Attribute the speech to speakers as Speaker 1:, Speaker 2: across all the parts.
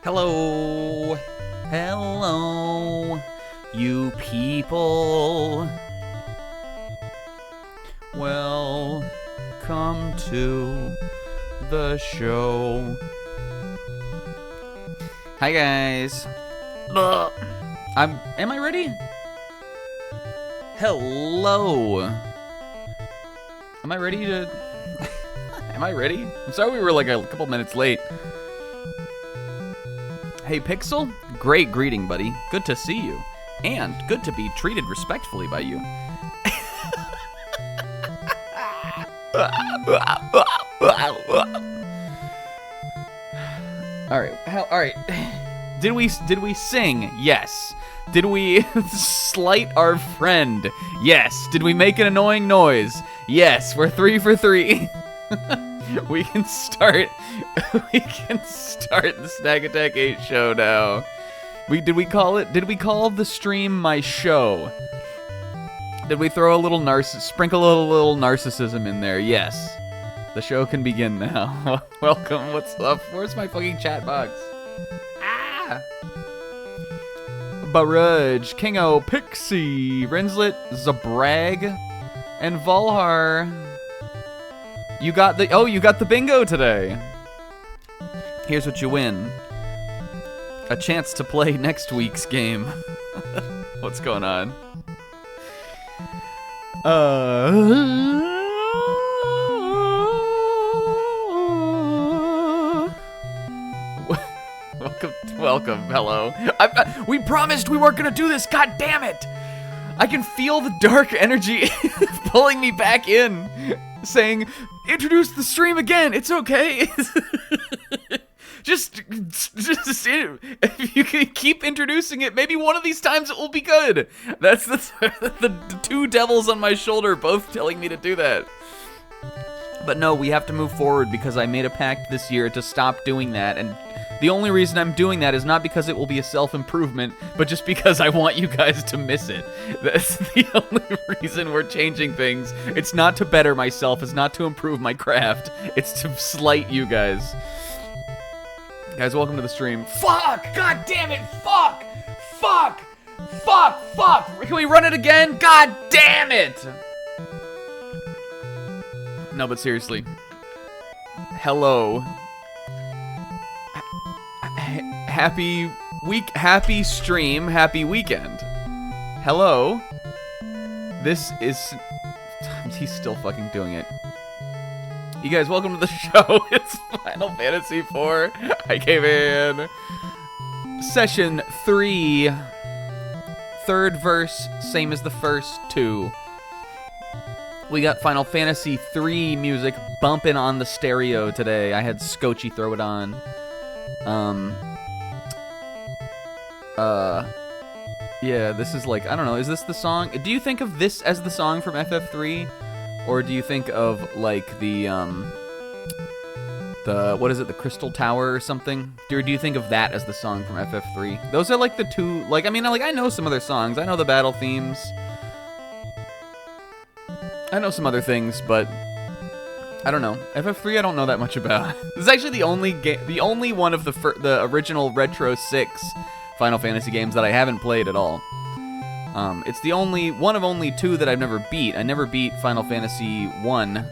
Speaker 1: Hello, hello, you people. Welcome to the show. Hi guys. Am I ready? Hello. Am I ready to... Am I ready? I'm sorry we were like a couple minutes late. Hey Pixel, great greeting, buddy. Good to see you. And good to be treated respectfully by you. Alright. Did we sing? Yes. Did we slight our friend? Yes. Did we make an annoying noise? Yes. We're 3 for 3. We can start the Snack Attack 8 show now. Did we call the stream my show? Did we throw a little sprinkle a little narcissism in there? Yes. The show can begin now. Welcome. What's up? Where's my fucking chat box? Ah! Barudge, Kingo, Pixie, Rinslet, Zabrag, and Volhar. You got the bingo today. Here's what you win. A chance to play next week's game. What's going on? Welcome, hello. We promised we weren't gonna do this, god damn it! I can feel the dark energy pulling me back in, saying, introduce the stream again, it's okay. Just if you can keep introducing it, maybe one of these times it will be good. That's the two devils on my shoulder both telling me to do that. But no, we have to move forward because I made a pact this year to stop doing that, and the only reason I'm doing that is not because it will be a self-improvement, but just because I want you guys to miss it. That's the only reason we're changing things. It's not to better myself, it's not to improve my craft, it's to slight you guys. Guys, welcome to the stream. Fuck! God damn it! Fuck! Fuck! Fuck! Fuck! Can we run it again? God damn it! No, but seriously. Hello. Happy week, happy stream, happy weekend. Hello. This is... He's still fucking doing it. You guys, welcome to the show. It's Final Fantasy IV. I came in. Session 3. Third verse, same as the first two. We got Final Fantasy III music bumping on the stereo today. I had Scotchy throw it on. Yeah, this is like, I don't know, is this the song? Do you think of this as the song from FF3? Or do you think of, like, the, what is it, the Crystal Tower or something? Or do you think of that as the song from FF3? Those are, like, the two, like, I mean, like, I know some other songs. I know the battle themes. I know some other things, but I don't know. FF3 I don't know that much about. This is actually the only one of the original Retro 6 Final Fantasy games that I haven't played at all. It's the one of only two that I've never beat. I never beat Final Fantasy 1,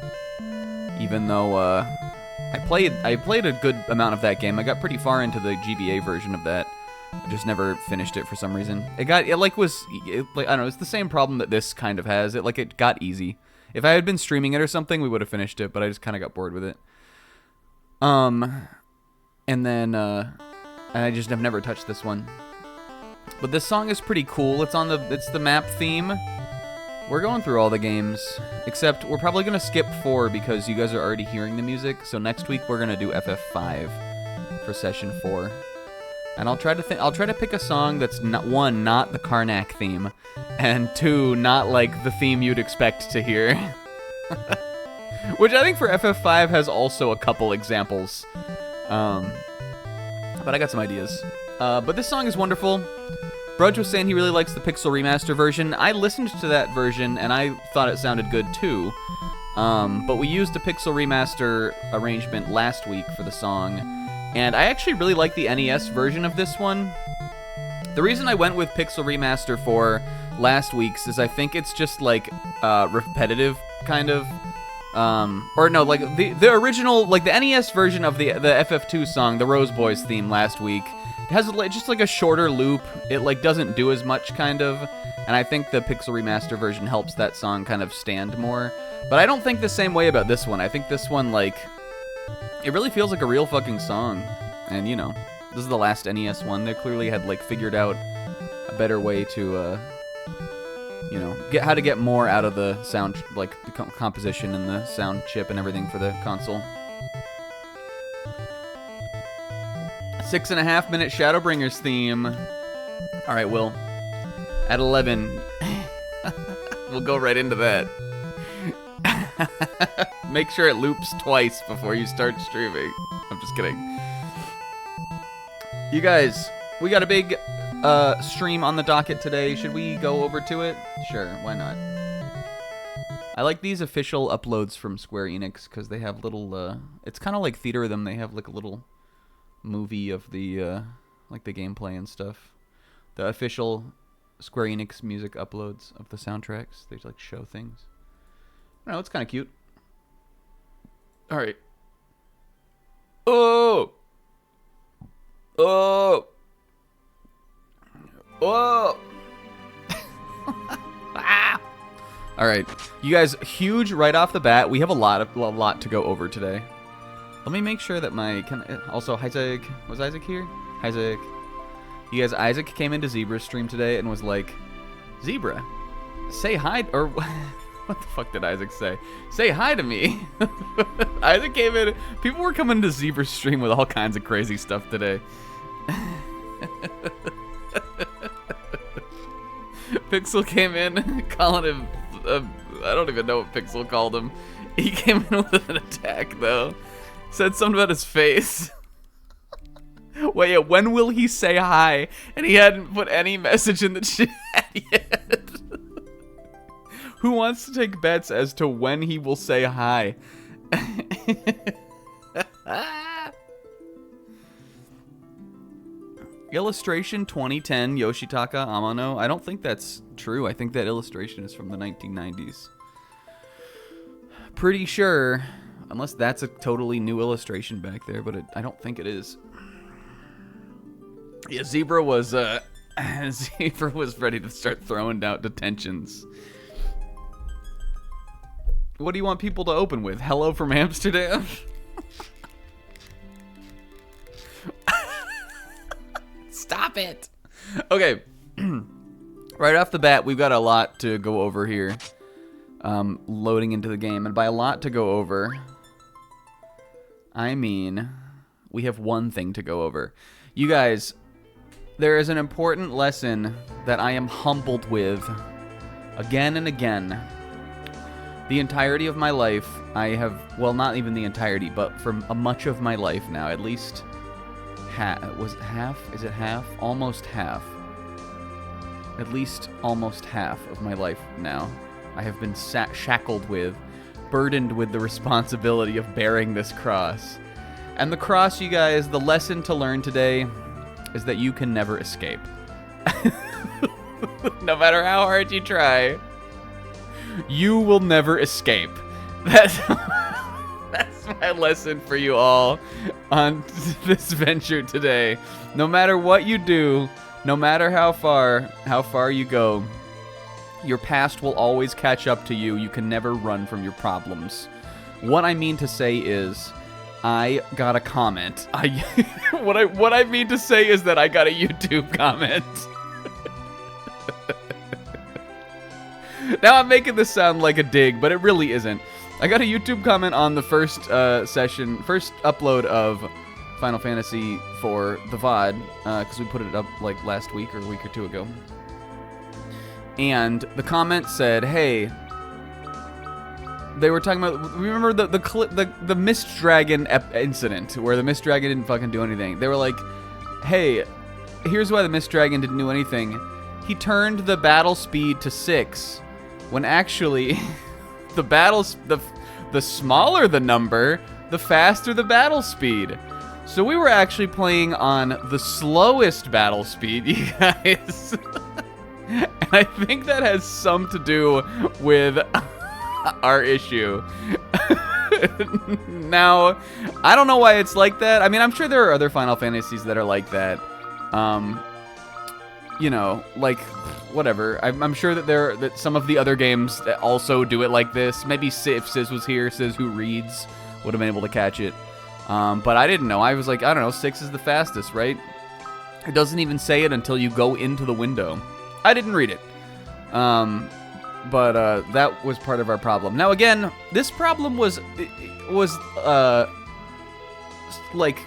Speaker 1: even though I played a good amount of that game. I got pretty far into the GBA version of that. I just never finished it for some reason. I don't know, it's the same problem that this kind of has. It got easy. If I had been streaming it or something, we would have finished it, but I just kind of got bored with it. And then I just have never touched this one. But this song is pretty cool. It's the map theme. We're going through all the games, except we're probably gonna skip 4 because you guys are already hearing the music. So next week we're gonna do FF5 for session 4. And I'll try to pick a song that's not the Karnak theme, and 2, not like the theme you'd expect to hear. Which I think for FF5 has also a couple examples. But I got some ideas. But this song is wonderful. Brudge was saying he really likes the Pixel Remaster version. I listened to that version, and I thought it sounded good too. But we used a Pixel Remaster arrangement last week for the song. And I actually really like the NES version of this one. The reason I went with Pixel Remaster for last week's is I think it's just like repetitive, kind of. Or no, like the original, like the NES version of the FF2 song, the Rose Boys theme last week, has just like a shorter loop. It like doesn't do as much, kind of. And I think the Pixel Remaster version helps that song kind of stand more. But I don't think the same way about this one. I think this one, like, it really feels like a real fucking song. And, you know, this is the last NES one. They clearly had, like, figured out a better way to, you know, how to get more out of the sound, like, the composition and the sound chip and everything for the console. 6.5 minute Shadowbringers theme. Alright, Will. At 11, we'll go right into that. Make sure it loops twice before you start streaming. I'm just kidding. You guys, we got a big stream on the docket today. Should we go over to it? Sure, why not? I like these official uploads from Square Enix because they have little. It's kind of like Theater of Them. They have like a little movie of the like the gameplay and stuff. The official Square Enix music uploads of the soundtracks. They like show things. I don't know, it's kind of cute. All right. Oh. Oh. Oh. Ah. All right, you guys, huge right off the bat. We have a lot to go over today. Let me make sure that also Isaac, was Isaac here? Isaac. You guys, Isaac came into Zebra's stream today and was like, Zebra, say hi, or what the fuck did Isaac say? Say hi to me. Isaac came in, people were coming to Zebra's stream with all kinds of crazy stuff today. Pixel came in calling him, I don't even know what Pixel called him. He came in with an attack though. Said something about his face. Wait, yeah, when will he say hi? And he hadn't put any message in the chat yet. Who wants to take bets as to when he will say hi? Illustration 2010 Yoshitaka Amano. I don't think that's true. I think that illustration is from the 1990s. Pretty sure, unless that's a totally new illustration back there, but I don't think it is. Yeah, Zebra was Zebra was ready to start throwing out detentions. What do you want people to open with? Hello from Amsterdam? Stop it. Okay. Right off the bat, we've got a lot to go over here. Loading into the game. And by a lot to go over, I mean we have one thing to go over. You guys, there is an important lesson that I am humbled with again and again. The entirety of my life, I have, well, not even the entirety, but for much of my life now, at least was it half? Is it half? Almost half. At least almost half of my life now, I have been shackled with, burdened with the responsibility of bearing this cross. And the cross, you guys, the lesson to learn today is that you can never escape. No matter how hard you try, you will never escape. That's my lesson for you all on this venture today. No matter what you do, no matter how far you go, your past will always catch up to you. You can never run from your problems. What I mean to say is, I got a comment. What I mean to say is that I got a YouTube comment. Now I'm making this sound like a dig, but it really isn't. I got a YouTube comment on the first upload of Final Fantasy for the VOD, because we put it up like last week or a week or two ago. And the comment said, "Hey," they were talking about. Remember the Mist Dragon incident where the Mist Dragon didn't fucking do anything. They were like, "Hey, here's why the Mist Dragon didn't do anything. He turned the battle speed to 6, when actually the smaller the number, the faster the battle speed. So we were actually playing on the slowest battle speed, you guys." And I think that has some to do with our issue. Now, I don't know why it's like that. I mean, I'm sure there are other Final Fantasies that are like that. You know, like, whatever. I'm sure that some of the other games that also do it like this. Maybe if Sis was here, Sis who reads, would have been able to catch it. But I didn't know. I was like, I don't know, 6 is the fastest, right? It doesn't even say it until you go into the window. I didn't read it. But that was part of our problem. Now again, this problem was like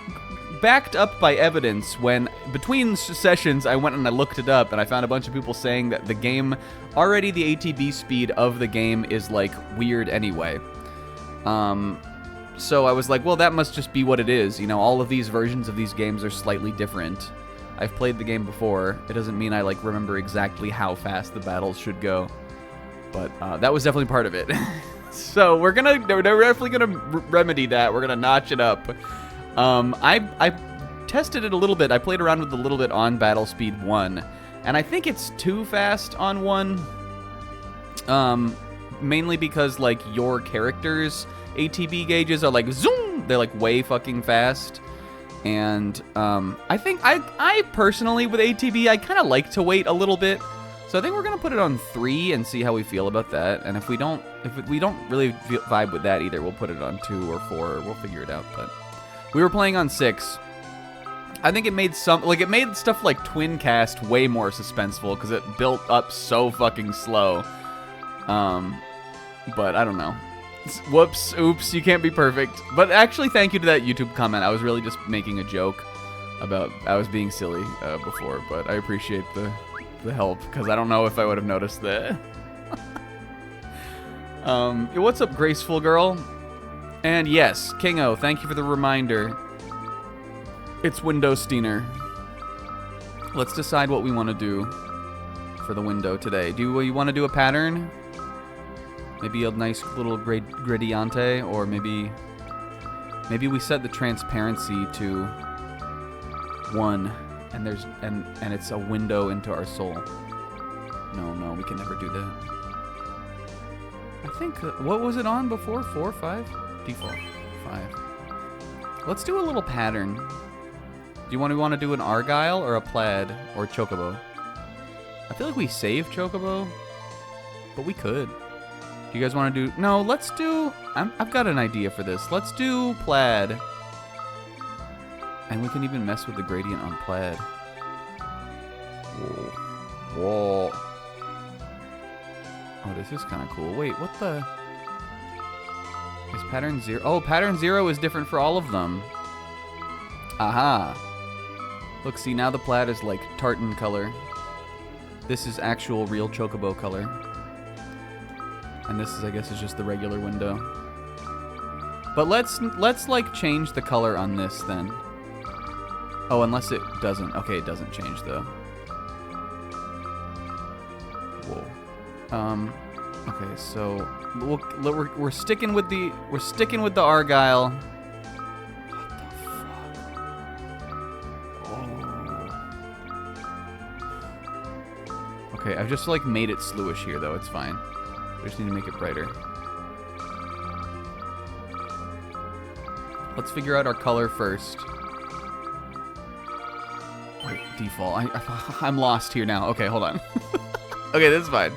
Speaker 1: backed up by evidence when between sessions I went and I looked it up and I found a bunch of people saying that the game, already the ATB speed of the game is like weird anyway. So I was like, well, that must just be what it is. You know, all of these versions of these games are slightly different. I've played the game before. It doesn't mean I like remember exactly how fast the battles should go. But that was definitely part of it. So we're definitely gonna remedy that. We're gonna notch it up. I tested it a little bit. I played around with it a little bit on Battle Speed 1, and I think it's too fast on 1. Mainly because like your character's ATB gauges are like zoom. They're like way fucking fast. And I think I personally with ATB I kind of like to wait a little bit. So I think we're gonna put it on 3 and see how we feel about that. And if we don't really vibe with that either, we'll put it on 2 or 4. Or we'll figure it out. But we were playing on 6. I think it made stuff like Twin Cast way more suspenseful because it built up so fucking slow. But I don't know. Whoops, oops, you can't be perfect. But actually, thank you to that YouTube comment. I was really just making a joke about I was being silly before, but I appreciate the help because I don't know if I would have noticed that. What's up, graceful girl? And yes, Kingo, thank you for the reminder. It's Window Steiner. Let's decide what we want to do for the window today. Do you want to do a pattern? Maybe a nice little gradiente, or maybe we set the transparency to 1, and it's a window into our soul. No, we can never do that. I think what was it on before? 4, 5? Default 5. Let's do a little pattern. Do you want to do an Argyle or a Plaid or Chocobo? I feel like we saved Chocobo, but we could. Do you guys want to do... No, let's do... I've got an idea for this. Let's do Plaid. And we can even mess with the gradient on Plaid. Whoa. Oh, this is kind of cool. Wait, what the... Is pattern 0... Oh, pattern 0 is different for all of them. Aha. Look, see, now the Plaid is like tartan color. This is actual real Chocobo color. And this is, I guess, is just the regular window. But let's like change the color on this then. Oh, unless it doesn't. Okay, it doesn't change though. Whoa. Okay, so we're sticking with the Argyle. What the fuck? Oh. Okay, I've just like made it sluish here though. It's fine. We just need to make it brighter. Let's figure out our color first. Wait, default. I'm lost here now. Okay, hold on. Okay, that's fine.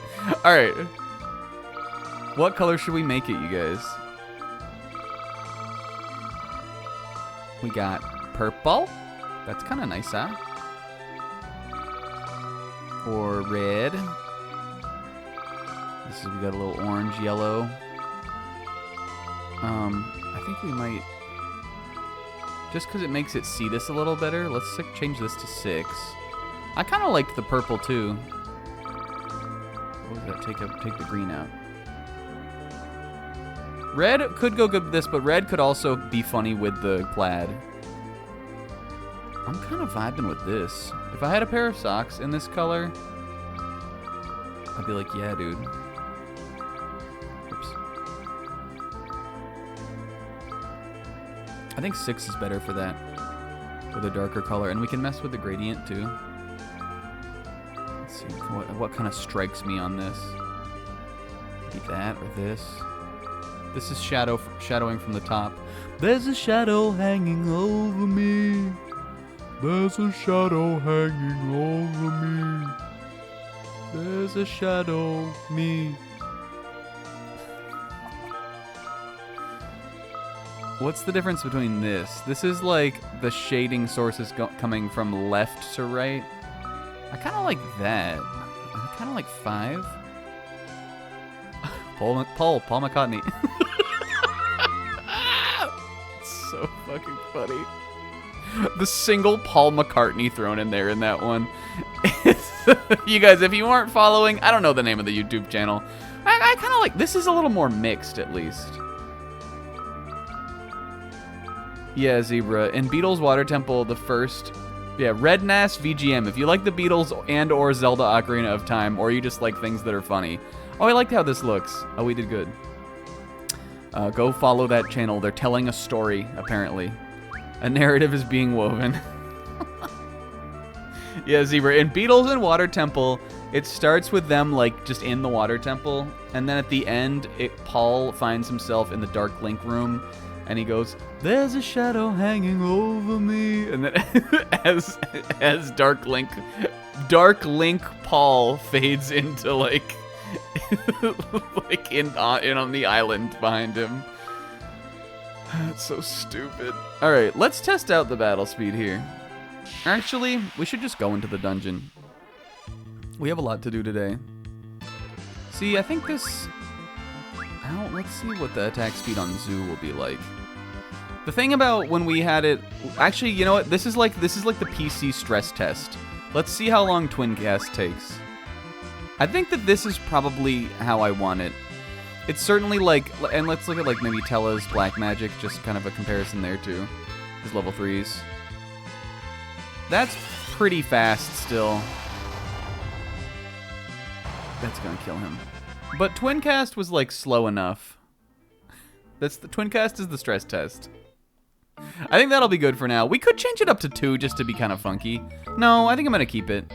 Speaker 1: All right. What color should we make it, you guys? We got purple. That's kind of nice, huh? Or red. We got a little orange, yellow. I think we might, just because it makes it see this a little better, let's change this to 6. I kind of liked the purple too. What was that? Take the green out. Red could go good with this, but red could also be funny with the Plaid. I'm kind of vibing with this. If I had a pair of socks in this color, I'd be like, yeah, dude. I think 6 is better for that, with a darker color, and we can mess with the gradient too. Let's see what kind of strikes me on this. Maybe that or this. This is shadowing from the top. There's a shadow hanging over me. There's a shadow hanging over me. There's a shadow me. What's the difference between this? This is like the shading sources coming from left to right. I kind of like that. I kind of like 5. Paul McCartney. It's so fucking funny. The single Paul McCartney thrown in there in that one. You guys, if you aren't following, I don't know the name of the YouTube channel. I kind of like, this is a little more mixed at least. Yeah, Zebra. In Beatles Water Temple, the first Yeah, Red Nass VGM. If you like the Beatles and or Zelda Ocarina of Time, or you just like things that are funny. Oh, I liked how this looks. Oh, we did good. Go follow that channel. They're telling a story, apparently. A narrative is being woven. Yeah, Zebra. In Beatles and Water Temple, it starts with them, like, just in the Water Temple. And then at the end, Paul finds himself in the Dark Link room. And he goes, "There's a shadow hanging over me." And then as Dark Link Paul fades into, like, like in on the island behind him. That's so stupid. All right, let's test out the battle speed here. Actually, we should just go into the dungeon. We have a lot to do today. See, I think this... let's see what the attack speed on Zoo will be like. The thing about when we had it... Actually, you know what? This is like the PC stress test. Let's see how long Twincast takes. I think that this is probably how I want it. It's certainly like... And let's look at like maybe Tella's Black Magic, just kind of a comparison there too. His level 3s. That's pretty fast still. That's gonna kill him. But Twincast was like slow enough. Twincast is the stress test. I think that'll be good for now. We could change it up to 2 just to be kind of funky. No, I think I'm gonna keep it.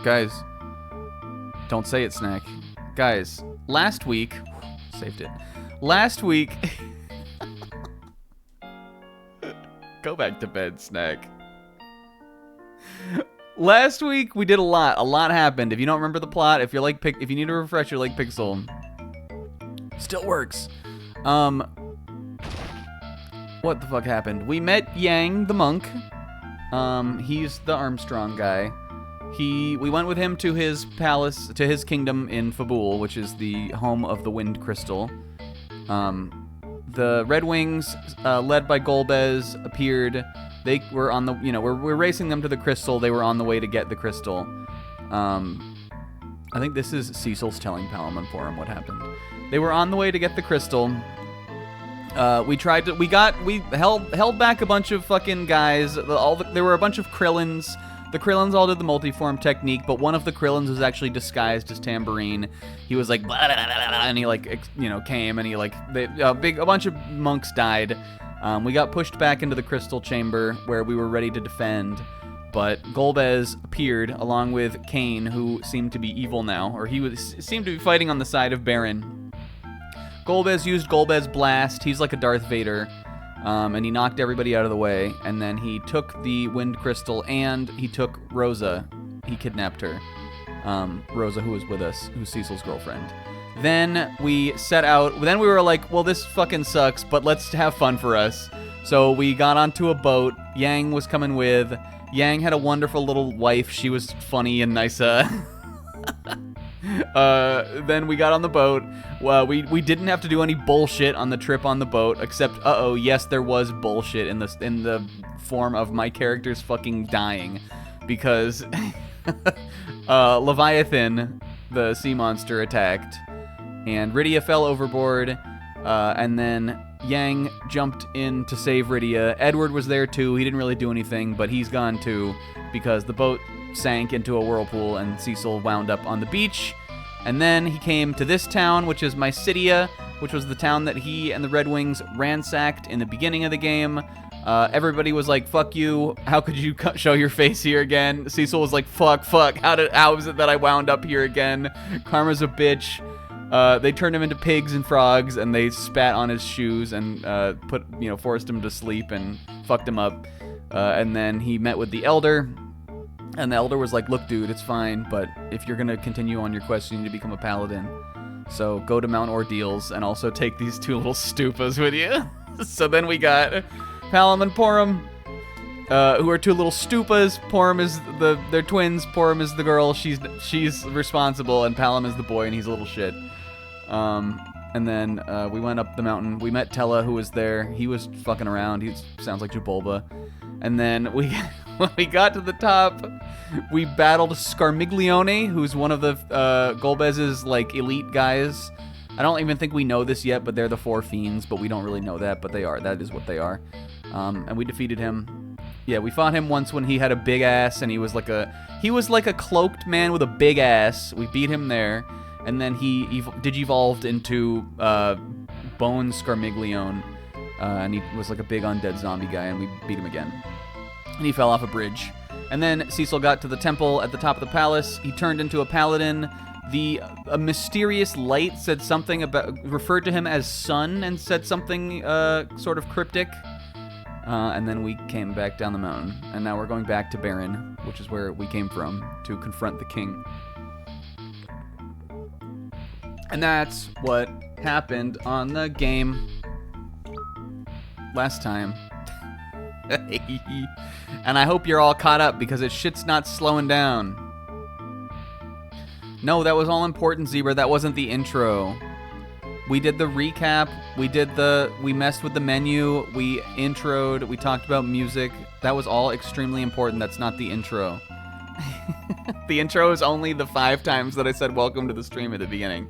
Speaker 1: Guys, don't say it, Snack. Guys, last week... Saved it. Last week... Go back to bed, Snack. Last week we did a lot. A lot happened. If you don't remember the plot, if you need a refresher like Pixel, still works. What the fuck happened? We met Yang the monk. He's the Armstrong guy. We went with him to his palace, to his kingdom in Fabul, which is the home of the Wind Crystal. The Red Wings, led by Golbez, appeared. They were on the, we're racing them to the crystal. They were on the way to get the crystal. I think this is Cecil's telling Palamon for him what happened. They were on the way to get the crystal. We held back a bunch of fucking guys. There were a bunch of Krillins. The Krillins all did the multiform technique, but one of the Krillins was actually disguised as Tambourine. He was like, blah, blah, blah, blah, and he like, came, and he like, a bunch of monks died. We got pushed back into the crystal chamber where we were ready to defend, but Golbez appeared along with Kane, who seemed to be evil now, or seemed to be fighting on the side of Baron. Golbez used Golbez Blast. He's like a Darth Vader. And he knocked everybody out of the way, and then he took the Wind Crystal, and he took Rosa. He kidnapped her. Rosa, who was with us, who's Cecil's girlfriend. Then we set out, then we were like, well, this fucking sucks, but let's have fun for us. So we got onto a boat. Yang was coming with. Yang had a wonderful little wife. She was funny and nice. Then we got on the boat. We didn't have to do any bullshit on the trip on the boat, except, yes, there was bullshit in the form of my characters fucking dying, because Leviathan, the sea monster, attacked, and Rydia fell overboard, and then Yang jumped in to save Rydia. Edward was there too. He didn't really do anything, but he's gone too, because the boat sank into a whirlpool, and Cecil wound up on the beach. And then he came to this town, which is Mysidia, which was the town that he and the Red Wings ransacked in the beginning of the game. Everybody was like, fuck you, how could you show your face here again? Cecil was like, fuck, how is it that I wound up here again? Karma's a bitch. They turned him into pigs and frogs, and they spat on his shoes and forced him to sleep and fucked him up. And then he met with the Elder. And the Elder was like, look, dude, it's fine, but if you're going to continue on your quest, you need to become a paladin. So go to Mount Ordeals and also take these 2 little stupas with you. So then we got Palom and Porum, who are 2 little stupas. Porum is they're twins. Porum is the girl. She's responsible, and Palom is the boy, and he's a little shit. And then we went up the mountain. We met Tella, who was there. He was fucking around. He sounds like Jubulba. And then when we got to the top, we battled Scarmiglione, who's one of the Golbez's like elite guys. I don't even think we know this yet, but they're the 4 fiends, but we don't really know that, but they are. That is what they are. And we defeated him. Yeah, we fought him once when he had a big ass, and he was like a cloaked man with a big ass. We beat him there, and then he digivolved into Bone Scarmiglione, and he was like a big undead zombie guy, and we beat him again. And he fell off a bridge. And then Cecil got to the temple at the top of the palace. He turned into a paladin. A mysterious light said something referred to him as Sun and said something sort of cryptic. And then we came back down the mountain. And now we're going back to Baron, which is where we came from, to confront the king. And that's what happened on the game last time. And I hope you're all caught up because this shit's not slowing down. No, that was all important, Zebra. That wasn't the intro. We did the recap. We messed with the menu. We introed. We talked about music. That was all extremely important. That's not the intro. The intro is only the 5 times that I said welcome to the stream at the beginning.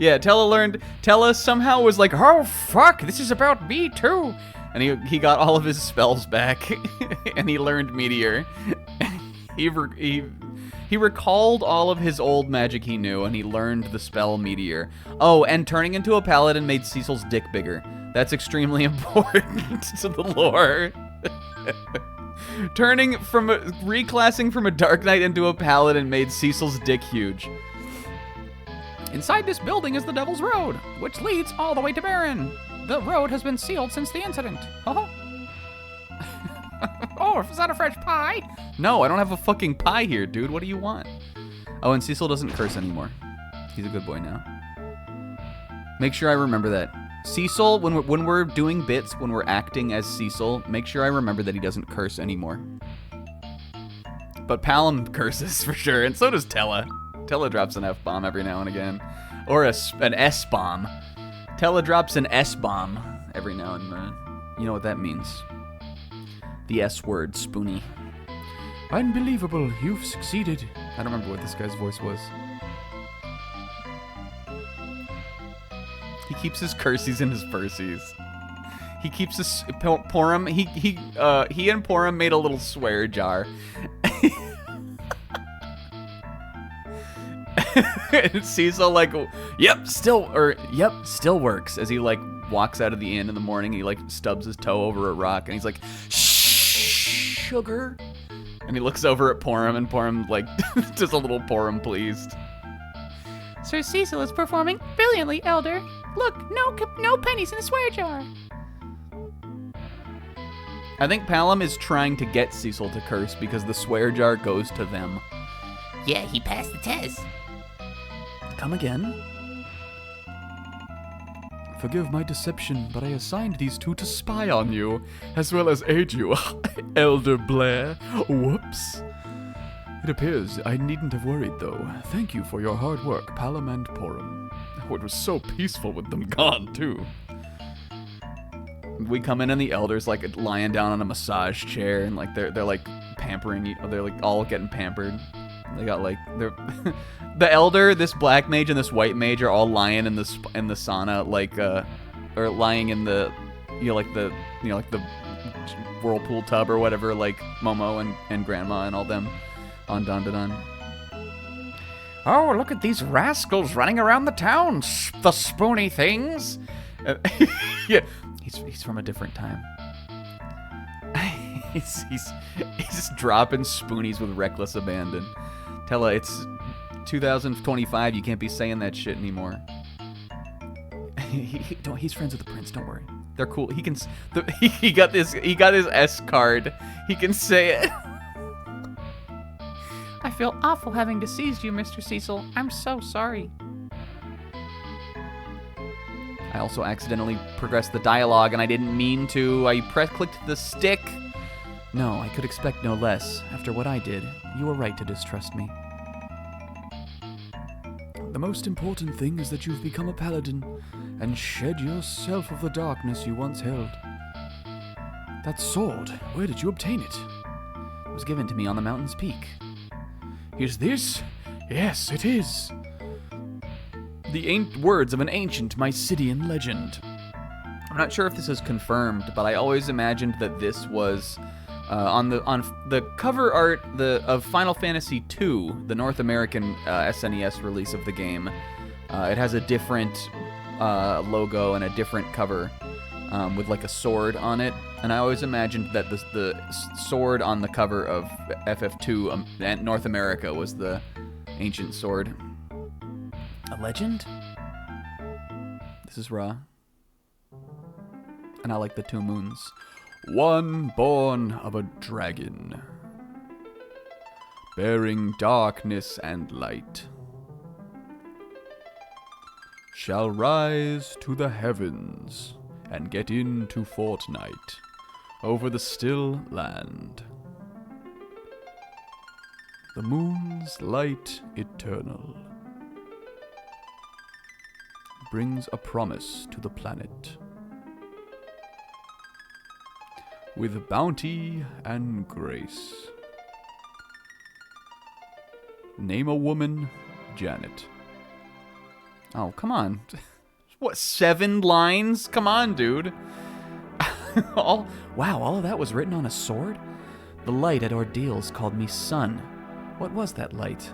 Speaker 1: Yeah, Tella somehow was like, oh fuck, this is about me too. And he got all of his spells back, and he learned Meteor. He recalled all of his old magic he knew, and he learned the spell Meteor. Oh, and turning into a paladin made Cecil's dick bigger. That's extremely important to the lore. Reclassing from a Dark Knight into a paladin made Cecil's dick huge. Inside this building is the Devil's Road, which leads all the way to Baron. The road has been sealed since the incident. Oh, is that a fresh pie? No, I don't have a fucking pie here, dude. What do you want? Oh, and Cecil doesn't curse anymore. He's a good boy now. Make sure I remember that. Cecil, when we're doing bits, when we're acting as Cecil, make sure I remember that he doesn't curse anymore. But Palom curses for sure, and so does Tella. Tella drops an F-bomb every now and again. Or an S-bomb. Tella drops an S-bomb every now and then. You know what that means. The S-word, Spoonie. Unbelievable, you've succeeded. I don't remember what this guy's voice was. He keeps his cursies in his pursies. He keeps his Porum. He and Porum made a little swear jar. And Cecil like, yep, still works. As he like walks out of the inn in the morning, he like stubs his toe over a rock, and he's like, shh, sugar. And he looks over at Porum, and Porum like just a little Porum pleased. Sir Cecil is performing brilliantly, Elder. Look, no pennies in the swear jar. I think Palom is trying to get Cecil to curse because the swear jar goes to them.
Speaker 2: Yeah, he passed the test.
Speaker 1: Come again? Forgive my deception, but I assigned these two to spy on you, as well as aid you, Elder Blair. Whoops. It appears I needn't have worried, though. Thank you for your hard work, Palom and Porum. Oh, it was so peaceful with them gone, too. We come in and the Elder's, like, lying down on a massage chair, and, like, they're like, pampering, they're, like, all getting pampered. They got, like, they're... The Elder, this black mage, and this white mage are all lying in the sauna, like, or lying in the, like the whirlpool tub or whatever, like Momo and Grandma and all them on Dondadon. Oh, look at these rascals running around the town, the spoony things. Yeah, he's from a different time. he's just dropping spoonies with reckless abandon. Tella, it's 2025. You can't be saying that shit anymore. He's friends with the prince. Don't worry. They're cool. He can. He got his S card. He can say it. I feel awful having deceived you, Mr. Cecil. I'm so sorry. I also accidentally progressed the dialogue, and I didn't mean to. I clicked the stick. No, I could expect no less. After what I did, you were right to distrust me. The most important thing is that you've become a paladin and shed yourself of the darkness you once held. That sword, where did you obtain it? It was given to me on the mountain's peak. Is this? Yes, it is. The words of an ancient Mysidian legend. I'm not sure if this is confirmed, but I always imagined that this was on the cover art of Final Fantasy II, the North American SNES release of the game. It has a different logo and a different cover with like a sword on it, and I always imagined that the sword on the cover of FF2 North America was the ancient sword. A legend? This is Ra. And I like the 2 moons. One born of a dragon, bearing darkness and light, shall rise to the heavens and get into Fortnite over the still land. The moon's light eternal brings a promise to the planet. With bounty and grace. Name a woman, Janet. Oh, come on. What, 7 lines? Come on, dude. Wow, all of that was written on a sword? The light at ordeals called me son. What was that light?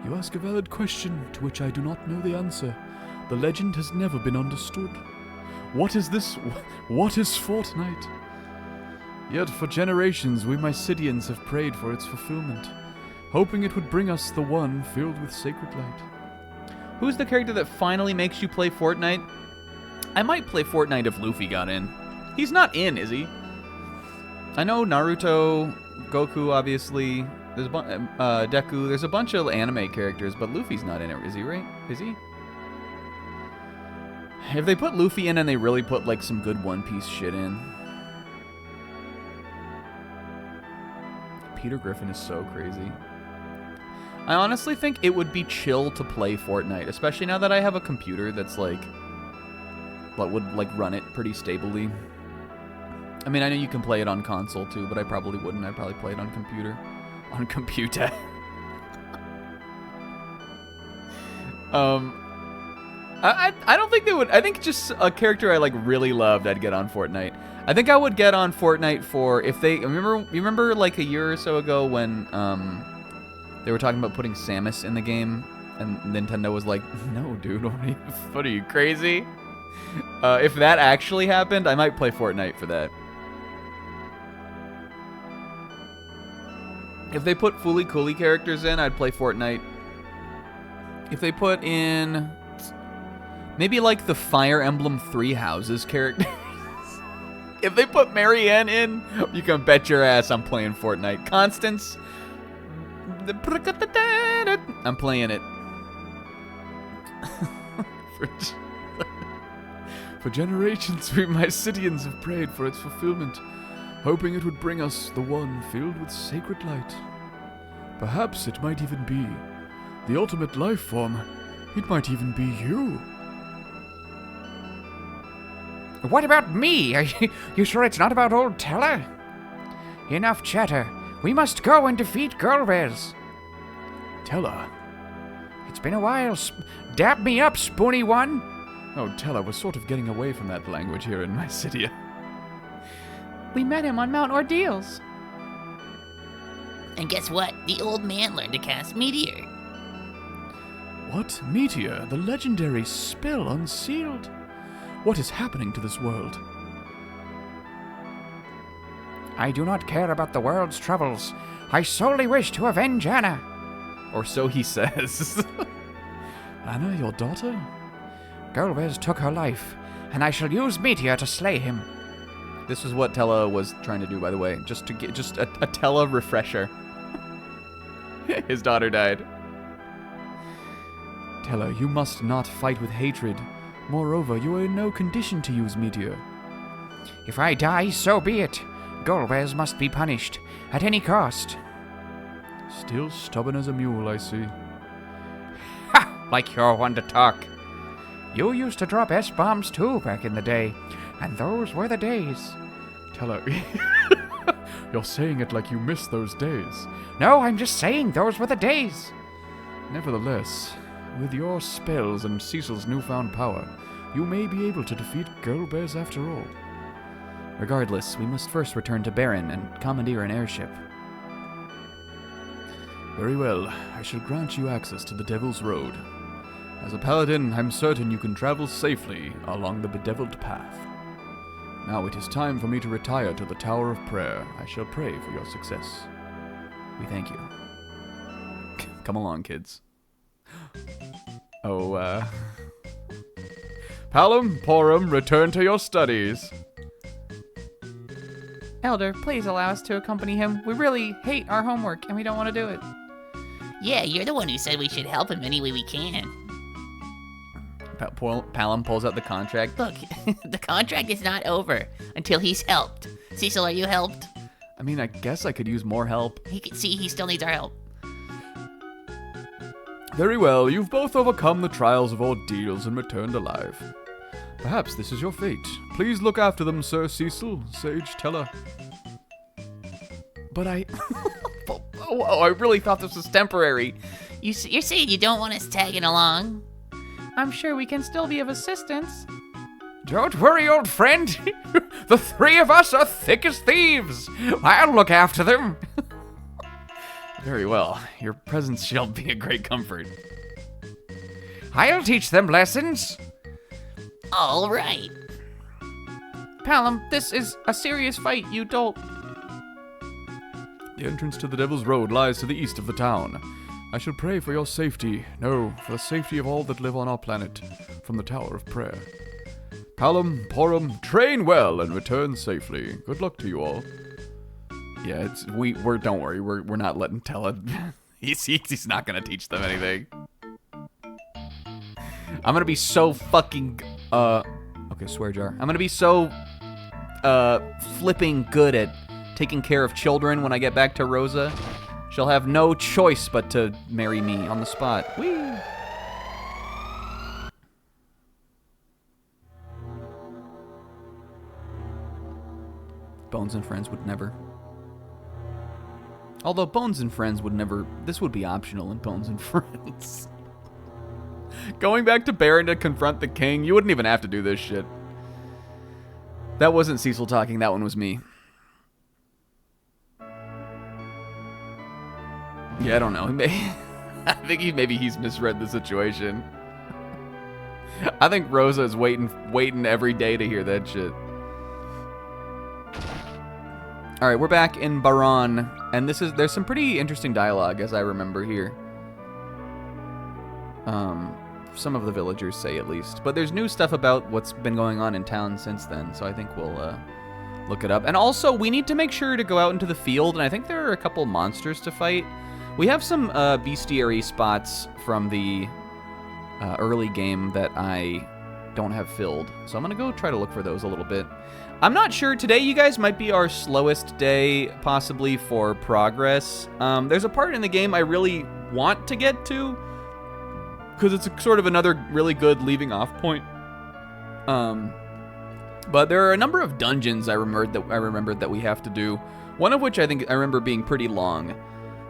Speaker 1: You ask a valid question to which I do not know the answer. The legend has never been understood. What is this? What is Fortnite? Yet for generations we Mysidians have prayed for its fulfillment, hoping it would bring us the one filled with sacred light. Who's the character that finally makes you play Fortnite? I might play Fortnite if Luffy got in. He's not in, is he? I know Naruto, Goku, obviously. There's Deku. There's a bunch of anime characters, but Luffy's not in it, is he? Right? Is he? If they put Luffy in and they really put like some good One Piece shit in. Peter Griffin is so crazy. I honestly think it would be chill to play Fortnite, especially now that I have a computer that's like, that would like run it pretty stably. I mean, I know you can play it on console too, but I probably wouldn't. I'd probably play it on computer. On computer. I don't think they would. I think just a character I like really loved, I'd get on Fortnite. I think I would get on Fortnite for if they remember like a year or so ago when they were talking about putting Samus in the game, and Nintendo was like, "No, dude, what are you crazy?" If that actually happened, I might play Fortnite for that. If they put Fooly Cooly characters in, I'd play Fortnite. If they put in maybe like the Fire Emblem 3 Houses characters. If they put Marianne in, you can bet your ass I'm playing Fortnite. Constance, I'm playing it. For generations, we Mysidians have prayed for its fulfillment, hoping it would bring us the one filled with sacred light. Perhaps it might even be the ultimate life form. It might even be you.
Speaker 3: What about me? Are you sure it's not about old Teller? Enough chatter. We must go and defeat Gulvez.
Speaker 1: Teller?
Speaker 3: It's been a while. Dab me up, spoony one.
Speaker 1: Oh, Teller, we're sort of getting away from that language here in Mysidia.
Speaker 4: We met him on Mount Ordeals.
Speaker 2: And guess what? The old man learned to cast Meteor.
Speaker 1: What? Meteor? The legendary spell unsealed? What is happening to this world?
Speaker 3: I do not care about the world's troubles. I solely wish to avenge Anna.
Speaker 1: Or so he says. Anna, your daughter?
Speaker 3: Gulvez took her life, and I shall use Meteor to slay him.
Speaker 1: This was what Tella was trying to do, by the way. Just to get just a Tella refresher. His daughter died. Tella, you must not fight with hatred. Moreover, you are in no condition to use Meteor.
Speaker 3: If I die, so be it. Gulvez must be punished, at any cost.
Speaker 1: Still stubborn as a mule, I see.
Speaker 3: Ha! Like you're one to talk. You used to drop S-bombs too back in the day, and those were the days.
Speaker 1: Tella, you're saying it like you miss those days.
Speaker 3: No, I'm just saying those were the days.
Speaker 1: Nevertheless,
Speaker 3: with your spells and Cecil's newfound power, you may be able to defeat girl bears after all.
Speaker 1: Regardless, we must first return to Baron and commandeer an airship.
Speaker 3: Very well, I shall grant you access to the Devil's Road. As a paladin, I'm certain you can travel safely along the bedeviled path. Now it is time for me to retire to the Tower of Prayer. I shall pray for your success.
Speaker 1: We thank you. Come along, kids. Oh,
Speaker 3: Palom, Porum, return to your studies.
Speaker 4: Elder, please allow us to accompany him. We really hate our homework, and we don't want to do it.
Speaker 2: Yeah, you're the one who said we should help him any way we can.
Speaker 1: Palom pulls out the contract.
Speaker 2: Look, the contract is not over until he's helped. Cecil, are you helped?
Speaker 1: I mean, I guess I could use more help.
Speaker 2: He can see he still needs our help.
Speaker 3: Very well, you've both overcome the trials of ordeals and returned alive. Perhaps this is your fate. Please look after them, Sir Cecil, Sage Teller.
Speaker 1: But I really thought this was temporary.
Speaker 2: You're saying you don't want us tagging along?
Speaker 4: I'm sure we can still be of assistance.
Speaker 3: Don't worry, old friend. The three of us are thick as thieves. I'll look after them.
Speaker 1: Very well. Your presence shall be a great comfort.
Speaker 3: I'll teach them lessons.
Speaker 2: All right.
Speaker 4: Palom, this is a serious fight, you dolt.
Speaker 3: The entrance to the Devil's Road lies to the east of the town. I shall pray for your safety, no, for the safety of all that live on our planet, from the Tower of Prayer. Palom, Porum, train well and return safely. Good luck to you all.
Speaker 1: Yeah, we're don't worry, we're not letting Tella. he's not gonna teach them anything. I'm gonna be so fucking okay, swear jar. I'm gonna be so flipping good at taking care of children when I get back to Rosa. She'll have no choice but to marry me on the spot. Whee! Bones and Friends would never. Although Bones and Friends would never. This would be optional in Bones and Friends. Going back to Baron to confront the king, you wouldn't even have to do this shit. That wasn't Cecil talking, that one was me. Yeah, I don't know. I think maybe he's misread the situation. I think Rosa is waiting every day to hear that shit. All right, we're back in Baron, and there's some pretty interesting dialogue as I remember here. Some of the villagers say at least, but there's new stuff about what's been going on in town since then, so I think we'll look it up. And also, we need to make sure to go out into the field, and I think there are a couple monsters to fight. We have some bestiary spots from the early game that I don't have filled, so I'm gonna go try to look for those a little bit. I'm not sure. Today, you guys, might be our slowest day, possibly, for progress. There's a part in the game I really want to get to, because it's sort of another really good leaving off point. But there are a number of dungeons I remembered that we have to do. One of which I think I remember being pretty long.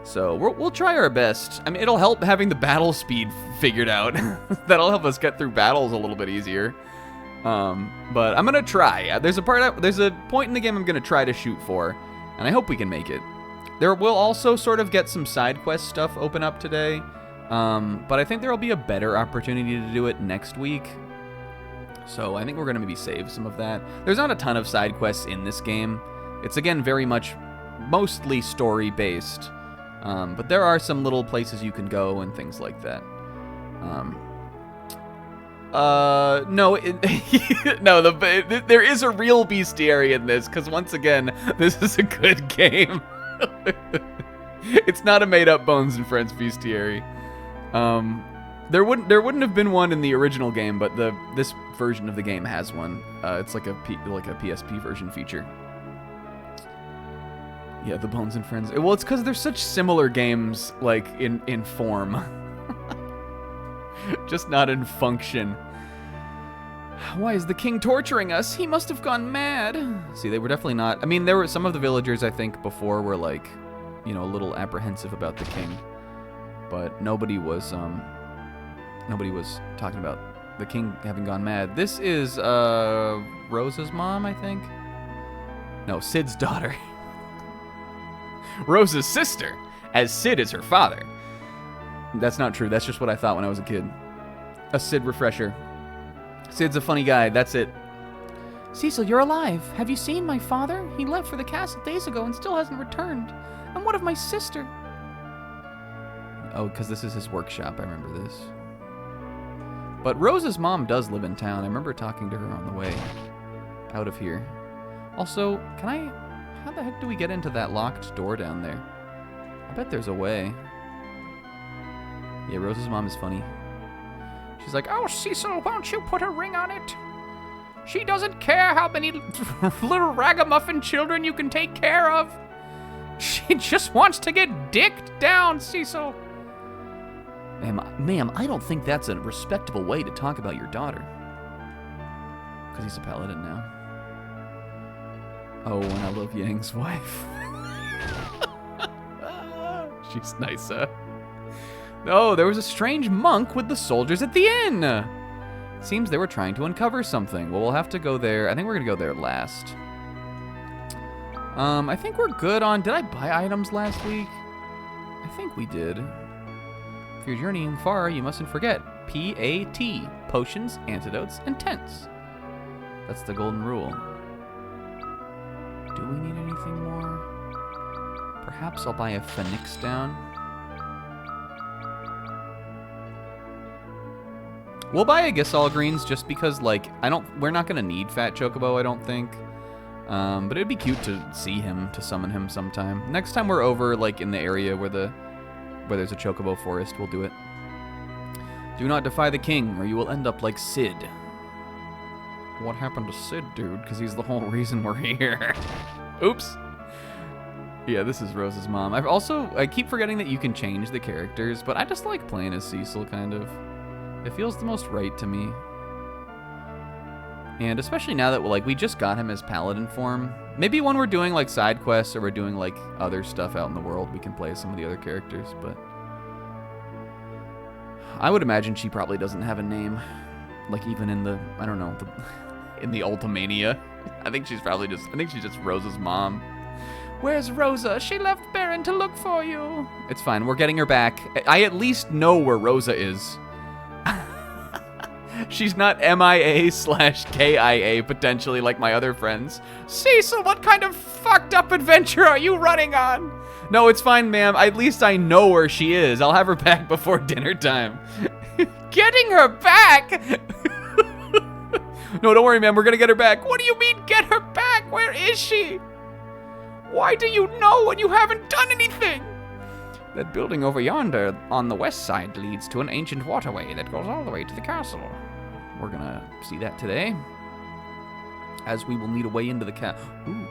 Speaker 1: So we'll try our best. I mean, it'll help having the battle speed figured out. That'll help us get through battles a little bit easier. But I'm gonna try. There's a point in the game I'm gonna try to shoot for, and I hope we can make it. There will also sort of get some side quest stuff open up today, but I think there will be a better opportunity to do it next week. So I think we're gonna maybe save some of that. There's not a ton of side quests in this game. It's again very much mostly story based, but there are some little places you can go and things like that. No, there is a real bestiary in this, because once again, this is a good game. It's not a made-up Bones and Friends bestiary. There wouldn't have been one in the original game, but this version of the game has one. It's like a PSP version feature. Yeah, the Bones and Friends. Well, it's because they're such similar games, like in form. Just not in function. Why is the king torturing us? He must have gone mad. See, they were definitely not. I mean, there were some of the villagers, I think, before were like, a little apprehensive about the king. But nobody was nobody was talking about the king having gone mad. This is Rosa's mom, I think. No, Sid's daughter. Rosa's sister, as Sid is her father. That's not true. That's just what I thought when I was a kid. A Sid refresher. Sid's a funny guy. That's it.
Speaker 4: Cecil, you're alive. Have you seen my father? He left for the castle days ago and still hasn't returned. And what of my sister?
Speaker 1: Oh, because this is his workshop. I remember this. But Rosa's mom does live in town. I remember talking to her on the way out of here. Also, can I... How the heck do we get into that locked door down there? I bet there's a way. Yeah, Rosa's mom is funny. She's like,
Speaker 4: Oh, Cecil, won't you put a ring on it? She doesn't care how many little ragamuffin children you can take care of. She just wants to get dicked down, Cecil.
Speaker 1: Ma'am, I don't think that's a respectable way to talk about your daughter. Because he's a paladin now. Oh, and I love Yang's wife. She's nice, huh? Oh, there was a strange monk with the soldiers at the inn. Seems they were trying to uncover something. Well, we'll have to go there. I think we're going to go there last. I think we're good on... Did I buy items last week? I think we did. If you're journeying far, you mustn't forget PAT. Potions, antidotes, and tents. That's the golden rule. Do we need anything more? Perhaps I'll buy a Phoenix down. We'll buy a Gisal Greens just because, like, we're not gonna need Fat Chocobo, I don't think. But it'd be cute to see him, to summon him sometime. Next time we're over, like, in the area where there's a Chocobo forest, we'll do it. Do not defy the king, or you will end up like Sid. What happened to Sid, dude? Because he's the whole reason we're here. Oops. Yeah, this is Rose's mom. I keep forgetting that you can change the characters, but I just like playing as Cecil, kind of. It feels the most right to me. And especially now that we just got him as paladin form. Maybe when we're doing like side quests or we're doing like other stuff out in the world, we can play as some of the other characters, but I would imagine she probably doesn't have a name. Like even in the, I don't know, in the Ultimania. I think she's just Rosa's mom.
Speaker 4: Where's Rosa? She left Baron to look for you.
Speaker 1: It's fine. We're getting her back. I at least know where Rosa is. She's not MIA/KIA, potentially, like my other friends.
Speaker 4: Cecil, what kind of fucked up adventure are you running on?
Speaker 1: No, it's fine, ma'am. At least I know where she is. I'll have her back before dinner time.
Speaker 4: Getting her back?
Speaker 1: No, don't worry, ma'am. We're gonna get her back.
Speaker 4: What do you mean, get her back? Where is she? Why do you know when you haven't done anything?
Speaker 5: That building over yonder on the west side leads to an ancient waterway that goes all the way to the castle.
Speaker 1: We're gonna see that today, as we will need a way into the Ooh.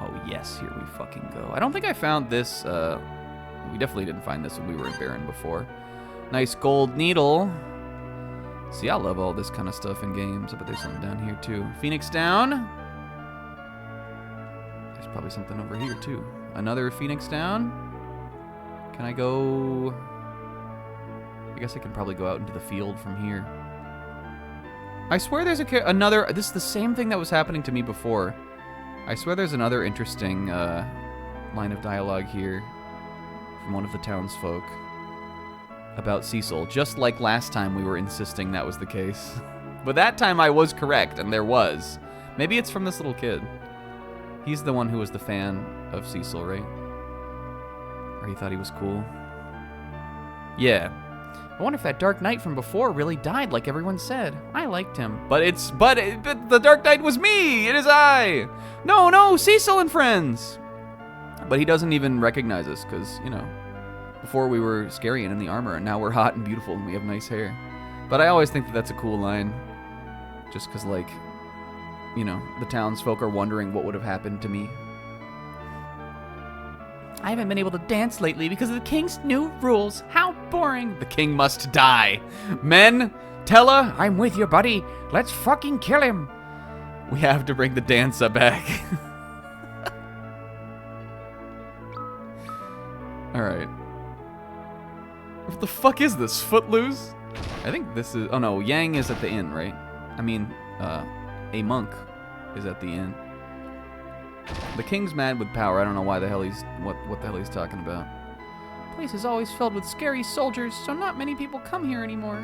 Speaker 1: Oh, yes, here we fucking go. I don't think I found this, we definitely didn't find this when we were in Baron before. Nice gold needle. See, I love all this kind of stuff in games. I bet there's something down here, too. Phoenix down. There's probably something over here, too. Another Phoenix down. Can I go... I guess I can probably go out into the field from here. I swear there's another... This is the same thing that was happening to me before. I swear there's another interesting line of dialogue here from one of the townsfolk about Cecil, just like last time we were insisting that was the case. But that time I was correct, and there was. Maybe it's from this little kid. He's the one who was the fan of Cecil, right? Or he thought he was cool. Yeah. I wonder if that Dark Knight from before really died like everyone said. I liked him. But the Dark Knight was me! It is I! No, Cecil and friends! But he doesn't even recognize us, because, you know, before we were scary and in the armor, and now we're hot and beautiful and we have nice hair. But I always think that that's a cool line. Just because, like, you know, the townsfolk are wondering what would have happened to me.
Speaker 4: I haven't been able to dance lately because of the king's new rules. How boring.
Speaker 1: The king must die. Men, Tella,
Speaker 5: I'm with you, buddy. Let's fucking kill him.
Speaker 1: We have to bring the dancer back. Alright. What the fuck is this? Footloose? I think this is... Oh, no. Yang is at the inn, right? I mean, a monk is at the inn. The king's mad with power. I don't know why the hell he's... What the hell he's talking about.
Speaker 4: Place is always filled with scary soldiers, so not many people come here anymore.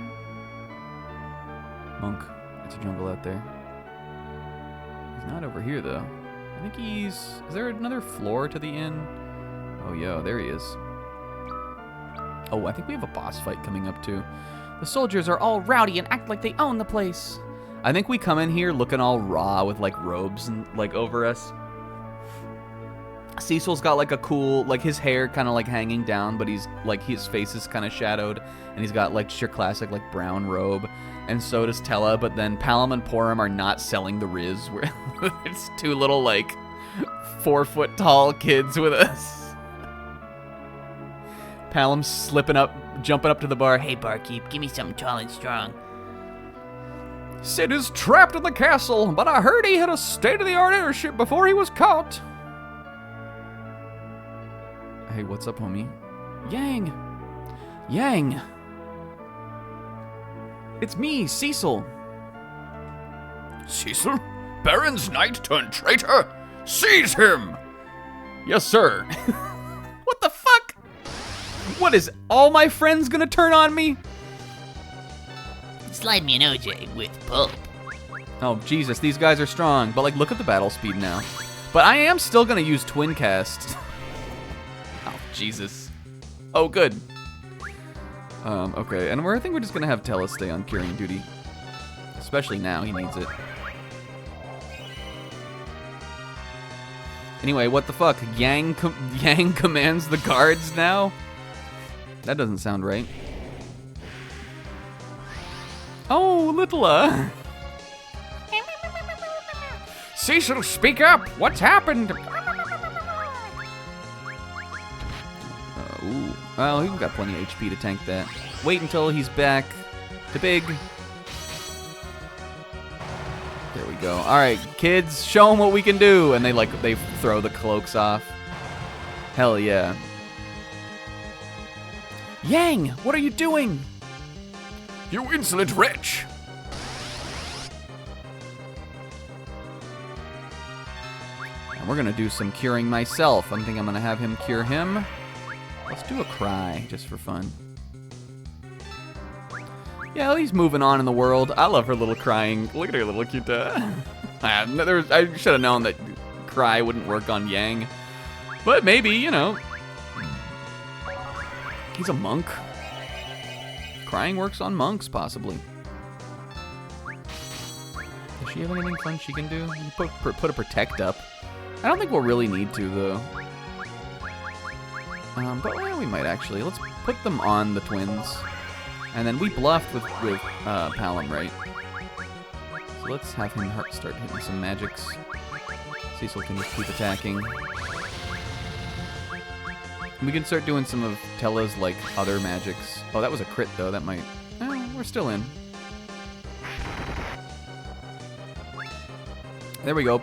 Speaker 1: Monk. It's a jungle out there. He's not over here, though. I think he's... Is there another floor to the inn? Oh, yeah, there he is. Oh, I think we have a boss fight coming up, too.
Speaker 4: The soldiers are all rowdy and act like they own the place.
Speaker 1: I think we come in here looking all raw with, like, robes and, like, over us. Cecil's got, like, a cool... Like, his hair kind of, like, hanging down, but he's, like, his face is kind of shadowed. And he's got, like, your classic, like, brown robe. And so does Tella, but then Palom and Porum are not selling the Riz. It's two little, like, 4-foot-tall kids with us. Palom's slipping up, jumping up to the bar.
Speaker 2: Hey, barkeep, give me something tall and strong.
Speaker 5: Sid is trapped in the castle, but I heard he had a state-of-the-art airship before he was caught.
Speaker 1: Hey, what's up, homie? Yang! Yang! It's me, Cecil.
Speaker 5: Cecil? Baron's knight turned traitor? Seize him!
Speaker 1: Yes, sir. What the fuck? What, is all my friends gonna turn on me?
Speaker 2: Slide me an OJ with pulp.
Speaker 1: Oh, Jesus, these guys are strong. But, like, look at the battle speed now. But I am still gonna use Twin Cast. Oh, Jesus. Oh, good. Okay, and I think we're just gonna have Tella stay on curing duty. Especially now, he needs it. Anyway, what the fuck? Yang commands the guards now? That doesn't sound right. Oh, Littla.
Speaker 5: Cecil, speak up! What's happened?
Speaker 1: Ooh. Well, he's got plenty of HP to tank that. Wait until he's back to big. There we go. All right, kids, show them what we can do. And they throw the cloaks off. Hell yeah. Yang, what are you doing?
Speaker 5: You insolent wretch!
Speaker 1: And we're gonna do some curing myself. I think I'm gonna have him cure him. Let's do a cry, just for fun. Yeah, he's moving on in the world. I love her little crying. Look at her little cute. I should have known that cry wouldn't work on Yang. But maybe, you know. He's a monk. Crying works on monks, possibly. Does she have anything fun she can do? Put a protect up. I don't think we'll really need to, though. But well, we might actually. Let's put them on the twins. And then we bluffed with Palom, right? So let's have him start hitting some magics. Cecil can just keep attacking. We can start doing some of Tella's, like, other magics. Oh, that was a crit, though. That might... we're still in. There we go.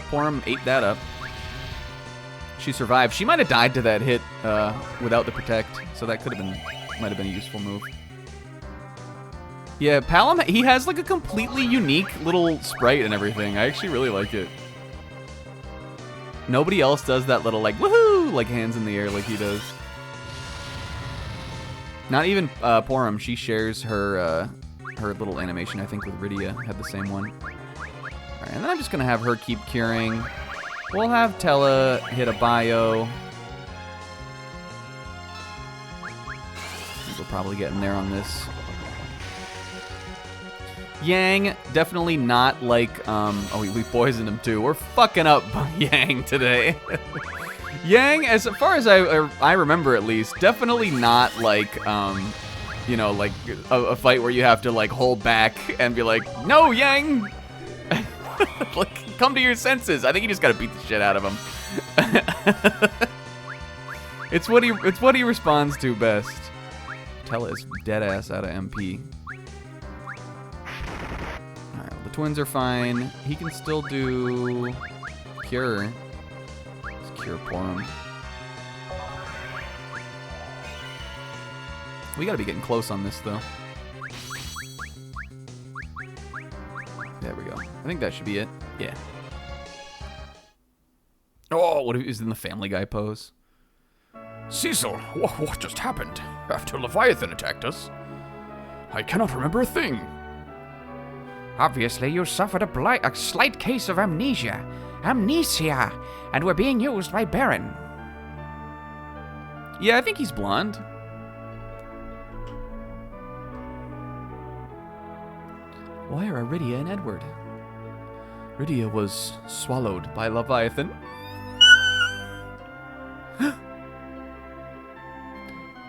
Speaker 1: Porum ate that up. She survived. She might have died to that hit without the protect, so that might have been a useful move. Yeah, Palom, he has, like, a completely unique little sprite and everything. I actually really like it. Nobody else does that little, like, woohoo, like, hands in the air like he does. Not even Porum. She shares her little animation, I think, with Rydia. Had the same one. All right, and then I'm just going to have her keep curing. We'll have Tella hit a bio. We're probably getting there on this. Yang, definitely not like, oh, we poisoned him too. We're fucking up Yang today. Yang, as far as I remember at least, definitely not like, you know, like a fight where you have to like hold back and be like, no, Yang! Like, come to your senses. I think you just gotta beat the shit out of him. It's what he responds to best. Tella is dead ass out of MP. Alright, the twins are fine. He can still do cure. Let's cure Porum. We gotta be getting close on this, though. There we go. I think that should be it. Yeah. Oh, what is in the Family Guy pose?
Speaker 5: Cecil, what just happened? After Leviathan attacked us, I cannot remember a thing.
Speaker 4: Obviously, you suffered a slight case of amnesia, and were being used by Baron.
Speaker 1: Yeah, I think he's blonde. Why are Aridia and Edward? Aridia was swallowed by Leviathan.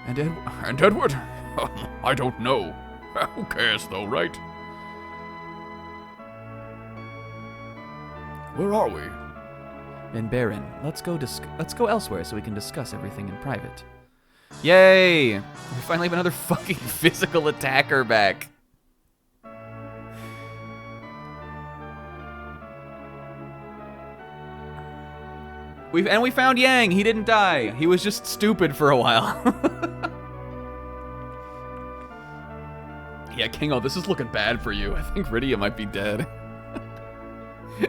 Speaker 5: And Edward? I don't know. Who cares though, right? Where are we?
Speaker 1: And Baron, let's go elsewhere so we can discuss everything in private. Yay! We finally have another fucking physical attacker back. We found Yang. He didn't die. He was just stupid for a while. Yeah, Kingo, this is looking bad for you. I think Rydia might be dead.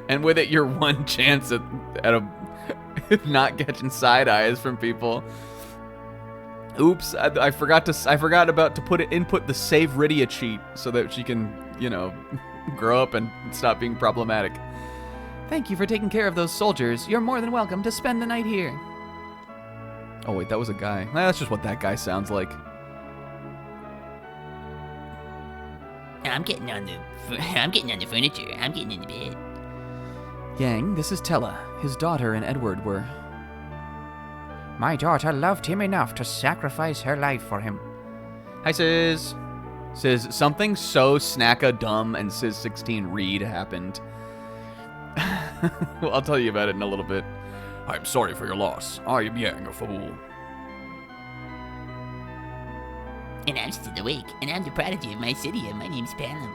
Speaker 1: And with it, your one chance at not catching side eyes from people. Oops, I forgot to input the save Rydia cheat so that she can, grow up and stop being problematic. Thank you for taking care of those soldiers. You're more than welcome to spend the night here. Oh wait, that was a guy. That's just what that guy sounds like.
Speaker 2: I'm getting on the furniture. I'm getting in the bed.
Speaker 1: Yang, this is Tella. His daughter and Edward were...
Speaker 4: My daughter loved him enough to sacrifice her life for him.
Speaker 1: Hi, Sis. Sis, something so snacka dumb and Sis 16 Reed happened. Well, I'll tell you about it in a little bit.
Speaker 5: I'm sorry for your loss. I am Yang, a fool.
Speaker 2: And I'm still awake, and I'm the prodigy of my city, and my name's Palom.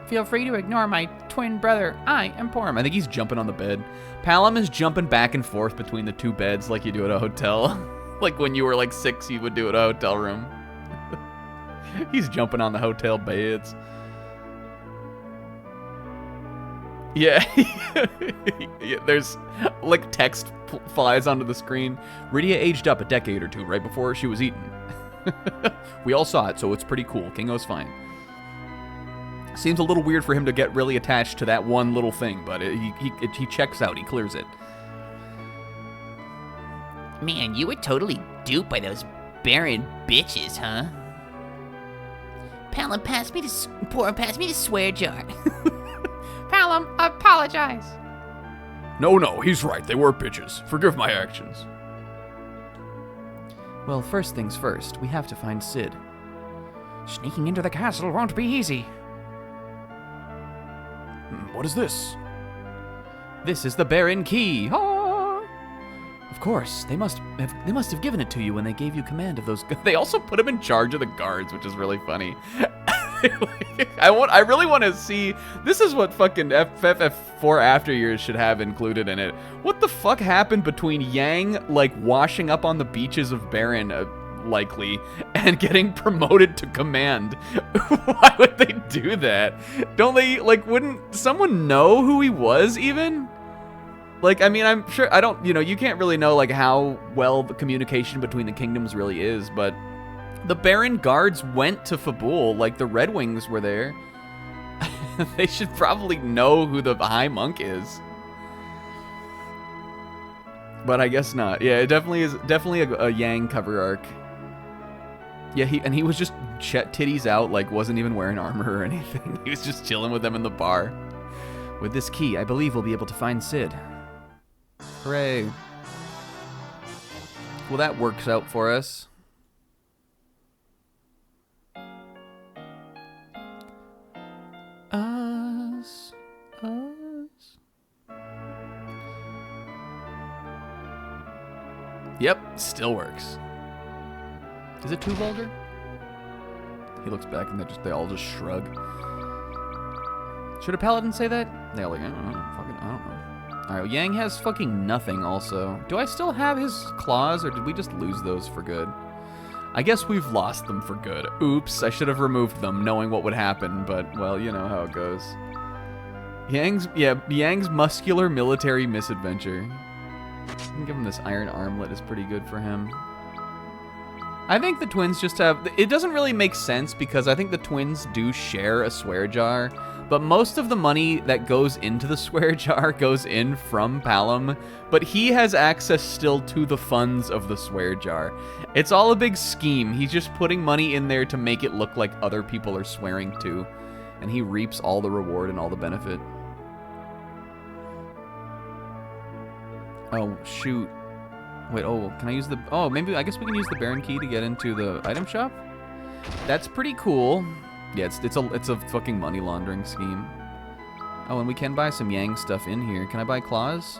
Speaker 4: Feel free to ignore my twin brother. I am Porm.
Speaker 1: I think he's jumping on the bed. Palom is jumping back and forth between the two beds like you do at a hotel. Like when you were like 6, you would do at a hotel room. He's jumping on the hotel beds. Yeah. Yeah, there's like text flies onto the screen. Rydia aged up a decade or two right before she was eaten. We all saw it, so it's pretty cool. Kingo's fine. Seems a little weird for him to get really attached to that one little thing, but he checks out. He clears it.
Speaker 2: Man, you were totally duped by those barren bitches, huh? Palom, pass me the swear jar.
Speaker 4: Palom, apologize.
Speaker 5: No, he's right. They were bitches. Forgive my actions.
Speaker 1: Well, first things first, we have to find Sid.
Speaker 4: Sneaking into the castle won't be easy.
Speaker 5: What is this?
Speaker 1: This is the Baron Key. Ah! Of course, they must have given it to you when they gave you command of those. They also put him in charge of the guards, which is really funny. I really want to see. This is what fucking FFF4 After Years should have included in it. What the fuck happened between Yang like washing up on the beaches of Baron, likely, and getting promoted to command? Why would they do that? Don't they wouldn't someone know who he was even? Like, I mean, I'm sure I don't. You can't really know like how well the communication between the kingdoms really is, but. The Baron guards went to Fabul, like the Red Wings were there. They should probably know who the High Monk is. But I guess not. Yeah, it definitely is a Yang cover arc. Yeah, he was just titties out, like wasn't even wearing armor or anything. He was just chilling with them in the bar. With this key, I believe we'll be able to find Sid. Hooray. Well, that works out for us. Yep, still works. Is it too vulgar? He looks back and they all just shrug. Should a paladin say that? They all like, I don't know, fucking, I don't know. Alright, well, Yang has fucking nothing also. Do I still have his claws, or did we just lose those for good? I guess we've lost them for good. Oops, I should have removed them, knowing what would happen, but, well, you know how it goes. Yang's muscular military misadventure. I can give him this iron armlet is pretty good for him. I think the twins just have... It doesn't really make sense because I think the twins do share a swear jar, but most of the money that goes into the swear jar goes in from Palom, but he has access still to the funds of the swear jar. It's all a big scheme. He's just putting money in there to make it look like other people are swearing too, and he reaps all the reward and all the benefit. Oh, shoot. Wait, oh, can I use the... Oh, maybe, I guess we can use the Baron key to get into the item shop? That's pretty cool. Yeah, it's a fucking money laundering scheme. Oh, and we can buy some Yang stuff in here. Can I buy claws?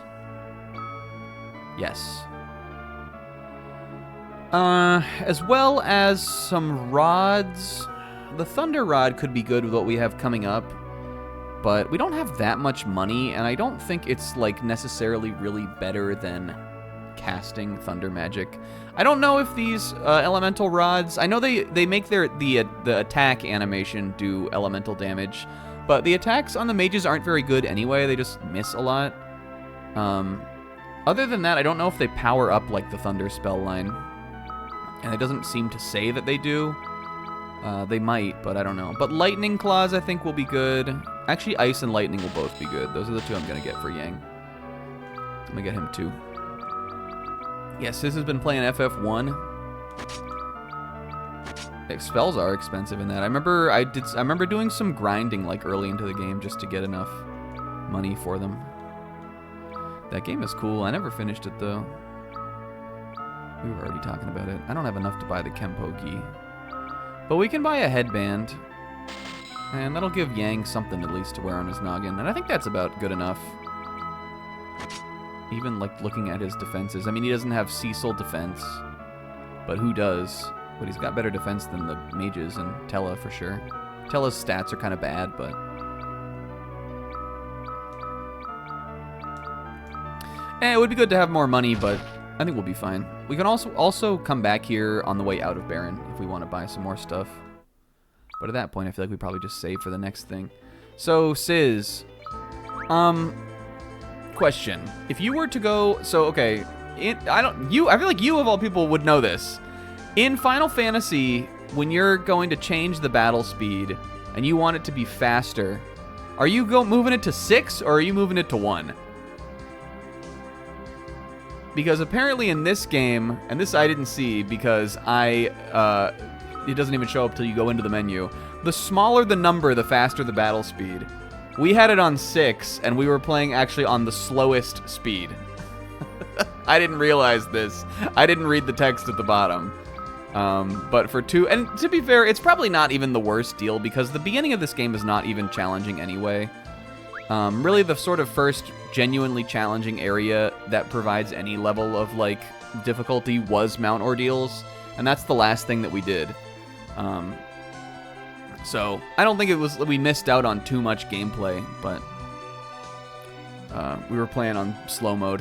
Speaker 1: Yes. As well as some rods. The Thunder Rod could be good with what we have coming up, but we don't have that much money, and I don't think it's, like, necessarily really better than casting thunder magic. I don't know if these elemental rods... I know they make the attack animation do elemental damage, but the attacks on the mages aren't very good anyway. They just miss a lot. Other than that, I don't know if they power up like the thunder spell line, and it doesn't seem to say that they do. They might, but I don't know. But lightning claws I think will be good. Actually, ice and lightning will both be good. Those are the two I'm gonna get for Yang. I'm gonna get him too. Yes, this has been playing FF1. Spells are expensive in that. I remember doing some grinding like early into the game just to get enough money for them. That game is cool. I never finished it though. We were already talking about it. I don't have enough to buy the Kempo key. But we can buy a headband. And that'll give Yang something at least to wear on his noggin. And I think that's about good enough. Even, like, looking at his defenses. I mean, he doesn't have Cecil defense. But who does? But he's got better defense than the mages and Tella, for sure. Tella's stats are kind of bad, but... it would be good to have more money, but I think we'll be fine. We can also come back here on the way out of Baron if we want to buy some more stuff. But at that point, I feel like we probably just save for the next thing. So, Sis... Question. If you were to go... So, okay. I feel like you, of all people, would know this. In Final Fantasy, when you're going to change the battle speed and you want it to be faster, are you moving it to 6 or are you moving it to 1? Because apparently in this game, and this I didn't see because it doesn't even show up till you go into the menu. The smaller the number, the faster the battle speed. We had it on 6, and we were playing actually on the slowest speed. I didn't realize this. I didn't read the text at the bottom. But for 2, and to be fair, it's probably not even the worst deal because the beginning of this game is not even challenging anyway. Really the sort of first genuinely challenging area that provides any level of, like, difficulty was Mount Ordeals, and that's the last thing that we did. So, I don't think we missed out on too much gameplay, but we were playing on slow mode.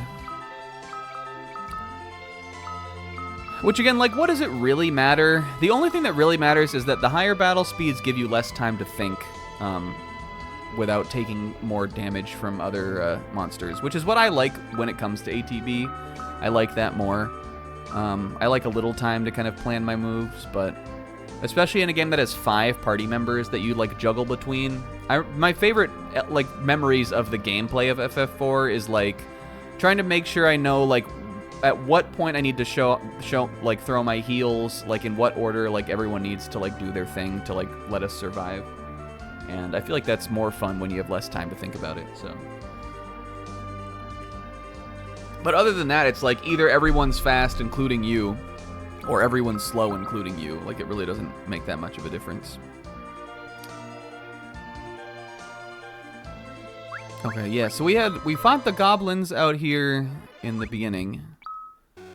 Speaker 1: Which again, like, what does it really matter? The only thing that really matters is that the higher battle speeds give you less time to think without taking more damage from other monsters, which is what I like when it comes to ATB. I like that more. I like a little time to kind of plan my moves, but... especially in a game that has 5 party members that you, like, juggle between. My favorite, like, memories of the gameplay of FF4 is, like, trying to make sure I know, like, at what point I need to like, throw my heals, like, in what order, like, everyone needs to, like, do their thing to, like, let us survive. And I feel like that's more fun when you have less time to think about it, so... But other than that, it's like either everyone's fast, including you, or everyone's slow, including you. Like, it really doesn't make that much of a difference. Okay, yeah, so we fought the goblins out here in the beginning,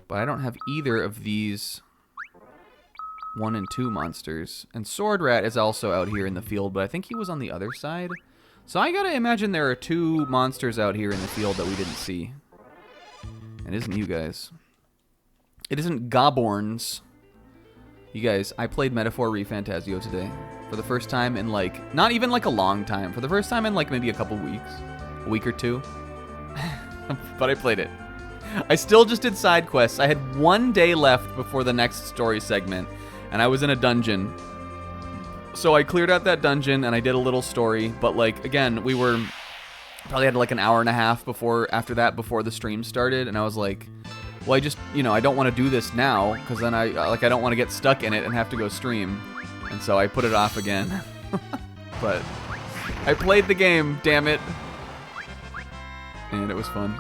Speaker 1: but I don't have either of these 1 and 2 monsters. And Sword Rat is also out here in the field, but I think he was on the other side. So I gotta imagine there are 2 monsters out here in the field that we didn't see. It isn't you guys. It isn't Goborns. You guys, I played Metaphor ReFantasio today. For the first time in like, not even like a long time. For the first time in like maybe a couple weeks. A week or 2. But I played it. I still just did side quests. I had 1 day left before the next story segment. And I was in a dungeon. So I cleared out that dungeon and I did a little story. But like, again, we were... Probably had like an hour and a half after the stream started. And I was like... Well, I just, you know, I don't want to do this now, because then I don't want to get stuck in it and have to go stream. And so I put it off again. But I played the game, damn it. And it was fun.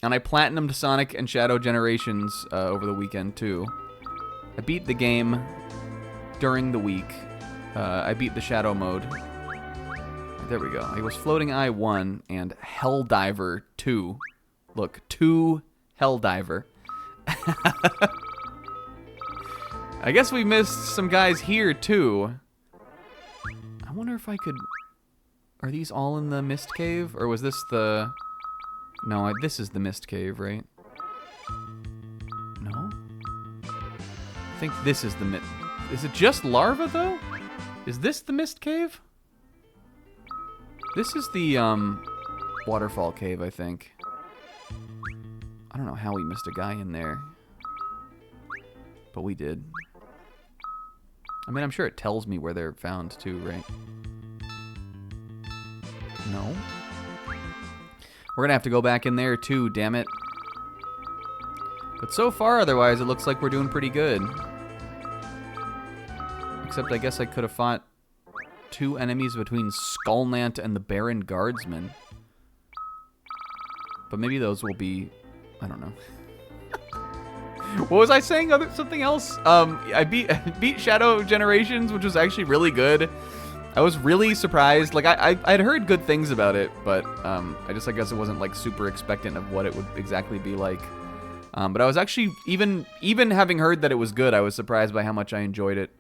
Speaker 1: And I platinumed Sonic and Shadow Generations over the weekend, too. I beat the game during the week. I beat the Shadow mode. There we go. I was Floating Eye 1 and Helldiver 2. Look, 2 Helldiver. I guess we missed some guys here, too. I wonder if I could... Are these all in the Mist Cave? Or was this the... No, this is the Mist Cave, right? No? I think this is the Mist... Is it just larva, though? Is this the Mist Cave? This is the, Waterfall Cave, I think. I don't know how we missed a guy in there. But we did. I mean, I'm sure it tells me where they're found, too, right? No? We're gonna have to go back in there, too, damn it. But so far, otherwise, it looks like we're doing pretty good. Except I guess I could have fought 2 enemies between Skullnant and the Baron Guardsman. But maybe those will be... I don't know. What was I saying? Something else? I beat Shadow Generations, which was actually really good. I was really surprised. Like, I'd heard good things about it, but I guess it wasn't, like, super expectant of what it would exactly be like. But I was actually, even having heard that it was good, I was surprised by how much I enjoyed it.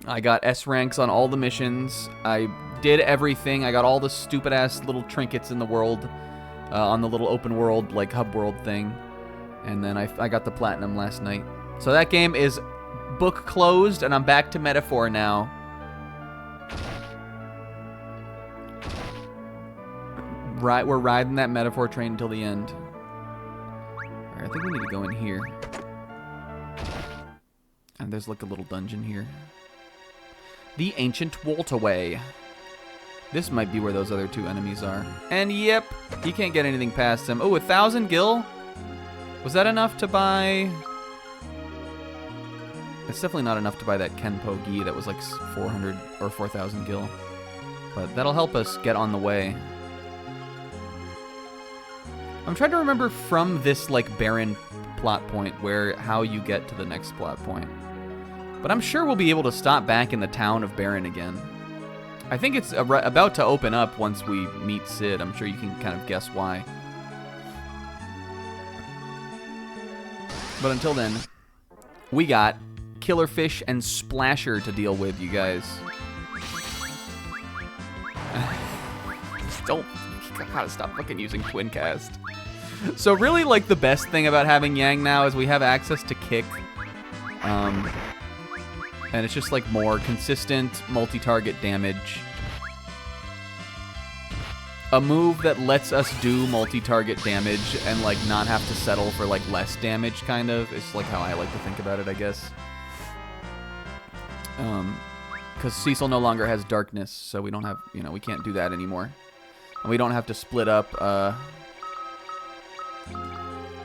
Speaker 1: I got S ranks on all the missions. I did everything. I got all the stupid-ass little trinkets in the world. On the little open world, like, hub world thing. And then I got the platinum last night. So that game is book closed, and I'm back to Metaphor now. We're riding that Metaphor train until the end. Alright, I think we need to go in here. And there's, like, a little dungeon here. The Ancient Waterway. This might be where those other 2 enemies are. And yep, you can't get anything past him. Oh, 1,000 gil? Was that enough to buy... It's definitely not enough to buy that Kenpo Gi that was like 400 or 4,000 gil. But that'll help us get on the way. I'm trying to remember from this like barren plot point how you get to the next plot point. But I'm sure we'll be able to stop back in the town of Baron again. I think it's about to open up once we meet Sid. I'm sure you can kind of guess why. But until then, we got Killerfish and Splasher to deal with, you guys. Don't... I gotta stop fucking using Twincast. So really, like, the best thing about having Yang now is we have access to Kick. And it's just like more consistent multi-target damage. A move that lets us do multi-target damage and like not have to settle for like less damage, kind of. It's like how I like to think about it, I guess. Because Cecil no longer has darkness, so we don't have, we can't do that anymore. And we don't have to split up,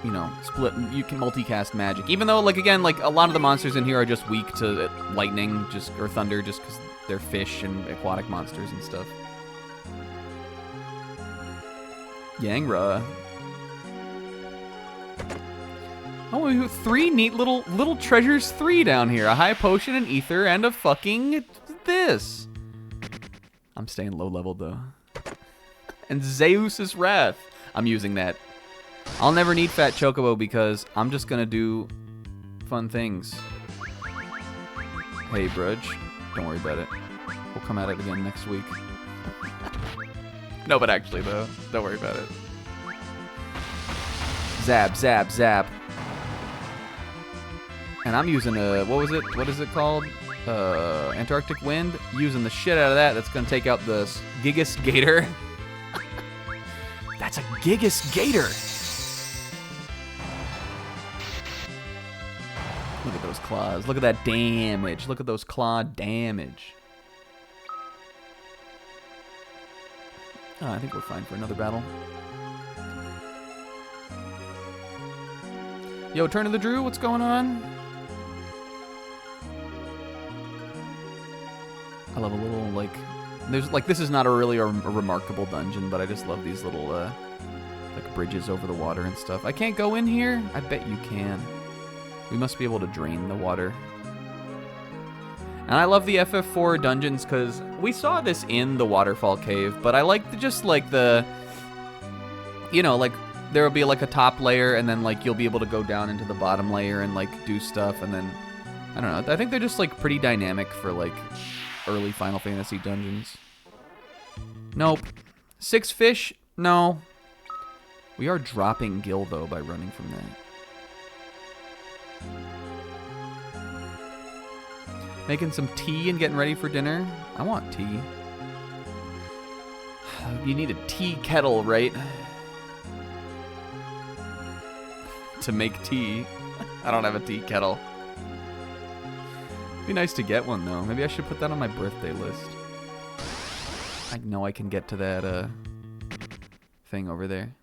Speaker 1: you can multicast magic. Even though, like, again, like, a lot of the monsters in here are just weak to lightning, or thunder, just because they're fish and aquatic monsters and stuff. Yangra. Oh, we have 3 neat little treasures, 3 down here. A high potion, an ether, and a fucking this. I'm staying low level, though. And Zeus's Wrath. I'm using that. I'll never need Fat Chocobo because I'm just gonna do fun things. Hey, Brudge. Don't worry about it. We'll come at it again next week. No, but actually, though. Don't worry about it. Zap, zap, zap. And I'm using a, what is it called? Antarctic Wind. Using the shit out of that. That's going to take out the Gigas Gator. That's a Gigas Gator. Look at those claws. Look at that damage. Look at those claw damage. Oh, I think we're fine for another battle. Yo, Turn of the Drew, what's going on? I love a little, like, there's, like, this is not a really a remarkable dungeon, but I just love these little, like, bridges over the water and stuff. I can't go in here? I bet you can. We must be able to drain the water. And I love the FF4 dungeons because we saw this in the Waterfall Cave, but I like just like the, you know, like there will be like a top layer and then like you'll be able to go down into the bottom layer and like do stuff and then, I don't know. I think they're just like pretty dynamic for like early Final Fantasy dungeons. Nope. 6 fish? No. We are dropping Gil though by running from that. Making some tea and getting ready for dinner. I want tea. You need a tea kettle, right? To make tea. I don't have a tea kettle. Be nice to get one though. Maybe I should put that on my birthday list. I know I can get to that thing over there.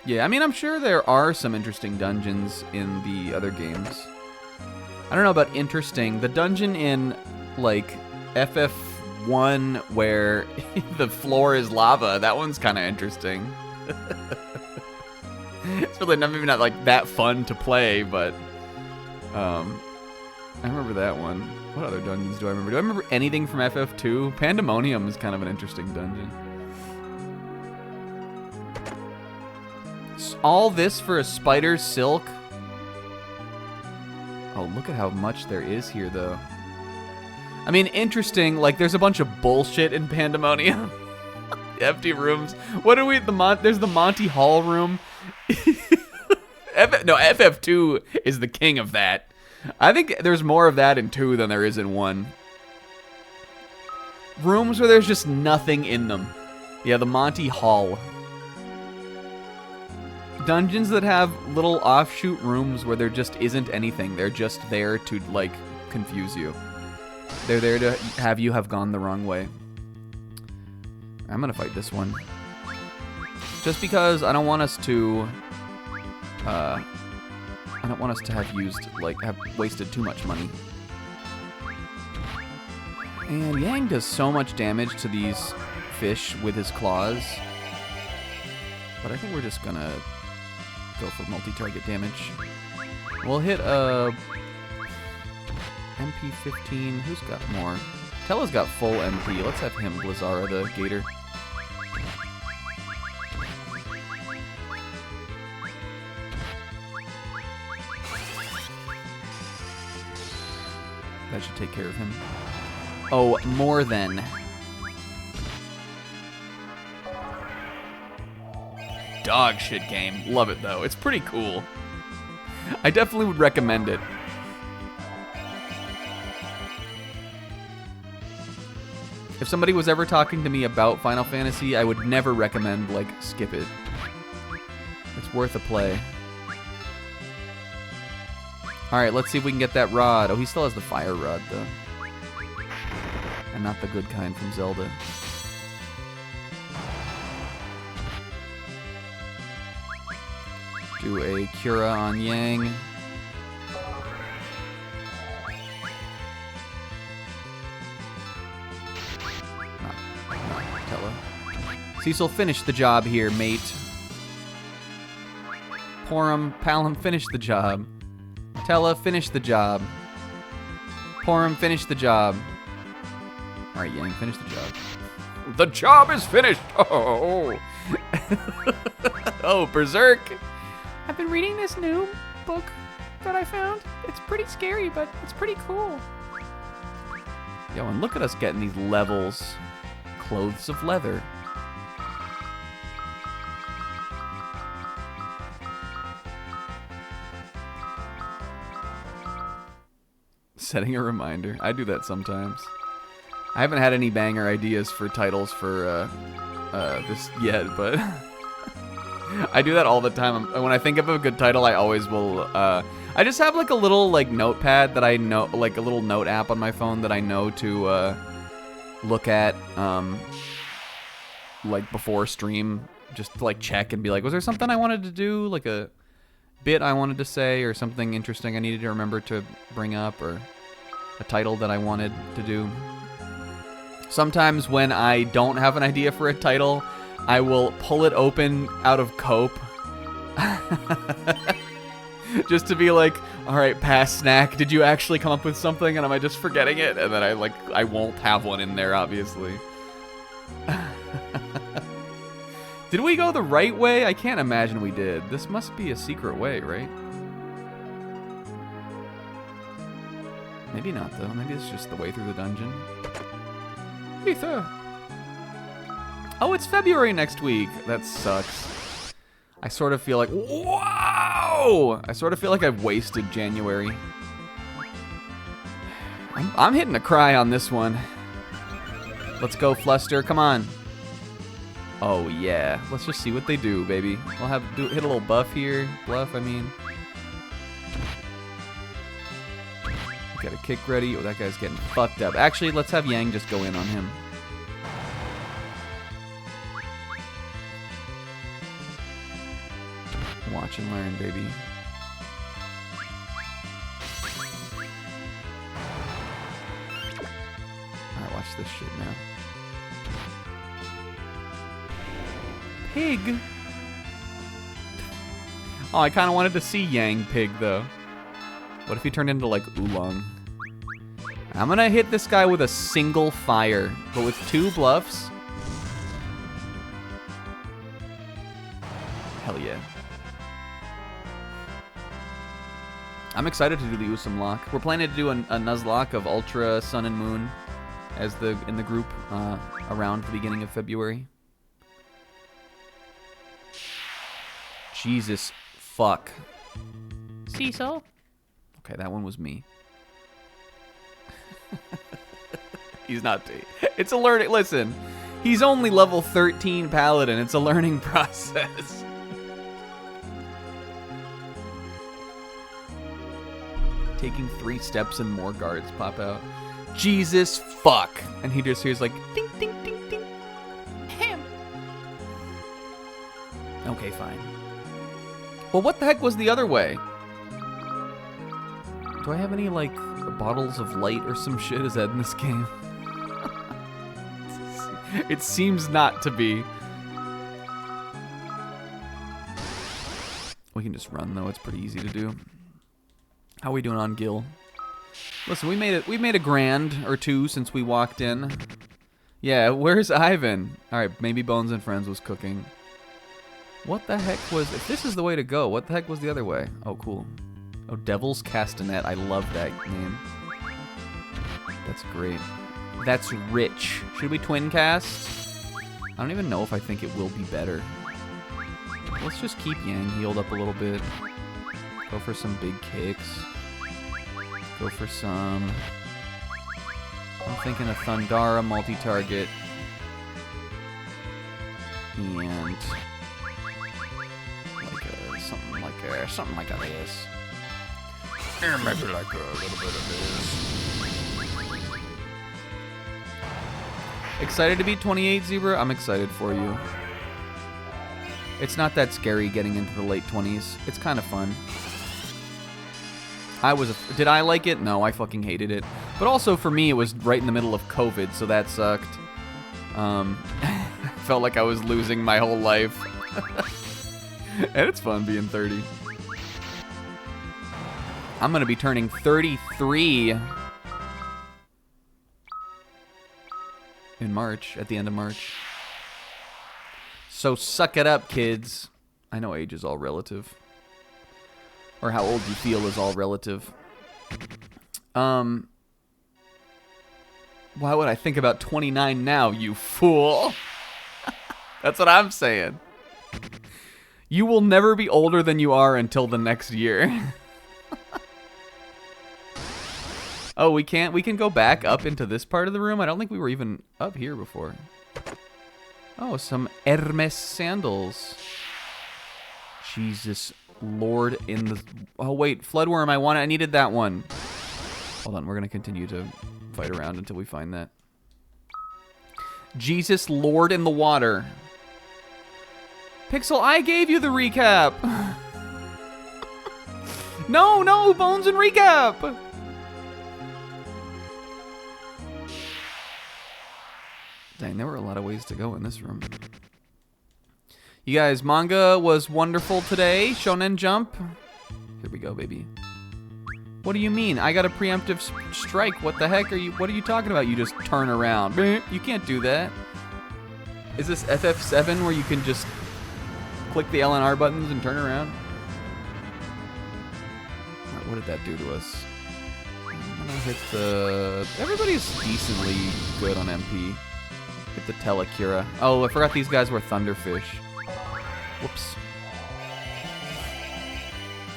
Speaker 1: Yeah, I mean, I'm sure there are some interesting dungeons in the other games. I don't know about interesting. The dungeon in, like, FF1 where the floor is lava, that one's kind of interesting. It's really maybe not, like, that fun to play, but I remember that one. What other dungeons do I remember? Do I remember anything from FF2? Pandemonium is kind of an interesting dungeon. All this for a spider silk? Oh, look at how much there is here, though. I mean, interesting. Like, there's a bunch of bullshit in Pandemonium. Empty rooms. What are we? There's the Monty Hall room. No, FF2 is the king of that. I think there's more of that in 2 than there is in 1. Rooms where there's just nothing in them. Yeah, the Monty Hall. Dungeons that have little offshoot rooms where there just isn't anything. They're just there to, like, confuse you. They're there to have you have gone the wrong way. I'm gonna fight this one. Just because I don't want us to... I don't want us to have used, like, have wasted too much money. And Yang does so much damage to these fish with his claws. But I think we're just gonna go for multi-target damage. We'll hit MP15. Who's got more? Tella's got full MP. Let's have him Blizzara the Gator. That should take care of him. Oh, more than. Dog shit game. Love it, though. It's pretty cool. I definitely would recommend it. If somebody was ever talking to me about Final Fantasy, I would never recommend, like, skip it. It's worth a play. Alright, let's see if we can get that rod. Oh, he still has the fire rod, though. And not the good kind from Zelda. Do a Cura on Yang. Not Tella. Cecil, finish the job here, mate. Porum, Palom, finish the job. Tella, finish the job. Porum, finish the job. Alright, Yang, finish the job.
Speaker 5: The job is finished. Oh.
Speaker 1: Oh, Berserk.
Speaker 4: I've been reading this new book that I found. It's pretty scary, but it's pretty cool.
Speaker 1: Yo, and look at us getting these levels. Clothes of leather. Setting a reminder. I do that sometimes. I haven't had any banger ideas for titles for this yet, but I do that all the time. When I think of a good title, I always will. I just have like a little like notepad that I know, like a little note app on my phone that I know to look at, like before stream, just to like check and be like, was there something I wanted to do, like a bit I wanted to say, or something interesting I needed to remember to bring up, or a title that I wanted to do. Sometimes when I don't have an idea for a title, I will pull it open out of Cope. Just to be like, all right, pass snack. Did you actually come up with something, and am I just forgetting it? And then I won't have one in there, obviously. Did we go the right way? I can't imagine we did. This must be a secret way, right? Maybe not, though. Maybe it's just the way through the dungeon. Ether. Oh, it's February next week. That sucks. I sort of feel like, whoa! I sort of feel like I've wasted January. I'm hitting a cry on this one. Let's go, Fluster. Come on. Oh, yeah. Let's just see what they do, baby. We'll hit a little buff here. Bluff, I mean. Got a kick ready. Oh, that guy's getting fucked up. Actually, let's have Yang just go in on him. Watch and learn, baby. Alright, watch this shit now. Pig! Oh, I kind of wanted to see Yang Pig, though. What if he turned into, like, Oolong? I'm gonna hit this guy with a single fire, but with 2 bluffs. Hell yeah. I'm excited to do the Usum lock. We're planning to do a Nuzlocke of Ultra Sun and Moon as in the group around the beginning of February. Jesus fuck.
Speaker 2: Cecil?
Speaker 1: Okay, that one was me. He's not T. It's a learning. Listen, he's only level 13 Paladin. It's a learning process. Taking 3 steps and more guards pop out. Jesus fuck. And he just hears like ding, ding, ding, ding. Him. Okay, fine. Well, what the heck was the other way? Do I have any, like, bottles of light or some shit? Is that in this game? It seems not to be. We can just run, though. It's pretty easy to do. How are we doing on Gil? Listen, we made a grand or 2 since we walked in. Yeah, where's Ivan? Alright, maybe Bones and Friends was cooking. What the heck was... If this is the way to go, what the heck was the other way? Oh, cool. Oh, Devil's Castanet. I love that name. That's great. That's rich. Should we twin cast? I don't even know if I think it will be better. Let's just keep Yang healed up a little bit. Go for some big kicks. Go for some... I'm thinking a Thundara multi-target. And... like something like this. And maybe like a little bit of this. Excited to be 28-0? I'm excited for you. It's not that scary getting into the late 20s. It's kind of fun. Did I like it? No, I fucking hated it. But also for me, it was right in the middle of COVID, so that sucked. I felt like I was losing my whole life. And it's fun being 30. I'm gonna be turning 33 in March, at the end of March. So suck it up, kids. I know age is all relative. Or how old you feel is all relative. Why would I think about 29 now, you fool? That's what I'm saying. You will never be older than you are until the next year. Oh, we can't. We can go back up into this part of the room. I don't think we were even up here before. Oh, some Hermes sandals. Jesus Lord in the... Oh, wait. Floodworm. I needed that one. Hold on. We're going to continue to fight around until we find that. Jesus Lord in the water. Pixel, I gave you the recap. No, Bones and recap. Dang, there were a lot of ways to go in this room. You guys, manga was wonderful today. Shonen Jump. Here we go, baby. What do you mean? I got a preemptive strike. What the heck are you? What are you talking about? You just turn around. You can't do that. Is this FF7 where you can just click the L and R buttons and turn around? All right, what did that do to us? I'm gonna hit the... Everybody's decently good on MP. Hit the Telekira. Oh, I forgot these guys were Thunderfish. Whoops.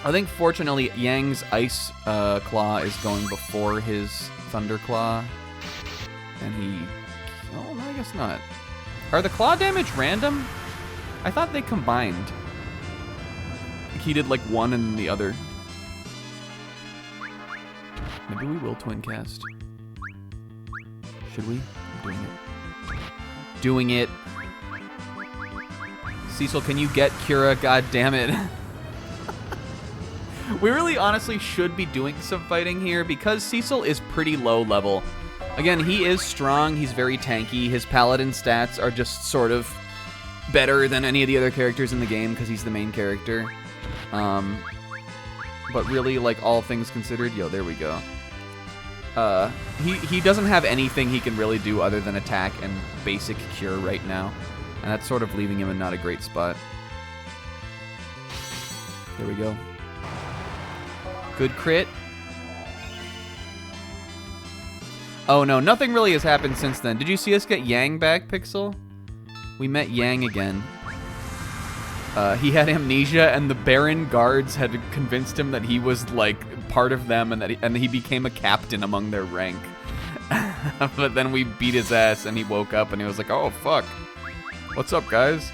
Speaker 1: I think, fortunately, Yang's Ice Claw is going before his Thunder Claw. And he... Oh, no, I guess not. Are the claw damage random? I thought they combined. Like he did, like, one and the other. Maybe we will twin cast. Should we? I'm doing it. Doing it. Cecil, can you get Kira? God damn it. We really honestly should be doing some fighting here because Cecil is pretty low level. Again, he is strong. He's very tanky. His paladin stats are just sort of better than any of the other characters in the game because he's the main character. But really, like, all things considered, yo, there we go. He doesn't have anything he can really do other than attack and basic cure right now. And that's sort of leaving him in not a great spot. There we go. Good crit. Oh no, nothing really has happened since then. Did you see us get Yang back, Pixel? We met Yang again. He had amnesia, and the Baron guards had convinced him that he was, like, part of them, and that he became a captain among their rank. But then we beat his ass, and he woke up, and he was like, oh, fuck. What's up, guys?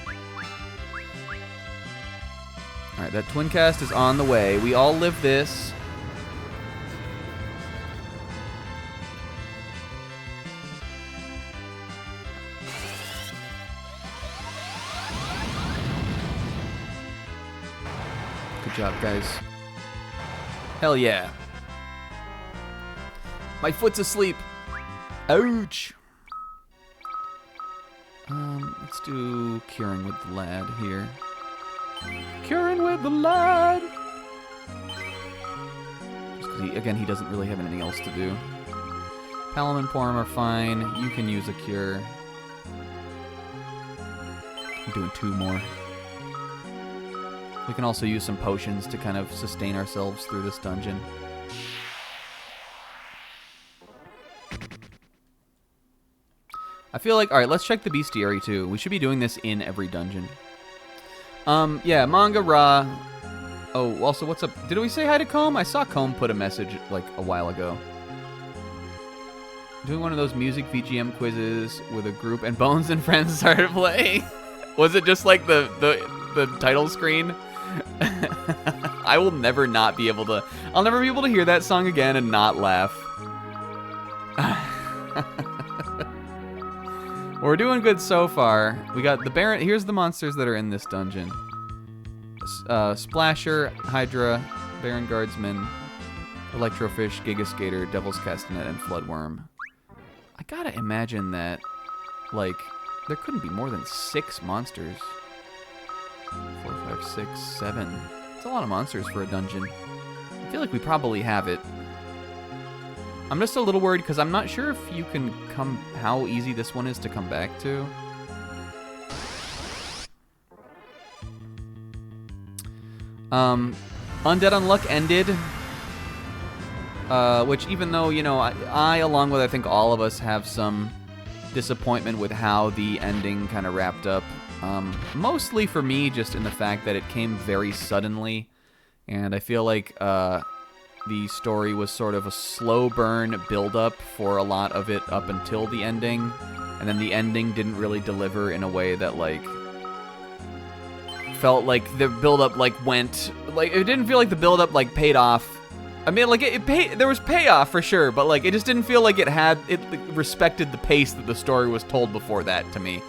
Speaker 1: Alright, that twin cast is on the way. We all live this. Good job, guys. Hell yeah. My foot's asleep. Ouch. Let's do Curing with the Lad here. Curing with the Lad. Just because again, he doesn't really have anything else to do. Palom and Porum are fine. You can use a cure. I'm doing 2 more. We can also use some potions to kind of sustain ourselves through this dungeon. I feel like, alright, let's check the bestiary too. We should be doing this in every dungeon. Yeah, manga Ra. Oh, also, what's up? Did we say hi to Comb? I saw Comb put a message, like, a while ago. Doing one of those music VGM quizzes with a group, and Bones and Friends started playing. Was it just, like, the title screen? I will never not be able to... I'll never be able to hear that song again and not laugh. We're doing good so far. We got the Baron... Here's the monsters that are in this dungeon. Splasher, Hydra, Baron Guardsman, Electrofish, Gigaskater, Devil's Castanet, and Floodworm. I gotta imagine that, like, there couldn't be more than 6 monsters. 4, 5, 6, 7. It's a lot of monsters for a dungeon. I feel like we probably have it. I'm just a little worried because I'm not sure if you can come... How easy this one is to come back to. Undead Unluck ended. which even though, you know, I, along with I think all of us, have some disappointment with how the ending kind of wrapped up. Mostly for me, just in the fact that it came very suddenly, and I feel like the story was sort of a slow burn build-up for a lot of it up until the ending, and then the ending didn't really deliver in a way that, like, felt like the build-up, like, went... Like, it didn't feel like the build-up, like, paid off. I mean, like, there was payoff for sure, but, like, it just didn't feel like it respected the pace that the story was told before that to me.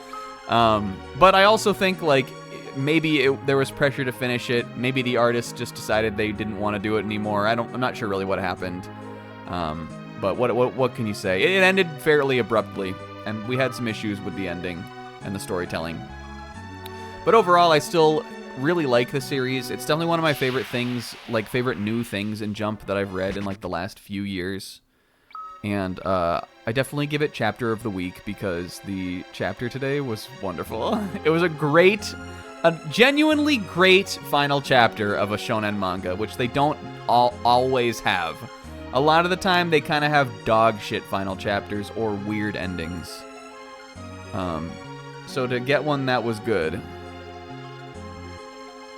Speaker 1: But I also think, like, maybe there was pressure to finish it. Maybe the artists just decided they didn't want to do it anymore. I'm not sure really what happened. But what can you say? It ended fairly abruptly, and we had some issues with the ending and the storytelling. But overall, I still really like the series. It's definitely one of my favorite things, like favorite new things in Jump that I've read in like the last few years. And I definitely give it chapter of the week because the chapter today was wonderful. It was a genuinely great final chapter of a shonen manga, which they don't always have. A lot of the time, they kind of have dog shit final chapters or weird endings. So to get one that was good,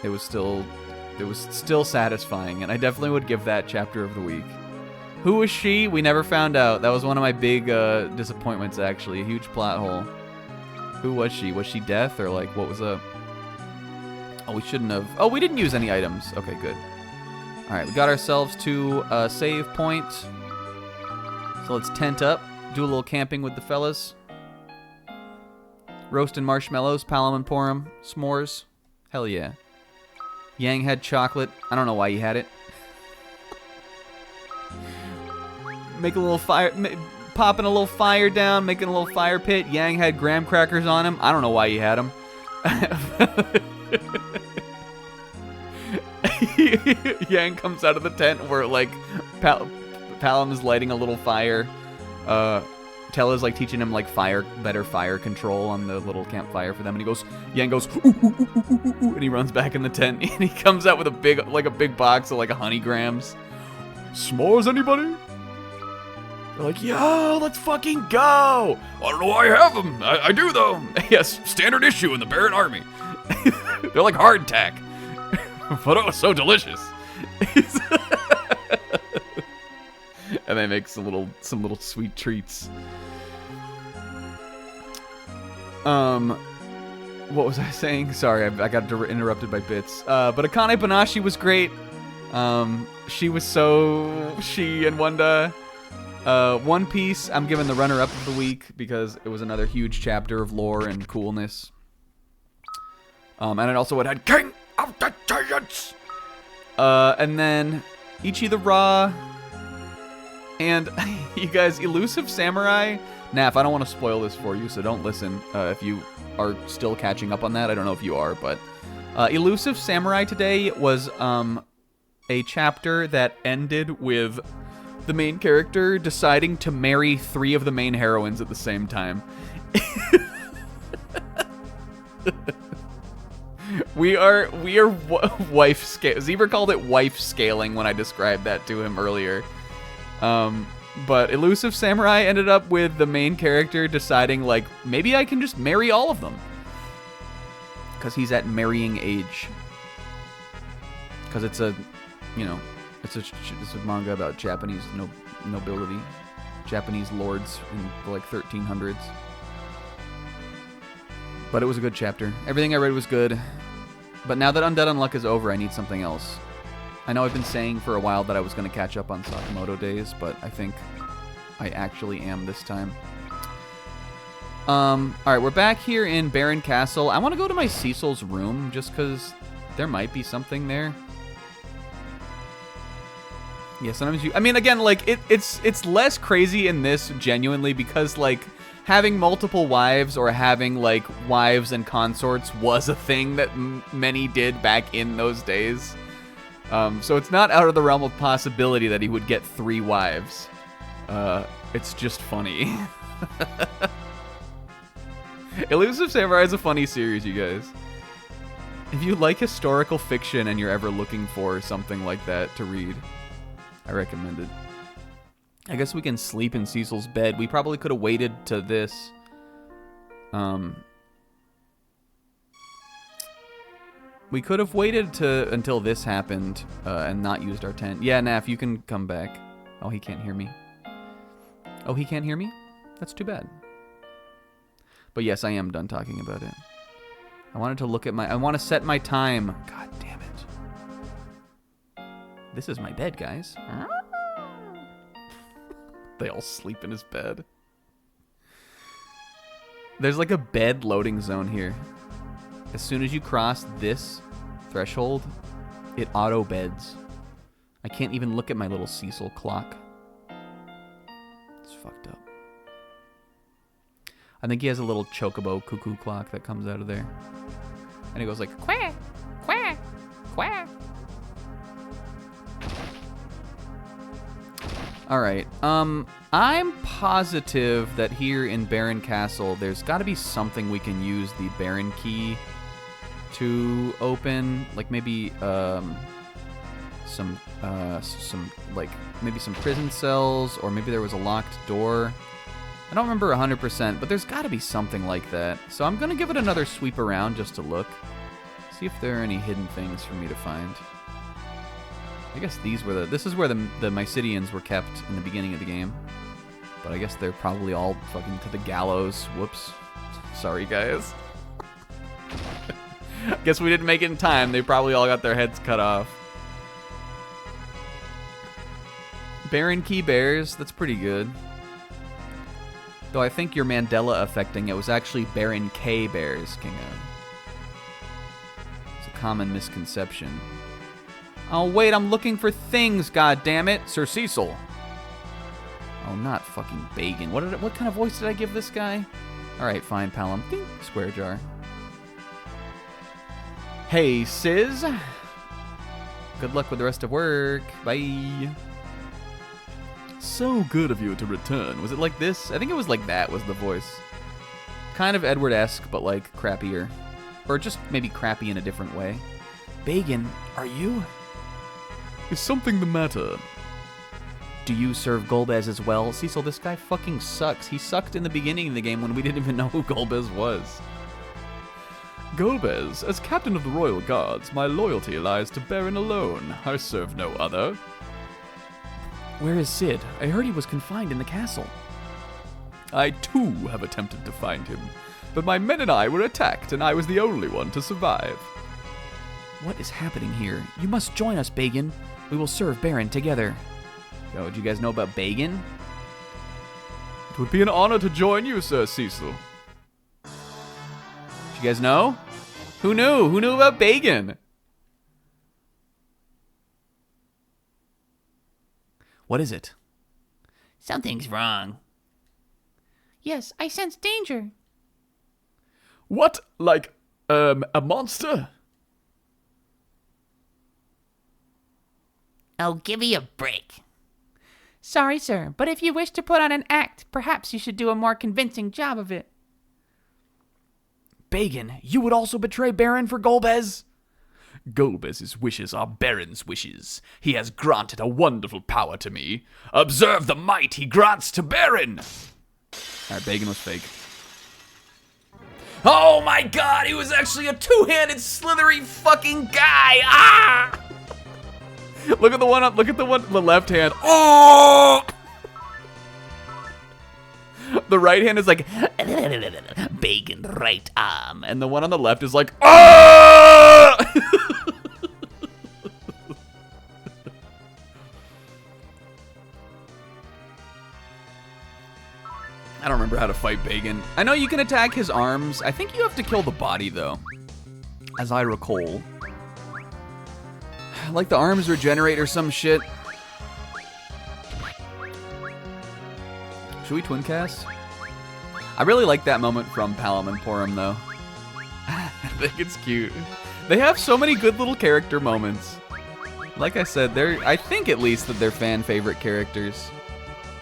Speaker 1: it was still satisfying, and I definitely would give that chapter of the week. Who was she? We never found out. That was one of my big disappointments, actually. A huge plot hole. Who was she? Was she death, or like what was up? Oh, we shouldn't have. Oh, we didn't use any items. Okay, good. All right, we got ourselves to a save point. So let's tent up, do a little camping with the fellas. Roasting marshmallows, palom and porum, s'mores. Hell yeah. Yang had chocolate. I don't know why he had it. Make a little fire, popping a little fire down, making a little fire pit. Yang had graham crackers on him. I don't know why he had them. Yang comes out of the tent where, like, Palom is lighting a little fire. Tella's, like, teaching him, like, better fire control on the little campfire for them. And Yang goes, ooh, ooh, ooh, ooh, ooh, ooh, and he runs back in the tent. And he comes out with a big box of, like, honey grams.
Speaker 5: S'mores, anybody?
Speaker 3: They're like, yo, let's fucking go.
Speaker 5: I don't know why I have them. I do, though. Yes, standard issue in the Baron Army. They're like hardtack. But oh, so delicious.
Speaker 1: And they make some little sweet treats. What was I saying? Sorry, I got interrupted by bits. But Akane Banashi was great. She and Wanda. One Piece, I'm giving the runner-up of the week because it was another huge chapter of lore and coolness. And it also had King of the Giants. And then Ichi the Raw. And you guys, Elusive Samurai. Naf, I don't want to spoil this for you, so don't listen if you are still catching up on that. I don't know if you are, but Elusive Samurai today was a chapter that ended with the main character deciding to marry 3 of the main heroines at the same time. We are wife scale. Zebra called it wife scaling when I described that to him earlier. But Elusive Samurai ended up with the main character deciding, like, maybe I can just marry all of them. Because he's at marrying age. Because it's a, you know, it's a manga about Japanese nobility. Japanese lords in the, like, 1300s. But it was a good chapter. Everything I read was good. But now that Undead Unluck is over, I need something else. I know I've been saying for a while that I was going to catch up on Sakamoto Days, but I think I actually am this time. Alright, we're back here in Baron Castle. I want to go to my Cecil's room, just because there might be something there. Yeah, sometimes you... I mean, again, like, it's less crazy in this, genuinely, because, like, having multiple wives or having, like, wives and consorts was a thing that many did back in those days. So it's not out of the realm of possibility that he would get 3 wives. It's just funny. Elusive Samurai is a funny series, you guys. If you like historical fiction and you're ever looking for something like that to read, I recommend it. I guess we can sleep in Cecil's bed. We probably could have waited to this. We could have waited until this happened and not used our tent. Yeah, Naf, you can come back. Oh, he can't hear me. Oh, he can't hear me? That's too bad. But yes, I am done talking about it. I wanted to look at I want to set my time. God damn it. This is my bed, guys. They all sleep in his bed. There's like a bed loading zone here. As soon as you cross this threshold, it auto beds. I can't even look at my little Cecil clock. It's fucked up. I think he has a little chocobo cuckoo clock that comes out of there. And he goes like,
Speaker 4: Quack, quack, quack.
Speaker 1: all right. I'm positive that here in Baron Castle, there's got to be something we can use the Baron key to open. Like maybe some like maybe some prison cells, or maybe there was a locked door. I don't remember 100%, but there's got to be something like that. So I'm gonna give it another sweep around just to look, see if there are any hidden things for me to find. I guess this is where the Mysidians were kept in the beginning of the game. But I guess they're probably all fucking to the gallows. Whoops. Sorry, guys. Guess we didn't make it in time. They probably all got their heads cut off. Baron Key Bears. That's pretty good. Though I think you're Mandela affecting it was actually Baron K Bears, Kingo. It's a common misconception. Oh, wait, I'm looking for things, goddammit. Sir Cecil. Oh, not fucking Bagan. What kind of voice did I give this guy? Alright, fine, Palom. Ding. Square jar. Hey, Sis. Good luck with the rest of work. Bye.
Speaker 3: So good of you to return.
Speaker 1: Was it like this? I think it was like that was the voice. Kind of Edward-esque, but like crappier. Or just maybe crappy in a different way. Bagan, are you?
Speaker 3: Is something the matter?
Speaker 1: Do you serve Golbez as well? Cecil, this guy fucking sucks. He sucked in the beginning of the game when we didn't even know who Golbez was.
Speaker 3: Golbez, as captain of the Royal Guards, my loyalty lies to Baron alone. I serve no other.
Speaker 1: Where is Sid? I heard he was confined in the castle.
Speaker 3: I too have attempted to find him, but my men and I were attacked, and I was the only one to survive.
Speaker 1: What is happening here? You must join us, Bagan. We will serve Baron together. Yo, do you guys know about Bagan?
Speaker 3: It would be an honor to join you, Sir Cecil.
Speaker 1: Do you guys know? Who knew? Who knew about Bagan? What is it?
Speaker 2: Something's wrong.
Speaker 4: Yes, I sense danger.
Speaker 3: What? Like, a monster?
Speaker 2: Oh, give me a break.
Speaker 4: Sorry, sir, but if you wish to put on an act, perhaps you should do a more convincing job of it.
Speaker 1: Bagan, you would also betray Baron for Golbez?
Speaker 3: Golbez's wishes are Baron's wishes. He has granted a wonderful power to me. Observe the might he grants to Baron!
Speaker 1: Alright, Bagan was fake.
Speaker 5: Oh my god, he was actually a two-handed slithery fucking guy! Ah!
Speaker 1: Look at the one the left hand. Oh! The right hand is like
Speaker 2: Bacon right arm.
Speaker 1: and the one on the left is like ah! I don't remember how to fight Bagan. I know you can attack his arms. I think you have to kill the body though, as I recall. Like the arms regenerate or some shit. Should we twin cast? I really like that moment from Palom and Porum though. I think it's cute. They have so many good little character moments. Like I said, I think at least that they're fan favorite characters.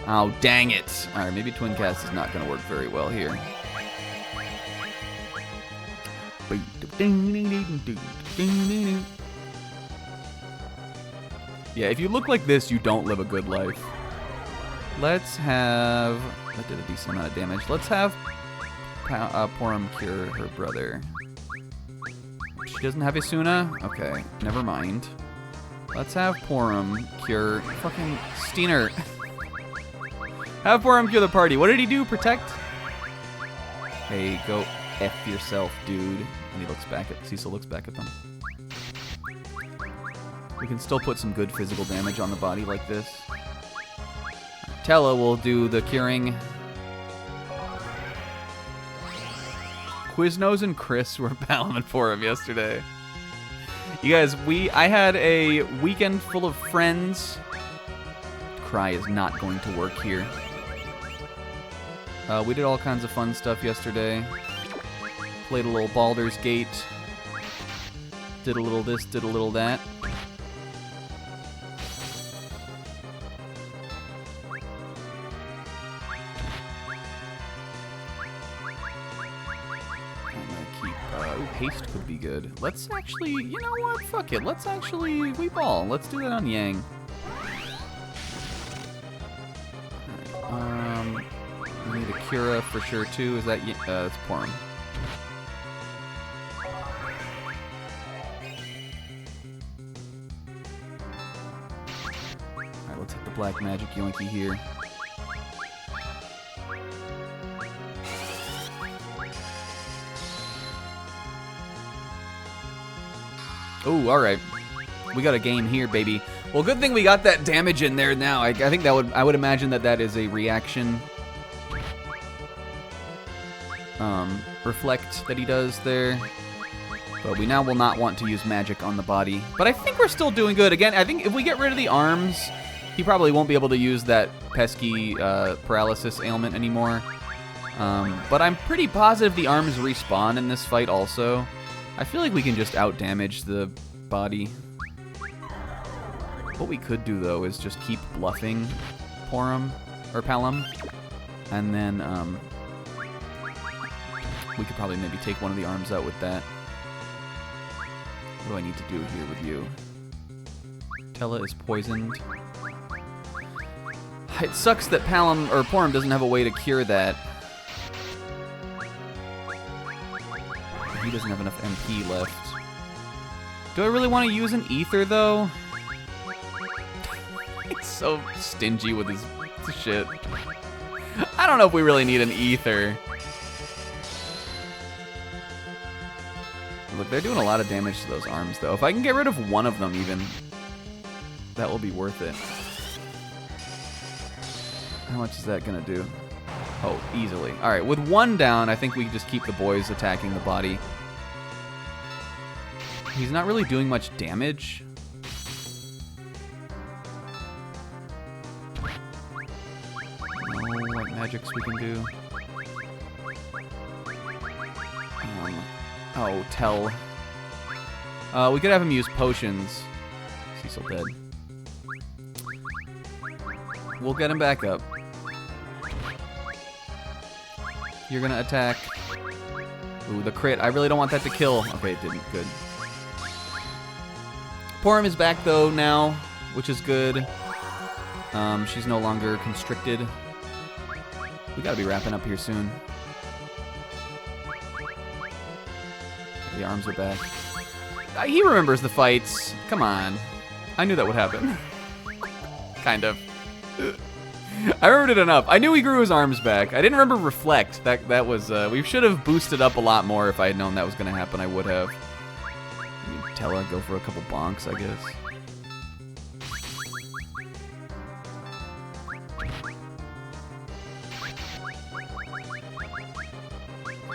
Speaker 1: Oh, dang it. Alright, maybe twin cast is not gonna work very well here. Yeah, if you look like this, you don't live a good life. Let's have... That did a decent amount of damage. Let's have Porum cure her brother. She doesn't have Isuna? Okay, never mind. Let's have Porum cure... Fucking Steiner. Have Porum cure the party. What did he do? Protect? Hey, go F yourself, dude. And he looks back at... Cecil looks back at them. We can still put some good physical damage on the body like this. Tella will do the curing. Quiznos and Chris were Palom and Porum yesterday. You guys, I had a weekend full of friends. Cry is not going to work here. We did all kinds of fun stuff yesterday. Played a little Baldur's Gate. Did a little this, did a little that. Haste could be good. Let's actually, you know what? Fuck it. Let's actually weep all. Let's do that on Yang. Alright, we need a Cura for sure too. Is that that's Porum. Alright, let's hit the black magic yoinky here. Oh, all right. We got a game here, baby. Well, good thing we got that damage in there now. I think that I would imagine that is a reaction. Reflect that he does there. But we now will not want to use magic on the body. But I think we're still doing good. Again, I think if we get rid of the arms, he probably won't be able to use that pesky paralysis ailment anymore. But I'm pretty positive the arms respawn in this fight also. I feel like we can just out-damage the body. What we could do, though, is just keep bluffing Porum, or Palom, and then we could probably maybe take one of the arms out with that. What do I need to do here with you? Tella is poisoned. It sucks that Palom, or Porum doesn't have a way to cure that. He doesn't have enough MP left. Do I really want to use an ether, though? He's so stingy with his shit. I don't know if we really need an ether. Look, they're doing a lot of damage to those arms, though. If I can get rid of one of them, even, that will be worth it. How much is that going to do? Oh, easily. All right, with one down, I think we can just keep the boys attacking the body. He's not really doing much damage. No, what magics we can do? Oh, Tell. We could have him use potions. Cecil dead. We'll get him back up. You're gonna attack. Ooh, the crit. I really don't want that to kill. Okay, it didn't. Good. Porum is back, though, now, which is good. She's no longer constricted. We gotta be wrapping up here soon. The arms are back. He remembers the fights. Come on. I knew that would happen. Kind of. I remembered it enough. I knew he grew his arms back. I didn't remember Reflect. That was, we should have boosted up a lot more. If I had known that was going to happen, I would have. Tella, go for a couple bonks, I guess.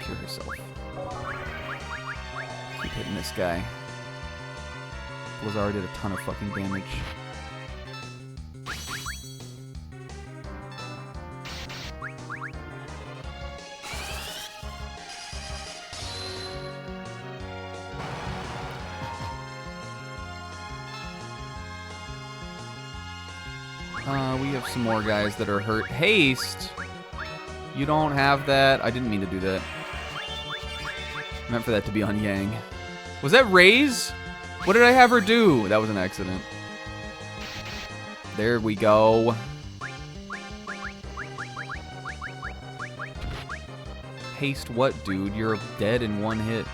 Speaker 1: Cure herself. Keep hitting this guy. Blizzard did a ton of fucking damage. We have some more guys that are hurt. Haste! You don't have that. I didn't mean to do that. I meant for that to be on Yang. Was that Raise? What did I have her do? That was an accident. There we go. haste what, dude? You're dead in one hit.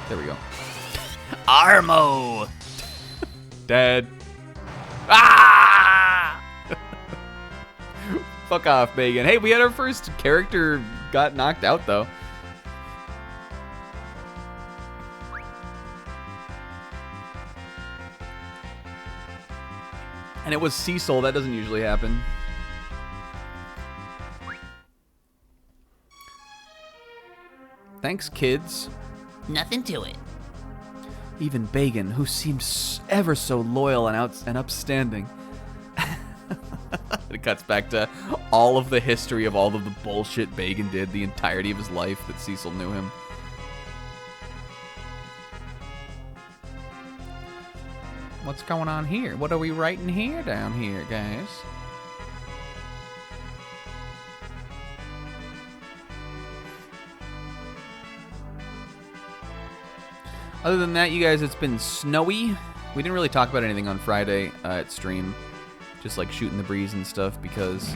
Speaker 1: There we go.
Speaker 2: Armo!
Speaker 1: Dead. Ah! Fuck off, Megan. Hey, we had our first character got knocked out, though. And it was Cecil. That doesn't usually happen. Thanks, kids.
Speaker 2: Nothing to it.
Speaker 1: Even Bagan, who seems ever so loyal and upstanding. It cuts back to all of the history of all of the bullshit Bagan did the entirety of his life that Cecil knew him.
Speaker 4: What's going on here? What are we writing here down here, guys?
Speaker 1: Other than that, you guys, it's been snowy. We didn't really talk about anything on Friday at stream. Just like shooting the breeze and stuff because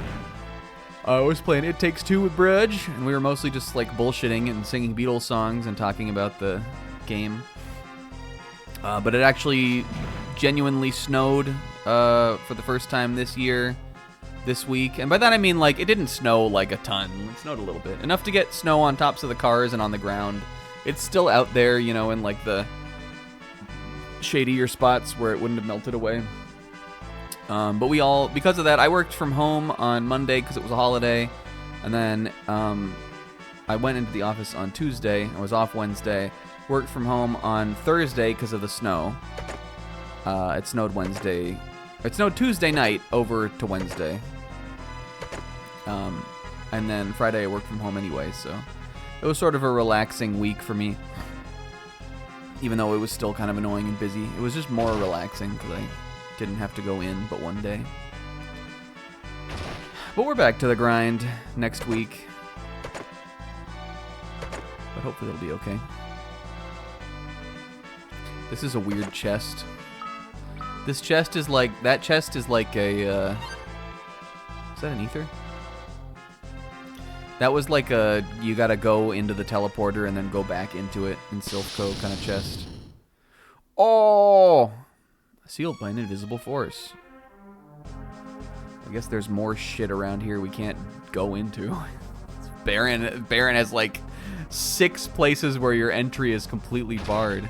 Speaker 1: I was playing It Takes Two with Bridge, and we were mostly just like bullshitting and singing Beatles songs and talking about the game. But it actually genuinely snowed for the first time this year, this week. And by that I mean like it didn't snow like a ton. It snowed a little bit. Enough to get snow on tops of the cars and on the ground. It's still out there, you know, in like the shadier spots where it wouldn't have melted away. But we all, because of that, I worked from home on Monday because it was a holiday. And then I went into the office on Tuesday. I was off Wednesday. Worked from home on Thursday because of the snow. It snowed Wednesday. It snowed Tuesday night over to Wednesday. And then Friday I worked from home anyway, so it was sort of a relaxing week for me. Even though it was still kind of annoying and busy. It was just more relaxing because I didn't have to go in but one day. But we're back to the grind next week. But hopefully it'll be okay. This is a weird chest. This chest is like, that chest is like a, is that an ether? That was like a, you gotta go into the teleporter and then go back into it in Silph kind of chest. Oh! Sealed by an invisible force. I guess there's more shit around here we can't go into. Baron has like 6 places where your entry is completely barred.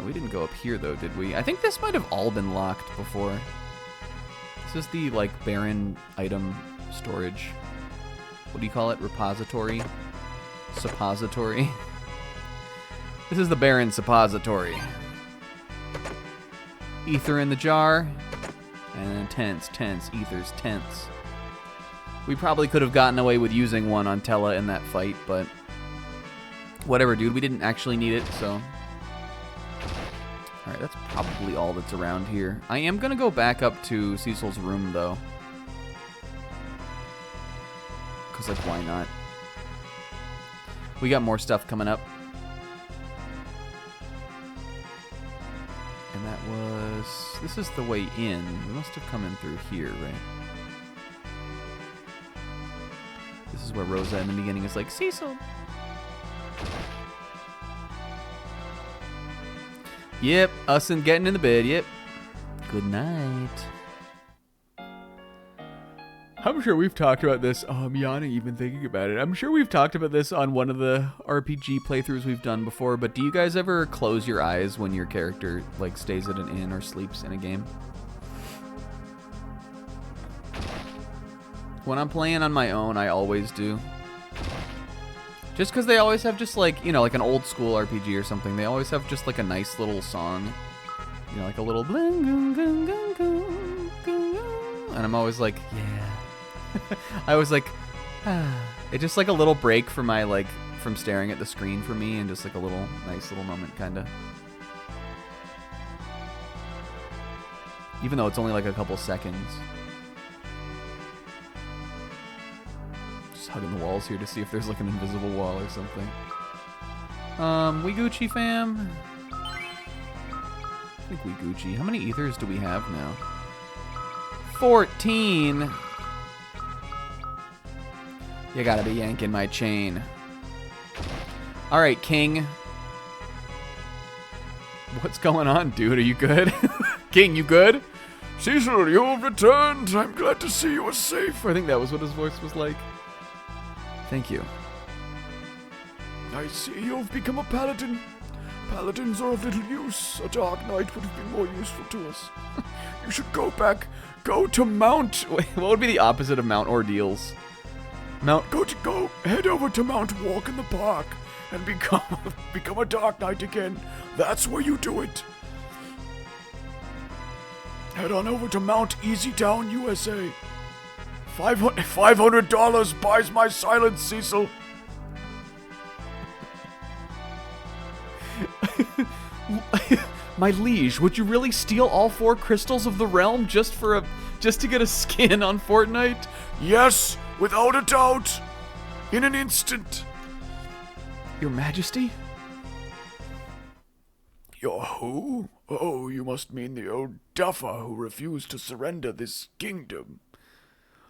Speaker 1: We didn't go up here though, did we? I think this might have all been locked before. This is the like Baron item storage. What do you call it? Repository? Suppository? This is the Baron suppository. Ether in the jar. And tense, ethers, tense. We probably could have gotten away with using one on Tella in that fight, but whatever, dude. We didn't actually need it, so. Alright, that's probably all that's around here. I am going to go back up to Cecil's room, though. Because, like, why not? We got more stuff coming up. And that was... This is the way in. We must have come in through here, right? This is where Rosa in the beginning is like, Cecil! Yep, us and getting in the bed, yep. Good night. I'm sure we've talked about this. Oh, I'm yawning even thinking about it. I'm sure we've talked about this on one of the RPG playthroughs we've done before, but do you guys ever close your eyes when your character like stays at an inn or sleeps in a game? When I'm playing on my own, I always do. Just because they always have just like, you know, like an old school RPG or something. They always have just like a nice little song. You know, like a little bling, gung, gung, gung, gung, gung. And I'm always like, yeah. I was like, ah. It's just like a little break for my, like, from staring at the screen for me and just like a little, nice little moment, kind of. Even though it's only like a couple seconds. Hugging the walls here to see if there's like an invisible wall or something. We Gucci fam? I think we Gucci. How many ethers do we have now? 14! You gotta be yanking my chain. All right, King. What's going on, dude? Are you good? King, you good?
Speaker 3: Cecil, you've returned. I'm glad to see you are safe.
Speaker 1: I think that was what his voice was like. Thank you.
Speaker 3: I see you've become a paladin. Paladins are of little use. A dark knight would have been more useful to us. You should go back. Go to Mount.
Speaker 1: Wait, what would be the opposite of Mount Ordeals? Mount.
Speaker 3: Go. Head over to Mount Walk in the Park and become a dark knight again. That's where you do it. Head on over to Mount Easytown, USA. $500 buys my silence, Cecil.
Speaker 1: My liege, would you really steal all 4 crystals of the realm just to get a skin on Fortnite?
Speaker 3: Yes, without a doubt. In an instant.
Speaker 1: Your Majesty?
Speaker 3: Your who? Oh, you must mean the old duffer who refused to surrender this kingdom.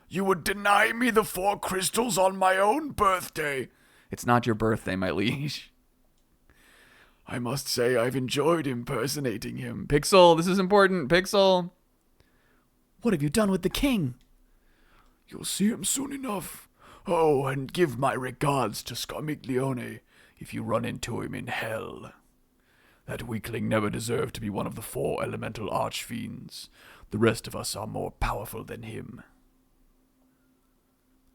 Speaker 3: You would deny me the 4 crystals on my own birthday.
Speaker 1: It's not your birthday, my liege.
Speaker 3: I must say I've enjoyed impersonating him.
Speaker 1: Pixel, this is important. Pixel. What have you done with the king?
Speaker 3: You'll see him soon enough. Oh, and give my regards to Scarmiglione if you run into him in hell. That weakling never deserved to be one of the 4 elemental archfiends. The rest of us are more powerful than him.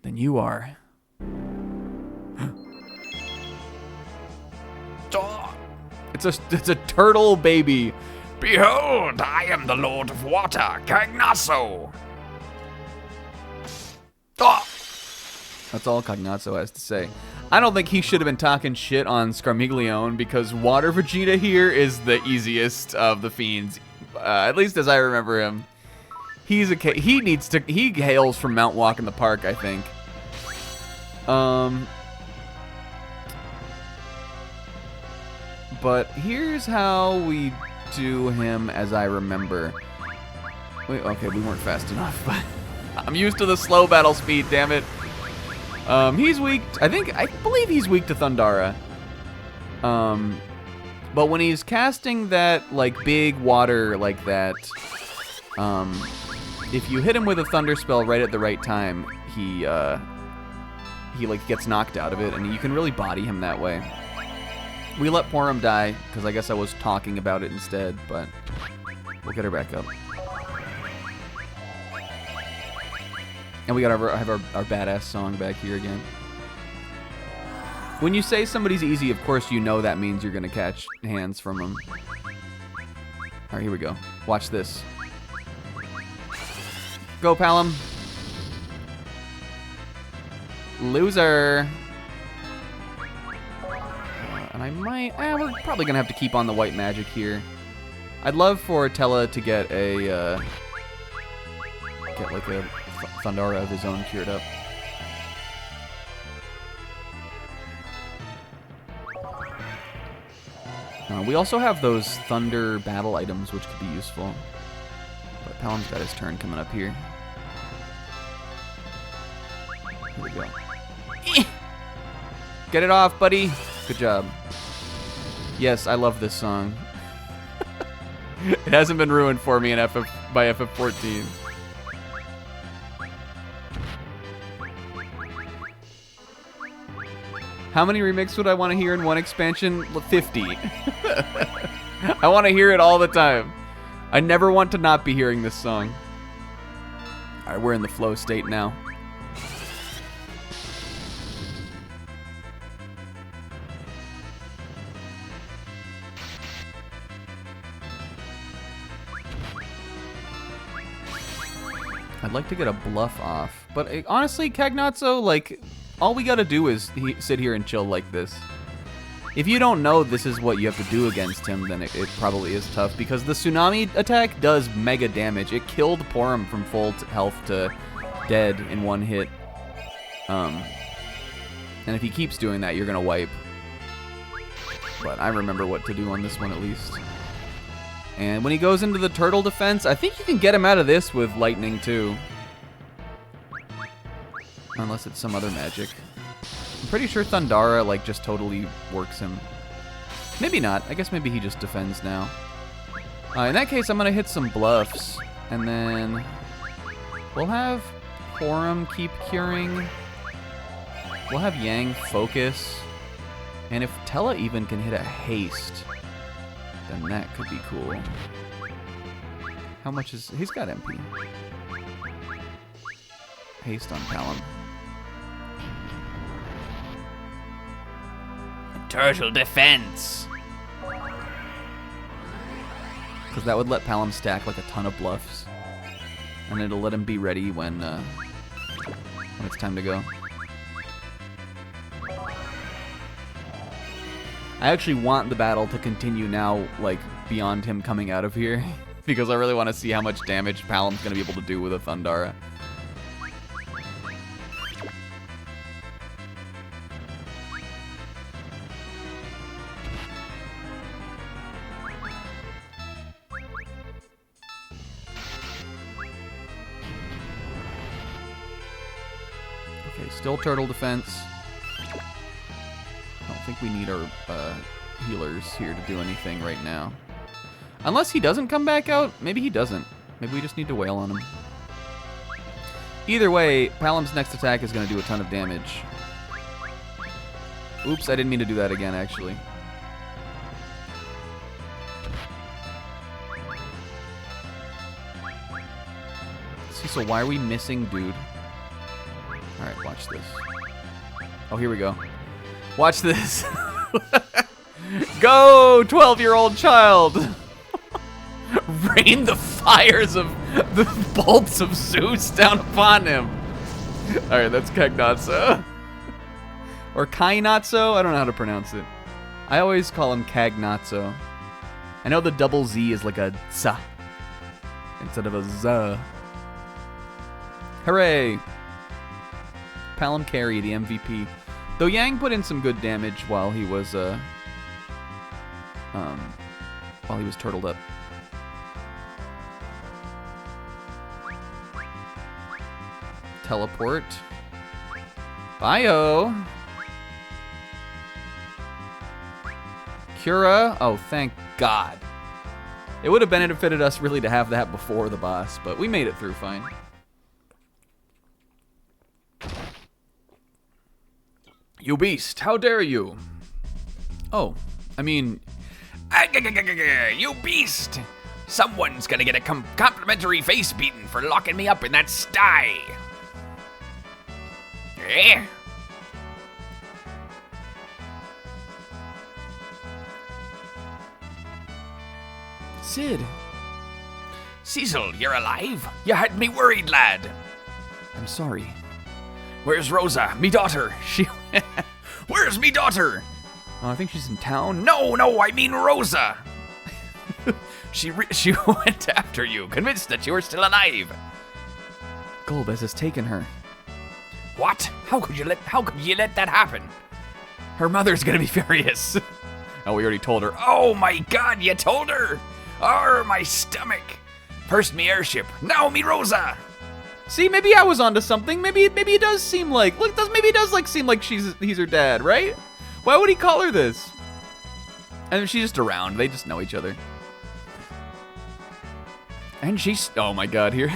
Speaker 1: Then you are. It's a turtle baby.
Speaker 5: Behold, I am the Lord of Water, Cagnasso.
Speaker 1: That's all Cognazzo has to say. I don't think he should have been talking shit on Scarmiglione because Water Vegeta here is the easiest of the fiends, at least as I remember him. He hails from Mount Walk in the Park, I think. But here's how we do him as I remember. Wait, okay, we weren't fast enough, but I'm used to the slow battle speed, damn it. He's weak, I believe he's weak to Thundara. But when he's casting that, like, big water like that, if you hit him with a thunder spell right at the right time, he like gets knocked out of it, and you can really body him that way. We let Porum die, because I guess I was talking about it instead, but we'll get her back up. And we gotta have our badass song back here again. When you say somebody's easy, of course you know that means you're gonna catch hands from them. Alright, here we go. Watch this. Go, Palom. Loser. And I might... we're probably gonna have to keep on the white magic here. I'd love for Tella to get a... get like a Thundara of his own cured up. We also have those thunder battle items which could be useful. But Palom's got his turn coming up here. Here we go. Get it off, buddy. Good job. Yes, I love this song. It hasn't been ruined for me in by FF14. How many remakes would I want to hear in one expansion? 50. I want to hear it all the time. I never want to not be hearing this song. Alright, we're in the flow state now. I'd like to get a bluff off. But honestly, Cagnazzo, like, all we gotta do is sit here and chill like this. If you don't know this is what you have to do against him, then it probably is tough, because the tsunami attack does mega damage. It killed Porum from full health to dead in one hit. And if he keeps doing that, you're gonna wipe. But I remember what to do on this one at least. And when he goes into the turtle defense, I think you can get him out of this with lightning too. Unless it's some other magic. I'm pretty sure Thundara, like, just totally works him. Maybe not. I guess maybe he just defends now. In that case, I'm going to hit some bluffs. And then we'll have Porum keep curing. We'll have Yang focus. And if Tella even can hit a haste, then that could be cool. How much is... He's got MP. Haste on Palom.
Speaker 2: Turtle defense.
Speaker 1: Because that would let Palom stack like a ton of bluffs. And it'll let him be ready when it's time to go. I actually want the battle to continue now, like, beyond him coming out of here. Because I really want to see how much damage Palom's going to be able to do with a Thundara. Okay, still turtle defense. I don't think we need our healers here to do anything right now. Unless he doesn't come back out. Maybe he doesn't. Maybe we just need to wail on him. Either way, Palom's next attack is going to do a ton of damage. Oops, I didn't mean to do that again, actually. Cecil, why are we missing dude? Alright, watch this. Oh, here we go. Watch this. Go, 12-year-old child! Rain the fires of the bolts of Zeus down upon him. Alright, that's Cagnazzo. Or Kainazzo? I don't know how to pronounce it. I always call him Cagnazzo. I know the double Z is like a Z instead of a Z. Hooray! Palom carry, the MVP. Though Yang put in some good damage while he was turtled up. Teleport. Bio. Cura. Oh, thank God. It would have benefited us really to have that before the boss, but we made it through fine. You beast, how dare you? Oh, I mean...
Speaker 2: You beast! Someone's gonna get a complimentary face beating for locking me up in that sty. Eh?
Speaker 1: Sid.
Speaker 2: Cecil, you're alive? You had me worried, lad.
Speaker 1: I'm sorry.
Speaker 2: Where's Rosa, me daughter? Where's me daughter?
Speaker 1: Oh, I think she's in town.
Speaker 2: No, I mean Rosa. She went after you, convinced that you were still alive.
Speaker 1: Golbez has taken her.
Speaker 2: What? How could you let that happen?
Speaker 1: Her mother's gonna be furious. Oh, we already told her.
Speaker 2: Oh my God, you told her? Oh, my stomach. First me airship, now me Rosa.
Speaker 1: See, maybe I was onto something. Maybe it does seem like maybe it does like seem like he's her dad, right? Why would he call her this? And she's just around. They just know each other. And she's oh my God, here.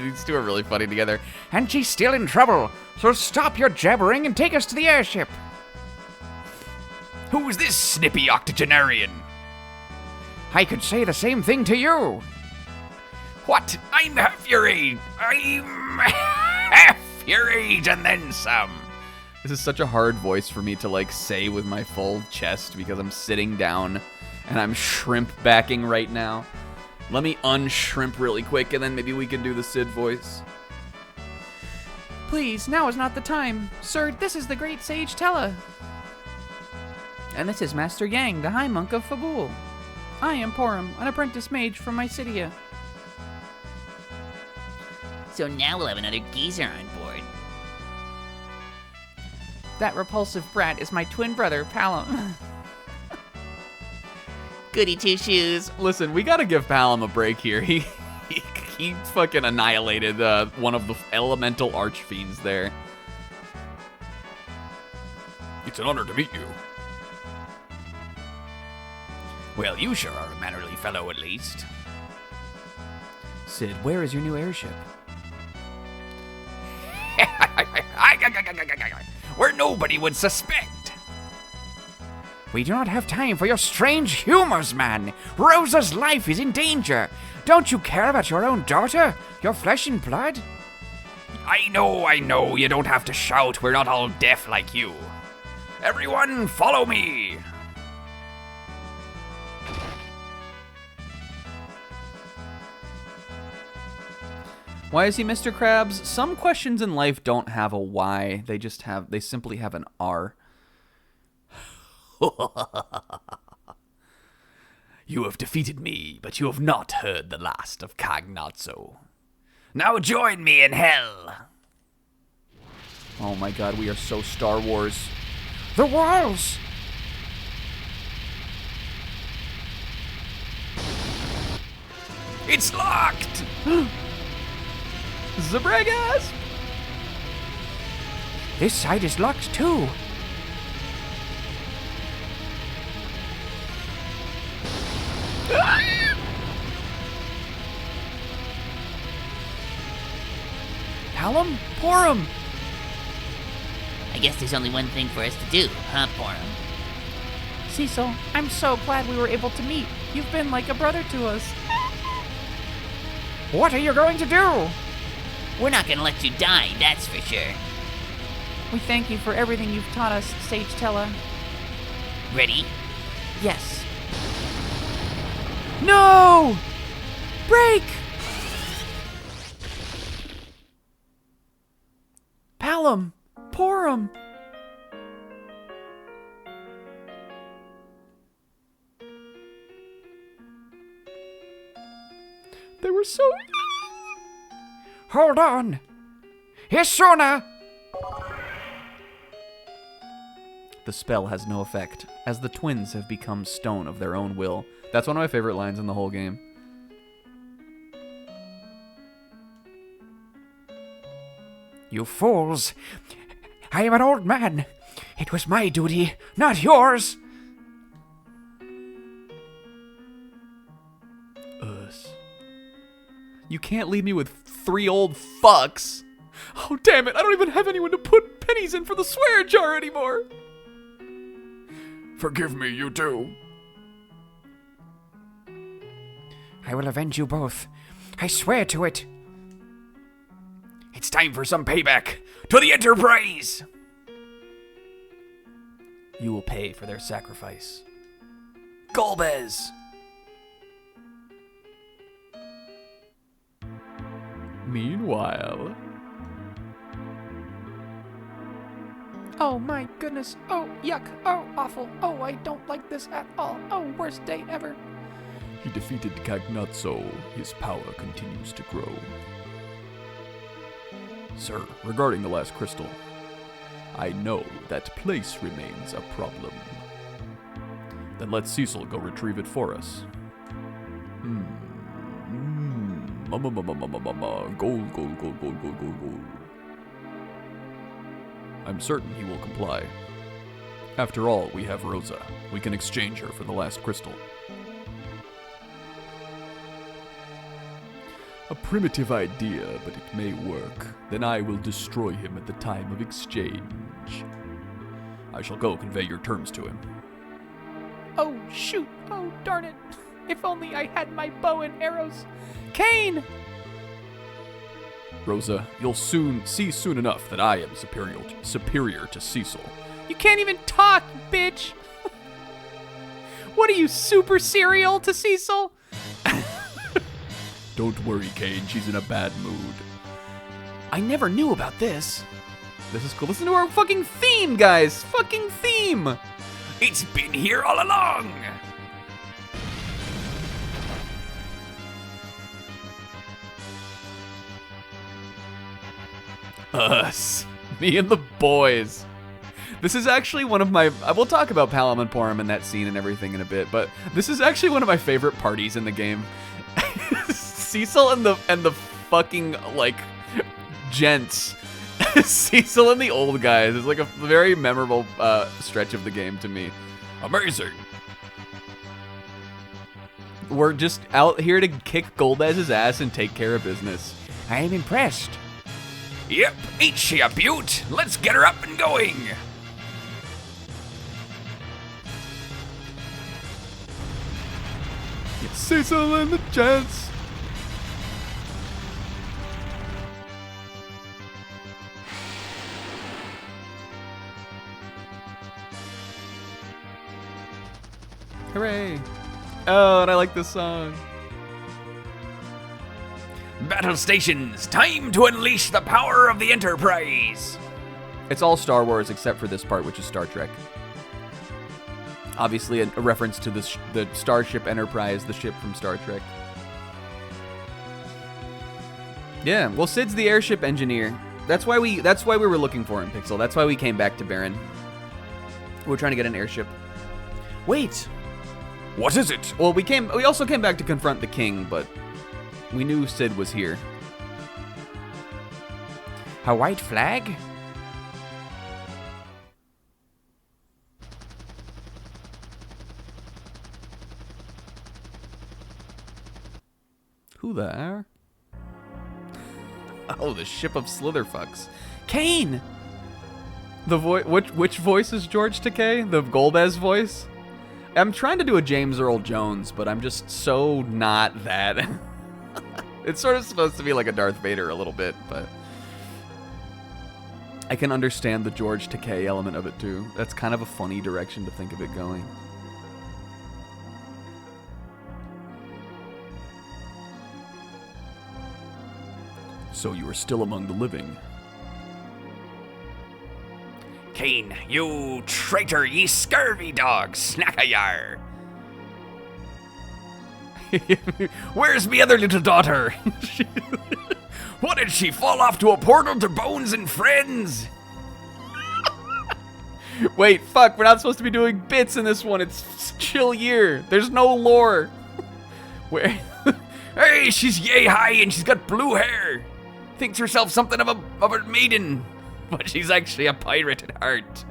Speaker 1: These two are really funny together.
Speaker 4: And she's still in trouble, so stop your jabbering and take us to the airship.
Speaker 2: Who's this snippy octogenarian?
Speaker 4: I could say the same thing to you.
Speaker 2: What? I'm half your age. I'm half your age and then some.
Speaker 1: This is such a hard voice for me to like say with my full chest because I'm sitting down and I'm shrimp backing right now. Let me unshrimp really quick and then maybe we can do the Sid voice.
Speaker 4: Please, now is not the time. Sir, this is the great sage Tella. And this is Master Yang, the High Monk of Fabul. I am Porum, an apprentice mage from Mysidia.
Speaker 2: So now we'll have another geezer on board.
Speaker 4: That repulsive brat is my twin brother, Palom.
Speaker 2: Goody two shoes.
Speaker 1: Listen, we gotta give Palom a break here. he fucking annihilated one of the elemental archfiends there.
Speaker 5: It's an honor to meet you.
Speaker 2: Well, you sure are a mannerly fellow, at least.
Speaker 1: Sid, where is your new airship?
Speaker 2: Where nobody would suspect.
Speaker 4: We do not have time for your strange humors, man. Rosa's life is in danger. Don't you care about your own daughter? Your flesh and blood?
Speaker 2: I know, you don't have to shout. We're not all deaf like you. Everyone, follow me.
Speaker 1: Why is he Mr. Krabs? Some questions in life don't have a why. They simply have an R.
Speaker 2: You have defeated me, but you have not heard the last of Cagnazzo. Now join me in hell.
Speaker 1: Oh my god, we are so Star Wars.
Speaker 4: The walls!
Speaker 2: It's locked.
Speaker 1: Zabragas!
Speaker 4: This side is locked too.
Speaker 1: Palom? Porum!
Speaker 6: I guess there's only one thing for us to do, huh, Porum?
Speaker 4: Cecil, I'm so glad we were able to meet. You've been like a brother to us. What are you going to do?
Speaker 6: We're not gonna let you die, that's for sure.
Speaker 4: We thank you for everything you've taught us, Sage Tella.
Speaker 6: Ready?
Speaker 4: Yes. No! Break! Palom! Porum! They were so... Hold on! Hisuna!
Speaker 1: The spell has no effect, as the twins have become stone of their own will. That's one of my favorite lines in the whole game.
Speaker 4: You fools! I am an old man. It was my duty, not yours.
Speaker 1: Us. You can't leave me with 3 old fucks. Oh, damn it. I don't even have anyone to put pennies in for the swear jar anymore.
Speaker 5: Forgive me, you two.
Speaker 4: I will avenge you both. I swear to it.
Speaker 2: It's time for some payback. To the Enterprise!
Speaker 1: You will pay for their sacrifice.
Speaker 2: Golbez!
Speaker 1: Meanwhile...
Speaker 4: Oh my goodness. Oh, yuck. Oh, awful. Oh, I don't like this at all. Oh, worst day ever.
Speaker 3: He defeated Cagnazzo. His power continues to grow. Sir, regarding the last crystal, I know that place remains a problem. Then let Cecil go retrieve it for us. Gold, gold, gold, gold, gold, gold, gold. I'm certain he will comply. After all, we have Rosa. We can exchange her for the last crystal. A primitive idea, but it may work. Then I will destroy him at the time of exchange. I shall go convey your terms to him.
Speaker 4: Oh, shoot. Oh, darn it. If only I had my bow and arrows. Kane!
Speaker 3: Rosa, you'll soon see soon enough that I am superior to Cecil.
Speaker 4: You can't even talk, bitch. What are you, super cereal to Cecil?
Speaker 3: Don't worry, Kane. She's in a bad mood.
Speaker 1: I never knew about this. This is cool. Listen to our fucking theme, guys. Fucking theme.
Speaker 2: It's been here all along!
Speaker 1: Us. Me and the boys. This is actually one of my... We'll talk about Palom and Porum and that scene and everything in a bit, but this is actually one of my favorite parties in the game. Cecil and the fucking like gents. Cecil and the old guys is like a very memorable stretch of the game to me.
Speaker 5: Amazing.
Speaker 1: We're just out here to kick Golbez's ass and take care of business.
Speaker 4: I am impressed.
Speaker 2: Yep, ain't she a beaut? Let's get her up and going.
Speaker 3: Cecil and the gents.
Speaker 1: Hooray! Oh, and I like this song.
Speaker 2: Battle stations, time to unleash the power of the Enterprise.
Speaker 1: It's all Star Wars except for this part, which is Star Trek. Obviously, a reference to the Starship Enterprise, the ship from Star Trek. Yeah, well, Sid's the airship engineer. That's why we were looking for him, Pixel. That's why we came back to Baron. We're trying to get an airship. Wait.
Speaker 2: What is it?
Speaker 1: Well, we also came back to confront the king, but we knew Sid was here.
Speaker 4: A white flag?
Speaker 1: Who there? Oh, the ship of Slitherfucks. Kane! The which voice is George Takei? The Golbez voice? I'm trying to do a James Earl Jones, but I'm just so not that. It's sort of supposed to be like a Darth Vader a little bit, but I can understand the George Takei element of it too. That's kind of a funny direction to think of it going.
Speaker 3: So you are still among the living.
Speaker 2: Kane, you traitor, ye scurvy dog, snackayar. Where's me other little daughter? What, did she fall off to a portal to Bones and Friends?
Speaker 1: Wait, fuck, we're not supposed to be doing bits in this one. It's chill year. There's no lore. Where?
Speaker 2: Hey, she's yay high and she's got blue hair. Thinks herself something of a maiden, but she's actually a pirate at heart.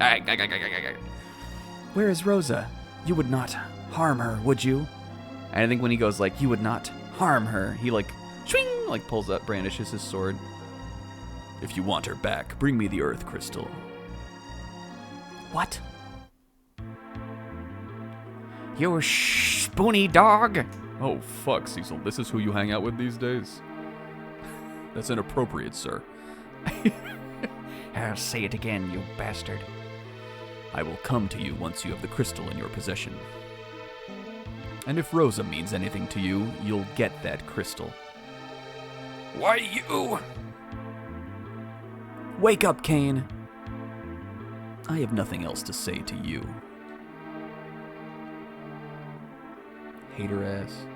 Speaker 1: Where is Rosa? You would not harm her, would you? And I think when he goes like, you would not harm her, he like, swing, like pulls up, brandishes his sword.
Speaker 3: If you want her back, bring me the Earth Crystal.
Speaker 1: What?
Speaker 4: You spoony dog.
Speaker 3: Oh, fuck, Cecil. This is who you hang out with these days? That's inappropriate, sir.
Speaker 4: I'll say it again, you bastard.
Speaker 3: I will come to you once you have the crystal in your possession. And if Rosa means anything to you, you'll get that crystal.
Speaker 2: Why, you?
Speaker 3: Wake up, Kane. I have nothing else to say to you.
Speaker 1: Hater ass.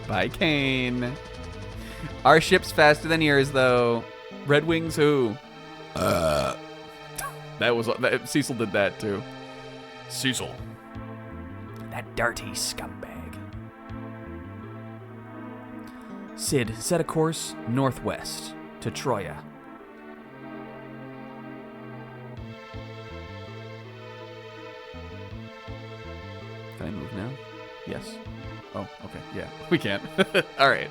Speaker 1: Bye, Kane. Our ship's faster than yours, though. Red Wings who? Cecil did that, too.
Speaker 5: Cecil.
Speaker 4: That dirty scumbag.
Speaker 1: Sid, set a course northwest to Troya. Can I move now? Yes. Oh, okay. Yeah, we can. All right.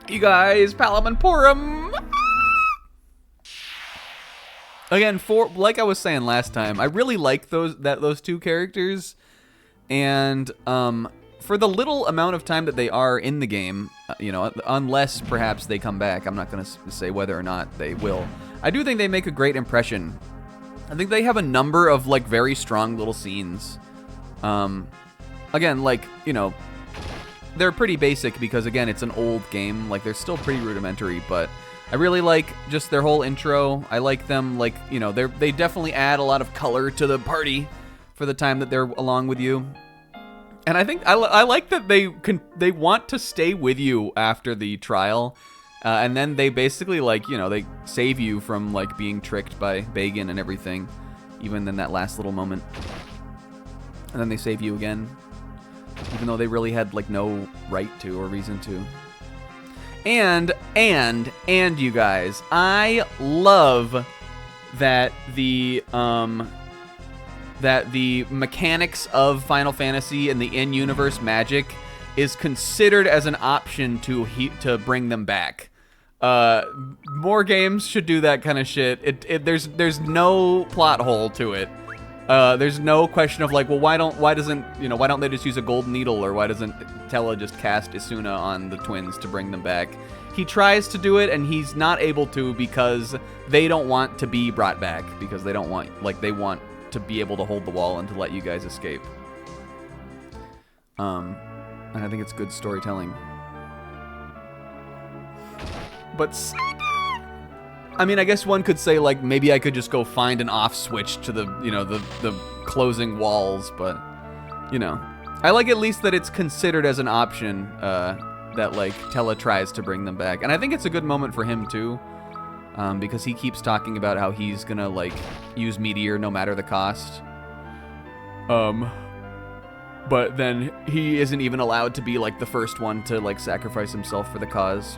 Speaker 1: You guys, Palam and Purim. Again, like I was saying last time, I really like those two characters, and for the little amount of time that they are in the game, unless perhaps they come back, I'm not going to say whether or not they will. I do think they make a great impression. I think they have a number of like very strong little scenes. Again, like, they're pretty basic because, again, it's an old game. Like, they're still pretty rudimentary, but I really like just their whole intro. I like them, like, they definitely add a lot of color to the party for the time that they're along with you. And I think I like that they want to stay with you after the trial, and then they basically, like, they save you from, like, being tricked by Bagan and everything, even in that last little moment. And then they save you again. even though they really had like no right to or reason to. And you guys, I love that the mechanics of Final Fantasy and the in-universe magic is considered as an option to bring them back. More games should do that kind of shit. There's no plot hole to it. There's no question of like, well, why don't they just use a golden needle, or why doesn't Tella just cast Isuna on the twins to bring them back? He tries to do it, and he's not able to because they don't want to be brought back, because they want to be able to hold the wall and to let you guys escape. And I think it's good storytelling. But I mean, I guess one could say like maybe I could just go find an off switch to the the closing walls, but I like at least that it's considered as an option that like Tella tries to bring them back, and I think it's a good moment for him too, because he keeps talking about how he's gonna like use Meteor no matter the cost. But then he isn't even allowed to be like the first one to like sacrifice himself for the cause.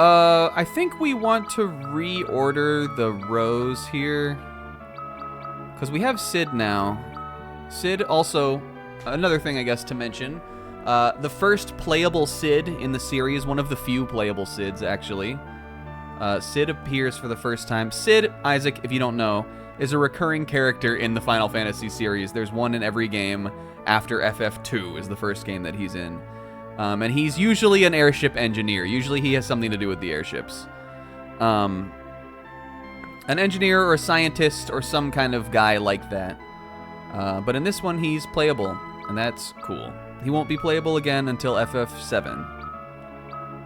Speaker 1: I think we want to reorder the rows here, because we have Sid now. Sid also, another thing I guess to mention, the first playable Sid in the series, one of the few playable Sids actually. Sid appears for the first time. Sid, Isaac, if you don't know, is a recurring character in the Final Fantasy series. There's one in every game after FF2 is the first game that he's in. And he's usually an airship engineer. Usually he has something to do with the airships. An engineer or a scientist or some kind of guy like that. But in this one, he's playable, and that's cool. He won't be playable again until FF7.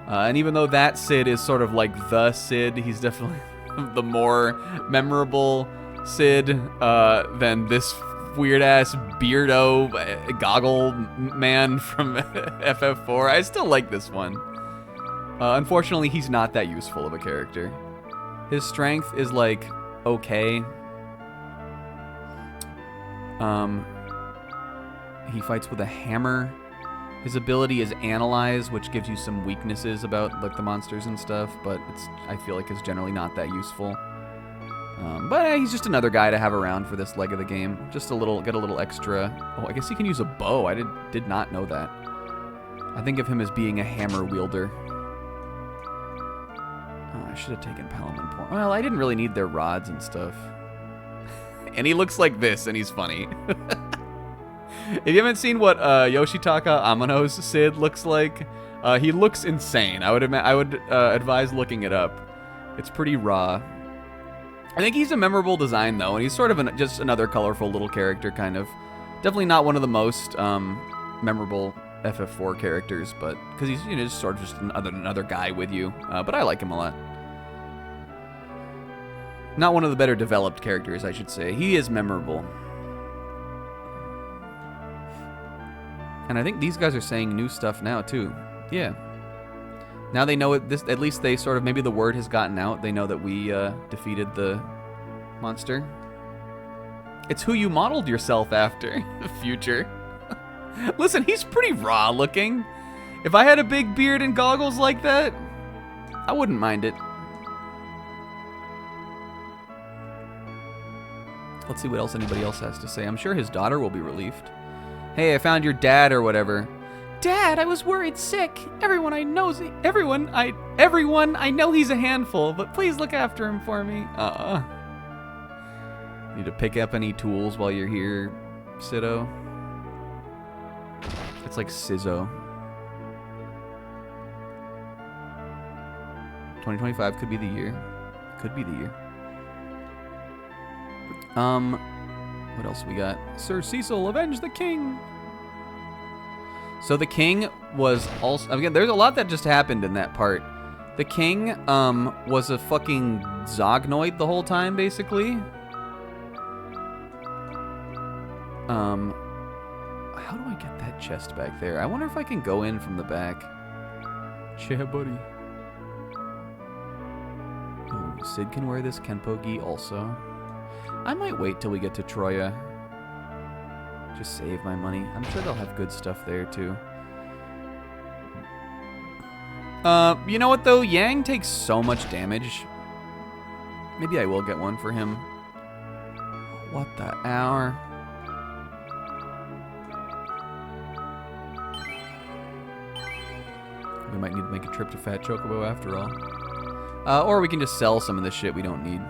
Speaker 1: And even though that Sid is sort of like the Sid, he's definitely the more memorable Sid than this weird-ass beardo goggle man from FF4. I still like this one. Unfortunately, he's not that useful of a character. His strength is, like, okay. He fights with a hammer. His ability is Analyze, which gives you some weaknesses about, like, the monsters and stuff, but I feel like it's generally not that useful. But he's just another guy to have around for this leg of the game. Just get a little extra. Oh, I guess he can use a bow. I did not know that. I think of him as being a hammer wielder. Oh, I should have taken Palamon Point. Well, I didn't really need their rods and stuff. And he looks like this, and he's funny. If you haven't seen what Yoshitaka Amano's Sid looks like, he looks insane. I would advise looking it up. It's pretty raw. I think he's a memorable design, though, and he's sort of just another colorful little character, kind of. Definitely not one of the most memorable FF4 characters, but because he's just sort of just another guy with you. But I like him a lot. Not one of the better developed characters, I should say. He is memorable. And I think these guys are saying new stuff now, too. Yeah. Now they know it. At least they sort of, maybe the word has gotten out. They know that we defeated the monster. It's who you modeled yourself after, future. Listen, he's pretty raw looking. If I had a big beard and goggles like that, I wouldn't mind it. Let's see what else anybody else has to say. I'm sure his daughter will be relieved. Hey, I found your dad or whatever.
Speaker 4: Dad, I was worried sick. Everyone I know he's a handful, but please look after him for me.
Speaker 1: Need to pick up any tools while you're here, Sido? It's like Sizzo. 2025 could be the year. Could be the year. What else we got? Sir Cecil, avenge the king! So the king was also... Again, there's a lot that just happened in that part. The king, was a fucking Zognoid the whole time, basically. How do I get that chest back there? I wonder if I can go in from the back. Yeah, buddy. Ooh, Sid can wear this Kenpo gi also. I might wait till we get to Troya. Just save my money. I'm sure they'll have good stuff there, too. You know what, though? Yang takes so much damage. Maybe I will get one for him. What the hour? We might need to make a trip to Fat Chocobo after all. Or we can just sell some of this shit we don't need.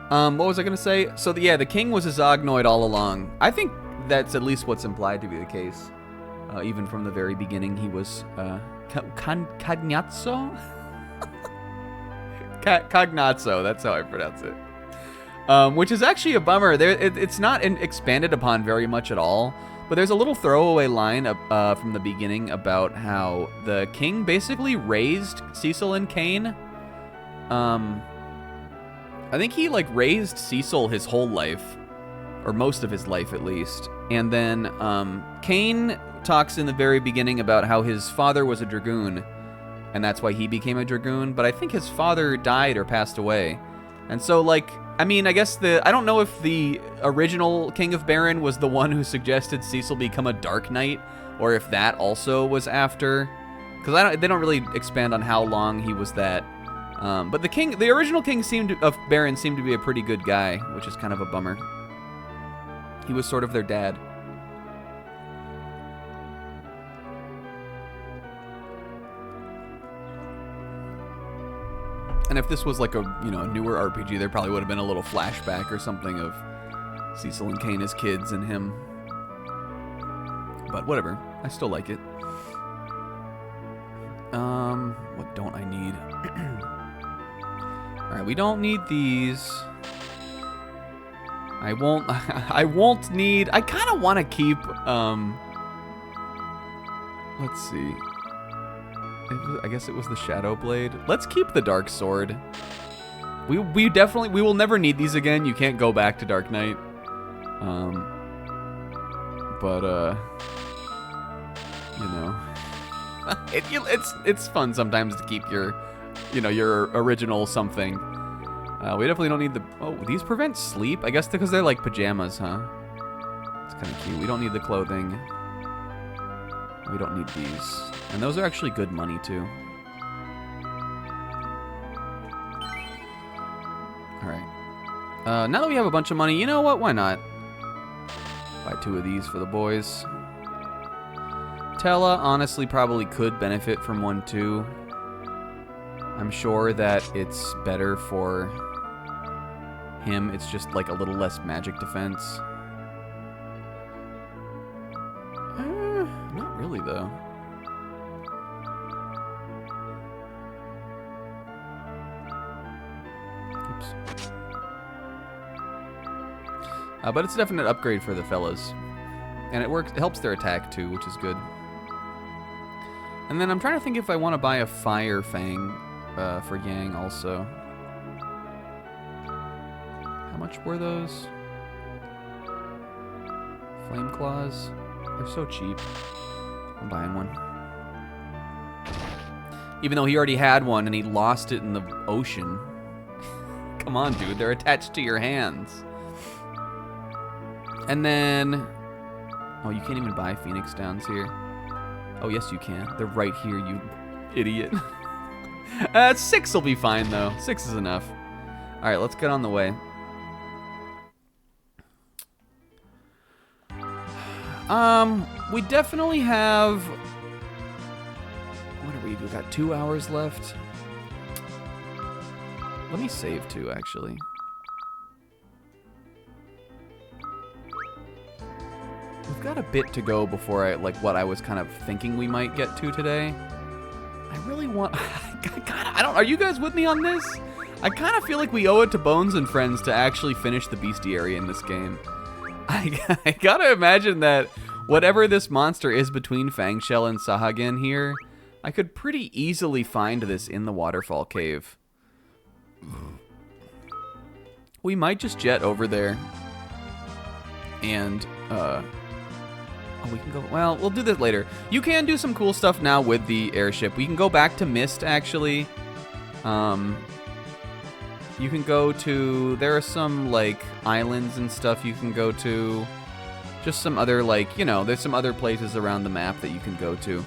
Speaker 1: What was I going to say? So, yeah, the king was a Zognoid all along. I think that's at least what's implied to be the case. Even from the very beginning, he was Cagnazzo? Cagnazzo, that's how I pronounce it. Which is actually a bummer. It's not expanded upon very much at all. But there's a little throwaway line from the beginning about how the king basically raised Cecil and Cain. I think he like raised Cecil his whole life, or most of his life at least. And then Cain talks in the very beginning about how his father was a dragoon, and that's why he became a dragoon. But I think his father died or passed away. And so, like, I mean, I guess I don't know if the original King of Baron was the one who suggested Cecil become a Dark Knight, or if that also was after. Because they don't really expand on how long he was that. But the original King of Baron seemed to be a pretty good guy, which is kind of a bummer. He was sort of their dad. And if this was like a newer RPG, there probably would have been a little flashback or something of Cecil and Cain as kids and him. But whatever, I still like it. What don't I need? All right, we don't need these. I won't need. I kind of want to keep. Let's see. I guess it was the Shadow Blade. Let's keep the Dark Sword. We will never need these again. You can't go back to Dark Knight. It's fun sometimes to keep your original something. We definitely don't need the. Oh, these prevent sleep. I guess because they're like pajamas, huh? It's kind of cute. We don't need the clothing. We don't need these. And those are actually good money, too. Alright. Now that we have a bunch of money, you know what? Why not? Buy 2 of these for the boys. Tella, honestly, probably could benefit from one, too. I'm sure that it's better for him. It's just, like, a little less magic defense. Not really, though. Oops. But it's a definite upgrade for the fellas. And it helps their attack, too, which is good. And then I'm trying to think if I want to buy a Fire Fang for Yang also. How much were those? Flame Claws? They're so cheap. I'm buying one. Even though he already had one and he lost it in the ocean. Come on, dude. They're attached to your hands. And then... Oh, you can't even buy Phoenix Downs here. Oh, yes, you can. They're right here, you idiot. 6 will be fine, though. 6 is enough. All right, let's get on the way. We definitely have... What do we do? We got 2 hours left. Let me save 2, actually. We've got a bit to go before what I was kind of thinking we might get to today. I really want... Are you guys with me on this? I kind of feel like we owe it to Bones and Friends to actually finish the bestiary in this game. I gotta imagine that whatever this monster is between Fangshell and Sahagin here, I could pretty easily find this in the Waterfall Cave. We might just jet over there. And, we can go... Well, we'll do this later. You can do some cool stuff now with the airship. We can go back to Mist, actually. You You can go to... There are some, like, islands and stuff you can go to. Just some other, like, you know, there's some other places around the map that you can go to.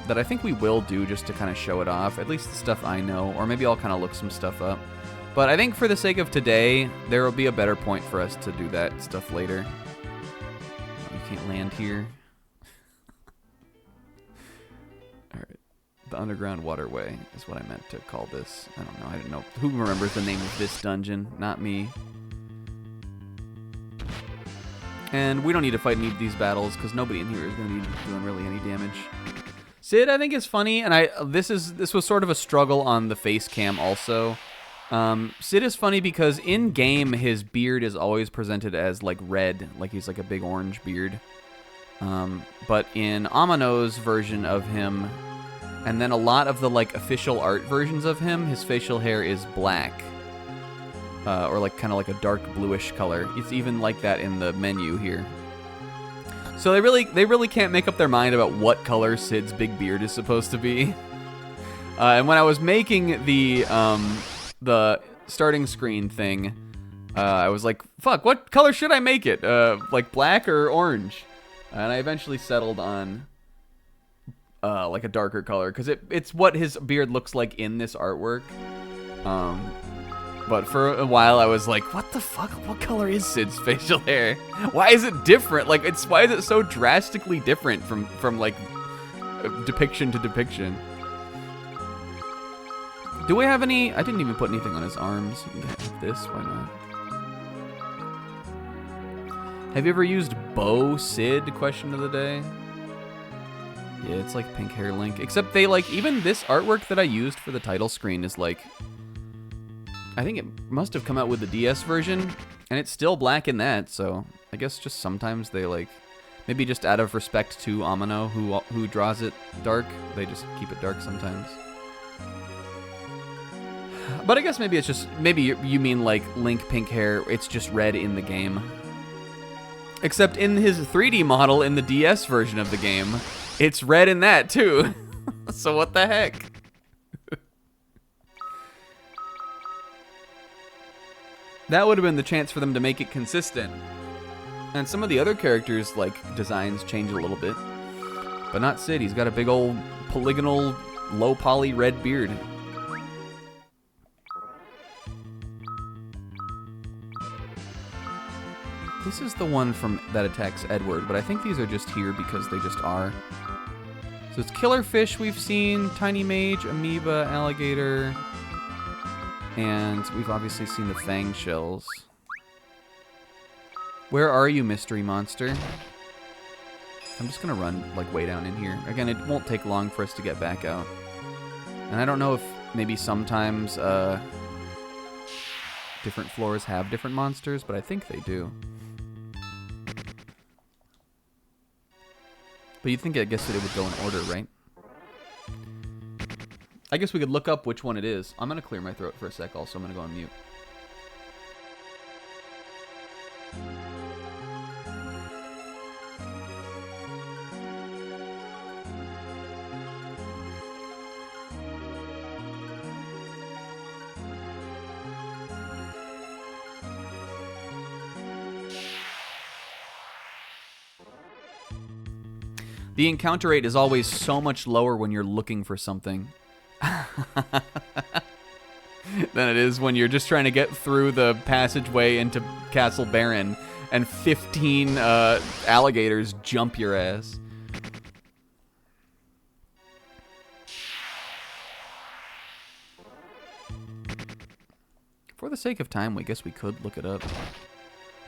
Speaker 1: That I think we will do just to kind of show it off. At least the stuff I know. Or maybe I'll kind of look some stuff up. But I think for the sake of today, there will be a better point for us to do that stuff later. You can't land here. Alright. The Underground Waterway is what I meant to call this. I don't know. I didn't know. Who remembers the name of this dungeon? Not me. And we don't need to fight any of these battles because nobody in here is going to be doing really any damage. Sid, I think, is funny, and this was sort of a struggle on the face cam also. Sid is funny because in game his beard is always presented as like red, like he's like a big orange beard. But in Amano's version of him, and then a lot of the like official art versions of him, his facial hair is black, or like kind of like a dark bluish color. It's even like that in the menu here. So they really can't make up their mind about what color Sid's big beard is supposed to be. And when I was making the starting screen thing, I was like, fuck, what color should I make it? Like black or orange? And I eventually settled on like a darker color because it's what his beard looks like in this artwork. But for a while I was like, what the fuck? What color is Sid's facial hair? Why is it different? Like, why is it so drastically different from like depiction to depiction? Do we have any? I didn't even put anything on his arms. This, why not? Have you ever used Bow Sid? Question of the day. Yeah, it's like pink hair Link. Except they like, even this artwork that I used for the title screen is like, I think it must have come out with the DS version, and it's still black in that, so I guess just sometimes they like, maybe just out of respect to Amano, who draws it dark, they just keep it dark sometimes. But I guess maybe it's just, maybe you mean like Link pink hair, it's just red in the game. Except in his 3D model in the DS version of the game, it's red in that too. So what the heck? That would have been the chance for them to make it consistent. And some of the other characters, like, designs change a little bit. But not Sid, he's got a big old polygonal, low poly red beard. This is the one that attacks Edward, but I think these are just here because they just are. So it's Killerfish we've seen, Tiny Mage, Amoeba, Alligator, and we've obviously seen the Fang Shells. Where are you, mystery monster? I'm just gonna run, like, way down in here. Again, it won't take long for us to get back out. And I don't know if maybe sometimes, different floors have different monsters, but I think they do. But you'd think, I guess, that it would go in order, right? I guess we could look up which one it is. I'm gonna clear my throat for a sec also. I'm gonna go on mute. The encounter rate is always so much lower when you're looking for something than it is when you're just trying to get through the passageway into Castle Baron and 15 alligators jump your ass. For the sake of time, I guess we could look it up.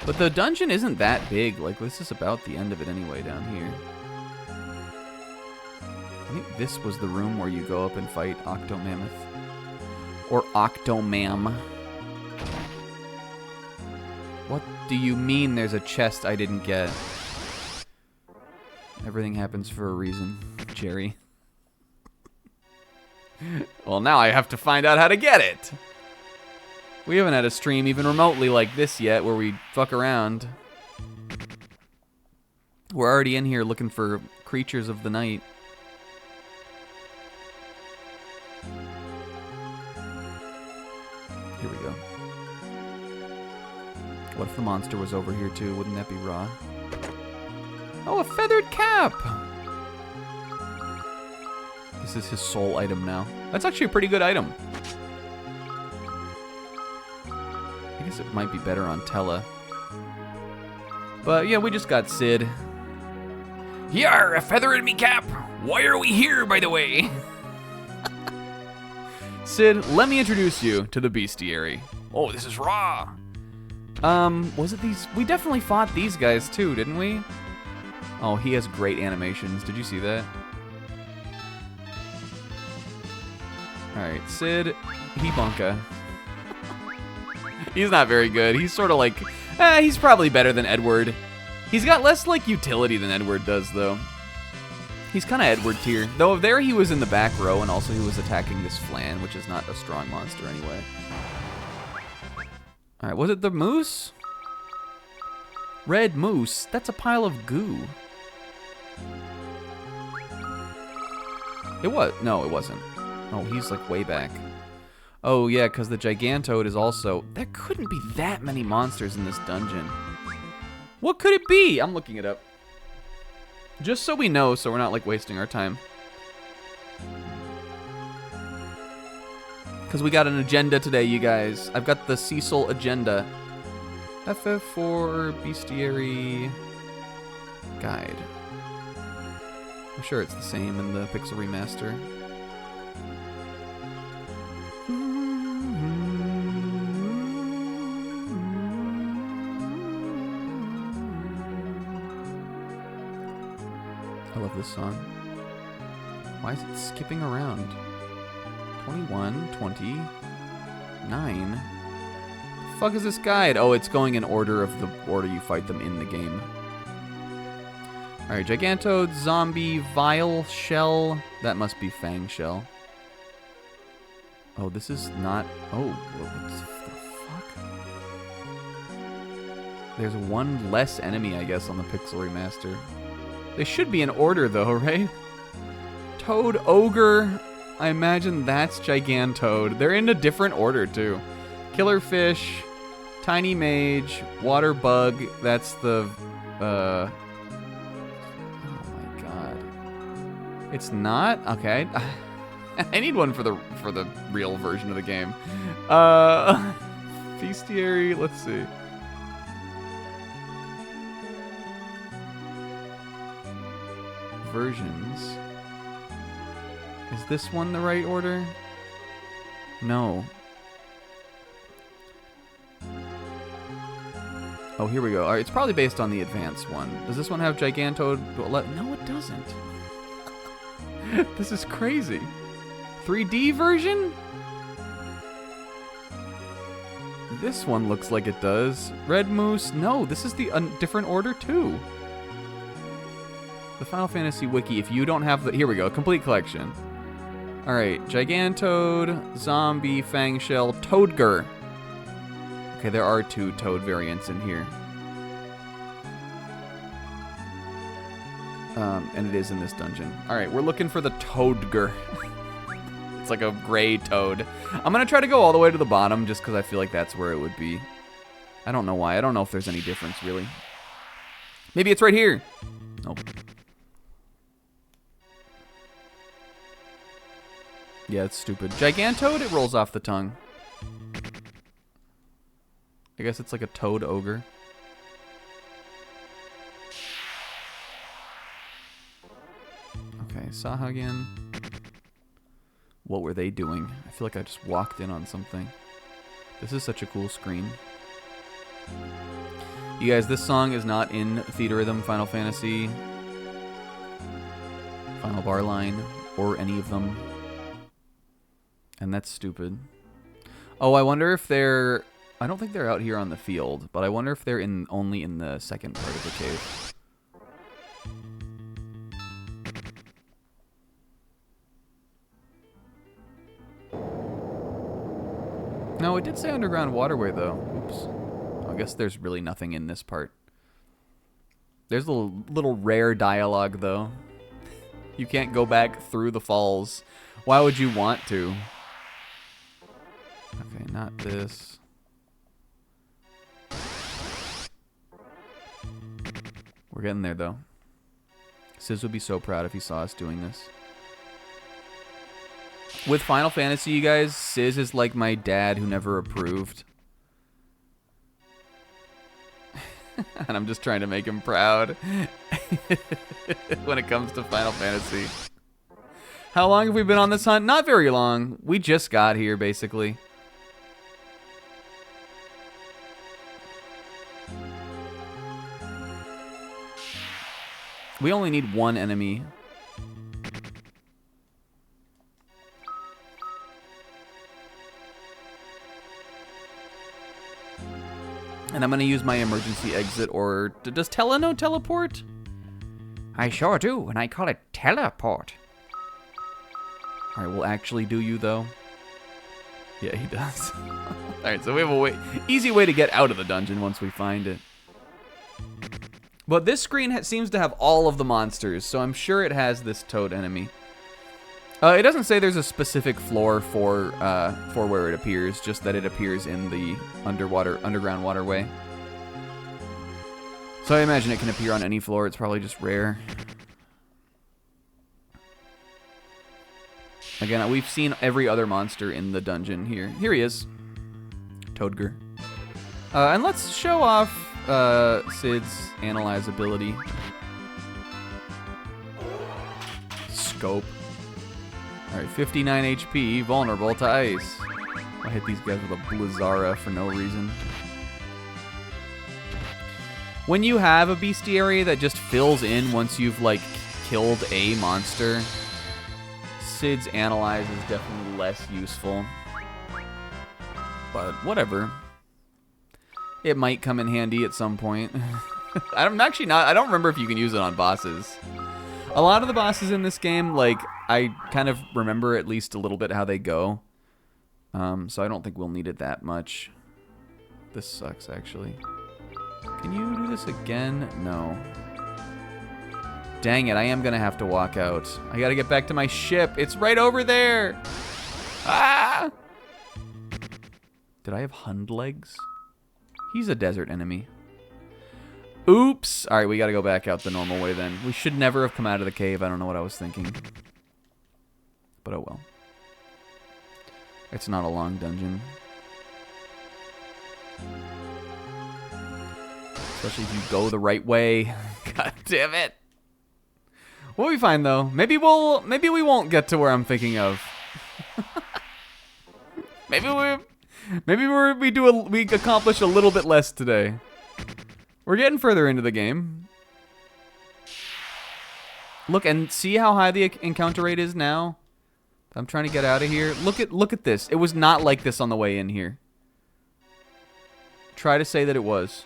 Speaker 1: But the dungeon isn't that big. Like, this is about the end of it anyway down here. I think this was the room where you go up and fight Octomammoth. Or Octomam. What do you mean there's a chest I didn't get? Everything happens for a reason, Jerry. Well, now I have to find out how to get it! We haven't had a stream even remotely like this yet, where we fuck around. We're already in here looking for creatures of the night. the monster was over here too? Wouldn't that be raw? Oh, a feathered cap! This is his soul item now. That's actually a pretty good item. I guess it might be better on Tella. But yeah, we just got Sid.
Speaker 2: Yar, a feather in me cap. Why are we here, by the way?
Speaker 1: Sid, let me introduce you to the bestiary.
Speaker 2: Oh, this is raw.
Speaker 1: Was it these? We definitely fought these guys too, didn't we? Oh, he has great animations. Did you see that? Alright, Sid, Hebunka. He's not very good. He's sort of like, he's probably better than Edward. He's got less, like, utility than Edward does, though. He's kind of Edward tier. Though there he was in the back row, and also he was attacking this Flan, which is not a strong monster anyway. Alright, was it the moose? Red moose? That's a pile of goo. It was. No, it wasn't. Oh, he's like way back. Oh, yeah, because the Gigantoad is also... There couldn't be that many monsters in this dungeon. What could it be? I'm looking it up. Just so we know, so we're not like wasting our time. Because we got an agenda today, you guys. I've got the Cecil agenda. FF4 Bestiary Guide. I'm sure it's the same in the Pixel Remaster. I love this song. Why is it skipping around? 21, 20, 9. The fuck is this guide? Oh, it's going in order of the order you fight them in the game. Alright, Gigantoad, Zombie, Vile Shell. That must be Fang Shell. Oh, this is not... Oh, what the fuck? There's one less enemy, I guess, on the Pixel Remaster. They should be in order, though, right? Toad Ogre. I imagine that's Gigantoad. They're in a different order, too. Killer Fish, Tiny Mage, Water Bug. That's the... Oh, my God. It's not? Okay. I need one for the real version of the game. Bestiary, let's see. Versions. Is this one the right order? No. Oh, here we go. All right, it's probably based on the advanced one. Does this one have Gigantoad? No, it doesn't. This is crazy. 3D version? This one looks like it does. Red Moose? No, this is the different order too. The Final Fantasy Wiki, if you don't have the... Here we go, complete collection. Alright, Gigantoad, Zombie, Fangshell, Toadger. Okay, there are 2 Toad variants in here. And it is in this dungeon. Alright, we're looking for the Toadger. It's like a gray toad. I'm gonna try to go all the way to the bottom just because I feel like that's where it would be. I don't know why. I don't know if there's any difference, really. Maybe it's right here. Nope. Yeah, it's stupid. Gigantoad, it rolls off the tongue. I guess it's like a toad ogre. Okay, Sahagan. What were they doing? I feel like I just walked in on something. This is such a cool screen. You guys, this song is not in Theatrhythm, Final Fantasy, Final Bar Line, or any of them. And that's stupid. Oh, I wonder if they're... I don't think they're out here on the field, but I wonder if they're only in the second part of the cave. No, it did say underground waterway, though. Oops. I guess there's really nothing in this part. There's a little rare dialogue, though. You can't go back through the falls. Why would you want to? Okay, not this. We're getting there, though. Sis would be so proud if he saw us doing this. With Final Fantasy, you guys, Sis is like my dad who never approved. And I'm just trying to make him proud when it comes to Final Fantasy. How long have we been on this hunt? Not very long. We just got here, basically. We only need one enemy. And I'm going to use my emergency exit, or does Tella know teleport?
Speaker 4: I sure do, and I call it teleport.
Speaker 1: All right, we'll actually do you, though. Yeah, he does. All right, so we have a easy way to get out of the dungeon once we find it. But this screen seems to have all of the monsters, so I'm sure it has this toad enemy. It doesn't say there's a specific floor for where it appears, just that it appears in the underground waterway. So I imagine it can appear on any floor. It's probably just rare. Again, we've seen every other monster in the dungeon here. Here he is. Toadger. And let's show off Sid's Analyze ability. Scope. Alright, 59 HP, vulnerable to ice. I hit these guys with a Blizzara for no reason. When you have a bestiary that just fills in once you've, like, killed a monster, Sid's Analyze is definitely less useful. But whatever. It might come in handy at some point. I don't remember if you can use it on bosses. A lot of the bosses in this game, like, I kind of remember at least a little bit how they go. So I don't think we'll need it that much. This sucks, actually. Can you do this again? No. Dang it, I am going to have to walk out. I got to get back to my ship. It's right over there. Ah! Did I have Hund legs? He's a desert enemy. Oops. All right, we got to go back out the normal way then. We should never have come out of the cave. I don't know what I was thinking. But oh well. It's not a long dungeon. Especially if you go the right way. God damn it. We'll be fine though. Maybe we won't get to where I'm thinking of. maybe we accomplish a little bit less today. We're getting further into the game. Look, and see how high the encounter rate is now? I'm trying to get out of here. Look at this. It was not like this on the way in here. Try to say that it was.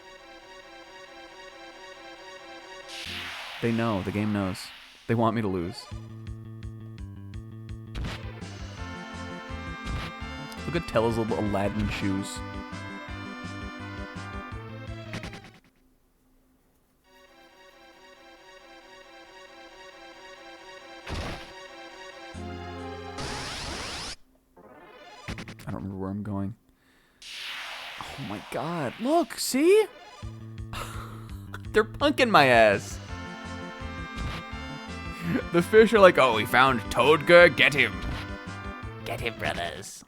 Speaker 1: They know. The game knows. They want me to lose. Look at Tella's little Aladdin shoes. I don't remember where I'm going. Oh my god. Look, see? They're punking my ass. The fish are like, oh, we found Toadger, get him.
Speaker 6: Get him, brothers.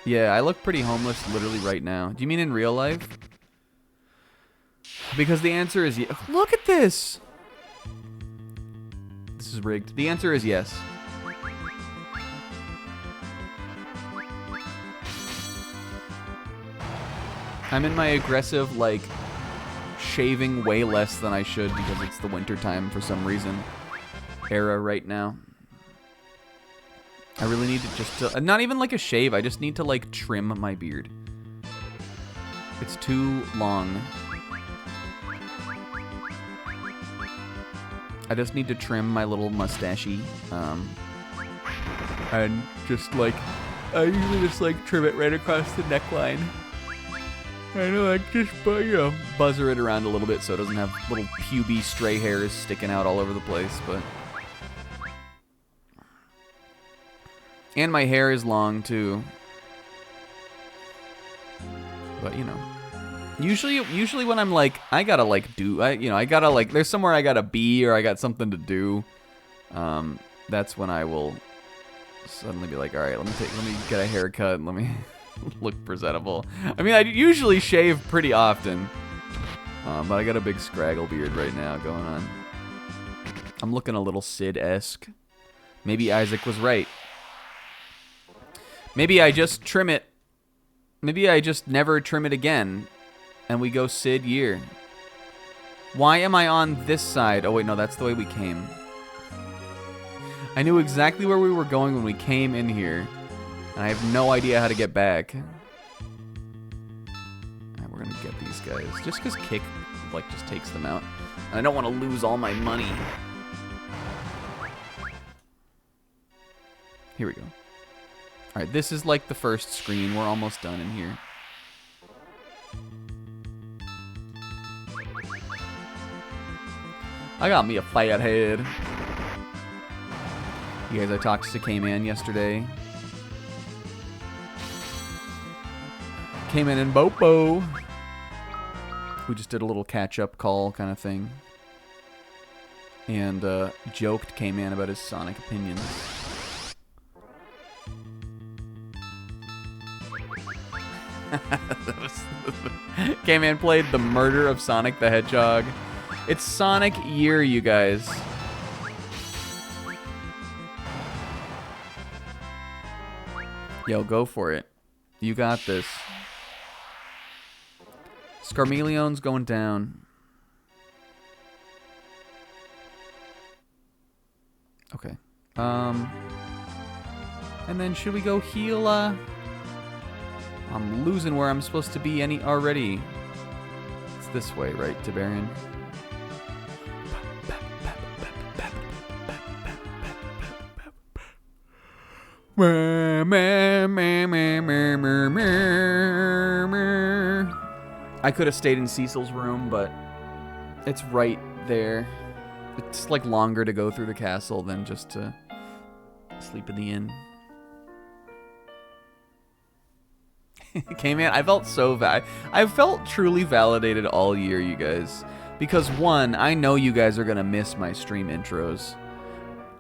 Speaker 1: Yeah, I look pretty homeless literally right now. Do you mean in real life? Because the answer is yes. Look at this. This is rigged. The answer is yes. I'm in my aggressive, like, shaving way less than I should because it's the winter time for some reason era right now. I really need to just not even like a shave. I just need to like trim my beard. It's too long. I just need to trim my little mustachey. And just like I usually just like trim it right across the neckline. I know, like just, you know, buzzer it around a little bit so it doesn't have little puby stray hairs sticking out all over the place, but... And my hair is long, too. But, you know. Usually when I'm like, I gotta like do, I gotta like, there's somewhere I gotta be or I got something to do. That's when I will suddenly be like, all right, let me get a haircut and let me look presentable. I mean, I usually shave pretty often, but I got a big scraggle beard right now going on. I'm looking a little Sid-esque. Maybe Isaac was right. Maybe I just trim it. Maybe I just never trim it again, and we go Sid year. Why am I on this side? Oh wait, no, that's the way we came. I knew exactly where we were going when we came in here, and I have no idea how to get back. Alright, we're gonna get these guys. Just because Kick, like, just takes them out. And I don't want to lose all my money. Here we go. Alright, this is like the first screen. We're almost done in here. I got me a fat head. You guys, I talked to K-Man yesterday. K-Man and Bopo. We just did a little catch-up call kind of thing. And joked K-Man about his Sonic opinions. K-Man played The Murder of Sonic the Hedgehog. It's Sonic year, you guys. Yo, go for it. You got this. Scarmelion's going down. Okay. And then should we go heal, I'm losing where I'm supposed to be already. It's this way, right, Tiberian? I could have stayed in Cecil's room, but it's right there. It's like longer to go through the castle than just to sleep in the inn. Okay, man, I felt so I felt truly validated all year, you guys. Because one, I know you guys are gonna miss my stream intros.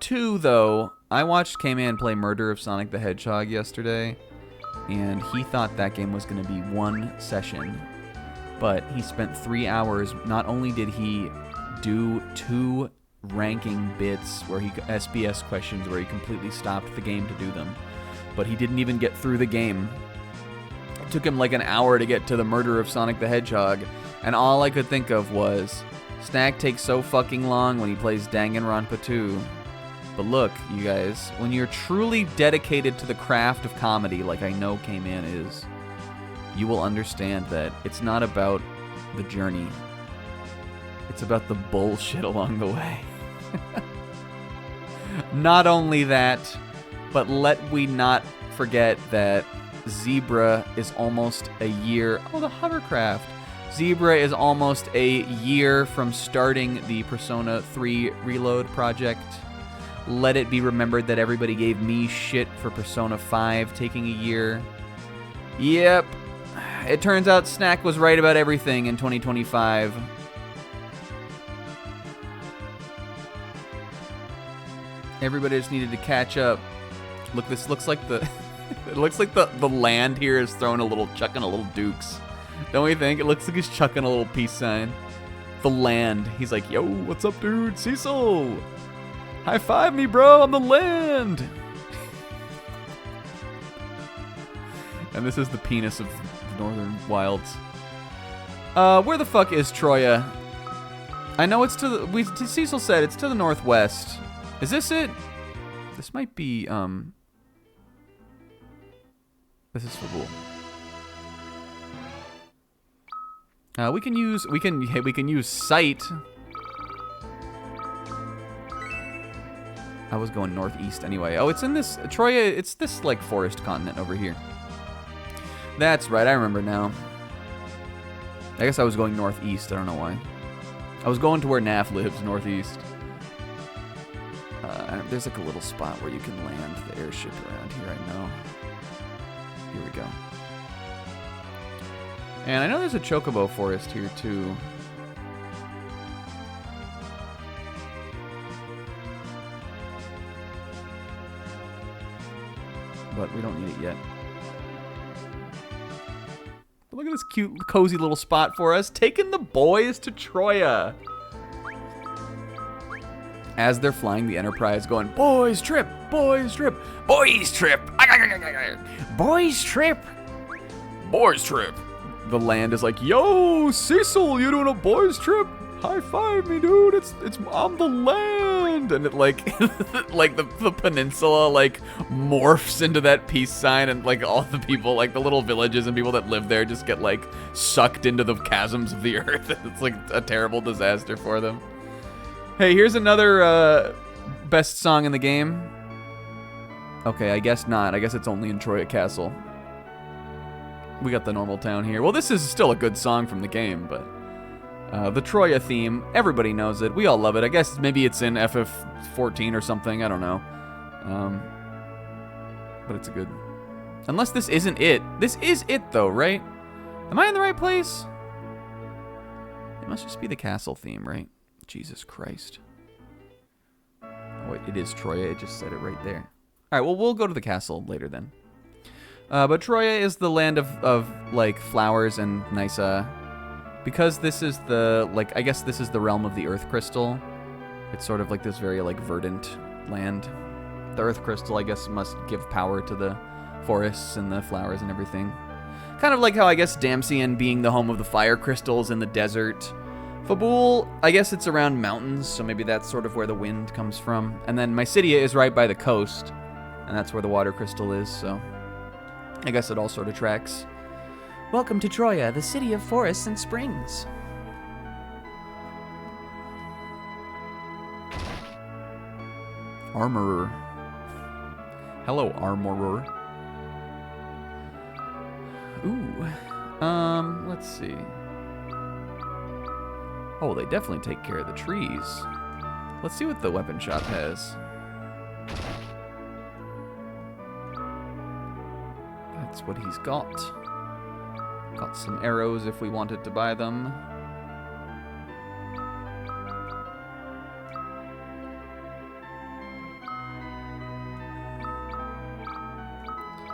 Speaker 1: Two, though, I watched K-Man play Murder of Sonic the Hedgehog yesterday, and he thought that game was gonna be one session. But he spent 3 hours. Not only did he do 2 ranking bits where he SBS questions where he completely stopped the game to do them, but he didn't even get through the game. It took him like an hour to get to the Murder of Sonic the Hedgehog, and all I could think of was, Snack takes so fucking long when he plays Danganronpa 2. But look, you guys, when you're truly dedicated to the craft of comedy like I know K-Man is, you will understand that it's not about the journey. It's about the bullshit along the way. Not only that, but let we not forget that Zebra is almost a year... Oh, the hovercraft. Zebra is almost a year from starting the Persona 3 Reload project. Let it be remembered that everybody gave me shit for Persona 5 taking a year. Yep. It turns out Snack was right about everything in 2025. Everybody just needed to catch up. Look, this looks like the... it looks like the land here is throwing a little... chucking a little dukes. Don't we think? It looks like he's chucking a little peace sign. The land. He's like, yo, what's up, dude? Cecil! High five me, bro! I'm the land! And this is the penis of the northern wilds. Where the fuck is Troya? I know it's to the... Cecil said it's to the northwest. Is this it? This might be, This is cool. We can use sight. I was going northeast anyway. Oh, it's in this Troya. It's this like forest continent over here. That's right. I remember now. I guess I was going northeast. I don't know why. I was going to where Naf lives, northeast. There's like a little spot where you can land the airship around here. I know. Here we go. And I know there's a chocobo forest here, too. But we don't need it yet. But look at this cute, cozy little spot for us. Taking the boys to Troya. As they're flying the Enterprise going, boys trip, boys trip,
Speaker 2: Boys trip.
Speaker 4: Boys trip.
Speaker 2: Boys trip.
Speaker 3: The land is like, yo, Cecil, you doing a boys trip? High five me, dude. It's on the land.
Speaker 1: and it like, like the peninsula like morphs into that peace sign, and like all the people, like the little villages and people that live there just get like sucked into the chasms of the earth. It's like a terrible disaster for them. Hey, here's another best song in the game. Okay, I guess not. I guess it's only in Troya Castle. We got the normal town here. Well, this is still a good song from the game, but the Troya theme, everybody knows it. We all love it. I guess maybe it's in FF14 or something. I don't know. But it's a good... Unless this isn't it. This is it, though, right? Am I in the right place? It must just be the castle theme, right? Jesus Christ. Oh, wait, it is Troya. It just said it right there. All right, well, we'll go to the castle later then. But Troya is the land of like, flowers and nice, because this is the, like, I guess this is the realm of the Earth Crystal. It's sort of like this very, like, verdant land. The Earth Crystal, I guess, must give power to the forests and the flowers and everything. Kind of like how, I guess, Damsian being the home of the fire crystals in the desert. Fabul, I guess it's around mountains, so maybe that's sort of where the wind comes from. And then Mysidia is right by the coast, and that's where the water crystal is, so I guess it all sort of tracks. Welcome to Troya, the city of forests and springs. Armorer. Hello, Armorer. Ooh. Let's see. Oh, they definitely take care of the trees. Let's see what the weapon shop has. That's what he's got. Got some arrows if we wanted to buy them.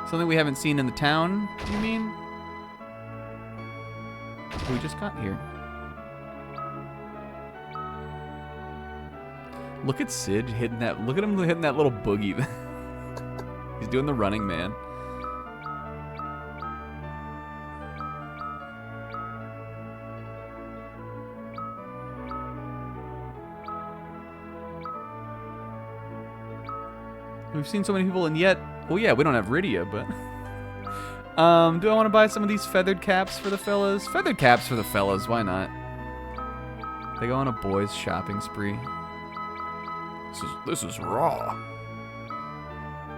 Speaker 1: Something we haven't seen in the town, you mean? We just got here. Look at Sid hitting that. Look at him hitting that little boogie. He's doing the running man. We've seen so many people, and yet, oh yeah, we don't have Rydia, but do I want to buy some of these feathered caps for the fellas? Feathered caps for the fellas, why not? They go on a boys' shopping spree.
Speaker 2: This is raw.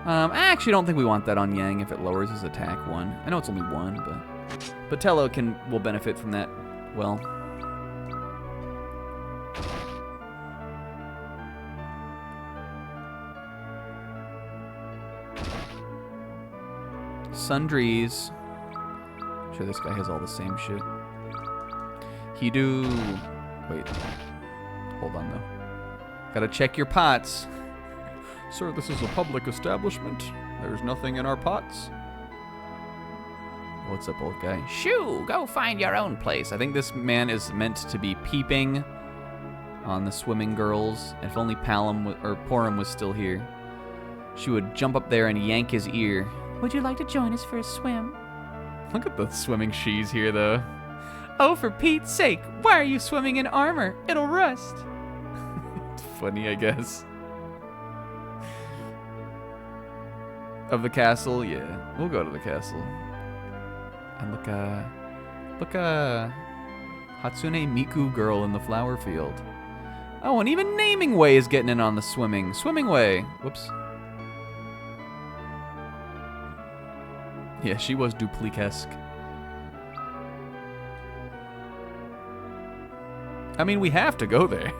Speaker 1: I actually don't think we want that on Yang if it lowers his attack 1. I know it's only 1, but Tello will benefit from that well. Sundries. I'm sure this guy has all the same shit. He do. Wait. Hold on though. Gotta check your pots.
Speaker 3: Sir, this is a public establishment. There's nothing in our pots.
Speaker 1: What's up, old guy? Shoo! Go find your own place. I think this man is meant to be peeping on the swimming girls. If only Porum was still here, she would jump up there and yank his ear. Would you like to join us for a swim? Look at the swimming shoes here, though. Oh, for Pete's sake! Why are you swimming in armor? It'll rust. It's funny, I guess. Of the castle, yeah. We'll go to the castle. And look Hatsune Miku girl in the flower field. Oh, and even Naming Way is getting in on the swimming. Swimming Way. Whoops. Yeah, she was Duplicesque. I mean, we have to go there.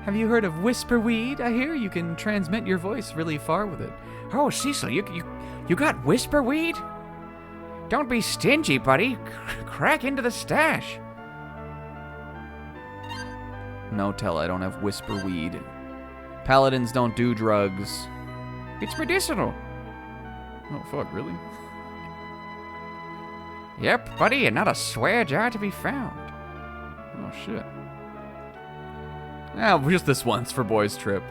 Speaker 1: Have you heard of Whisperweed? I hear you can transmit your voice really far with it.
Speaker 4: Oh, Cecil, you got Whisperweed? Don't be stingy, buddy. Crack into the stash.
Speaker 1: No, Tella, I don't have whisper weed. Paladins don't do drugs.
Speaker 4: It's medicinal.
Speaker 3: Oh, fuck, really?
Speaker 4: Yep, buddy, and not a swear jar to be found.
Speaker 3: Oh, shit.
Speaker 1: Ah, just this once for boys' trip.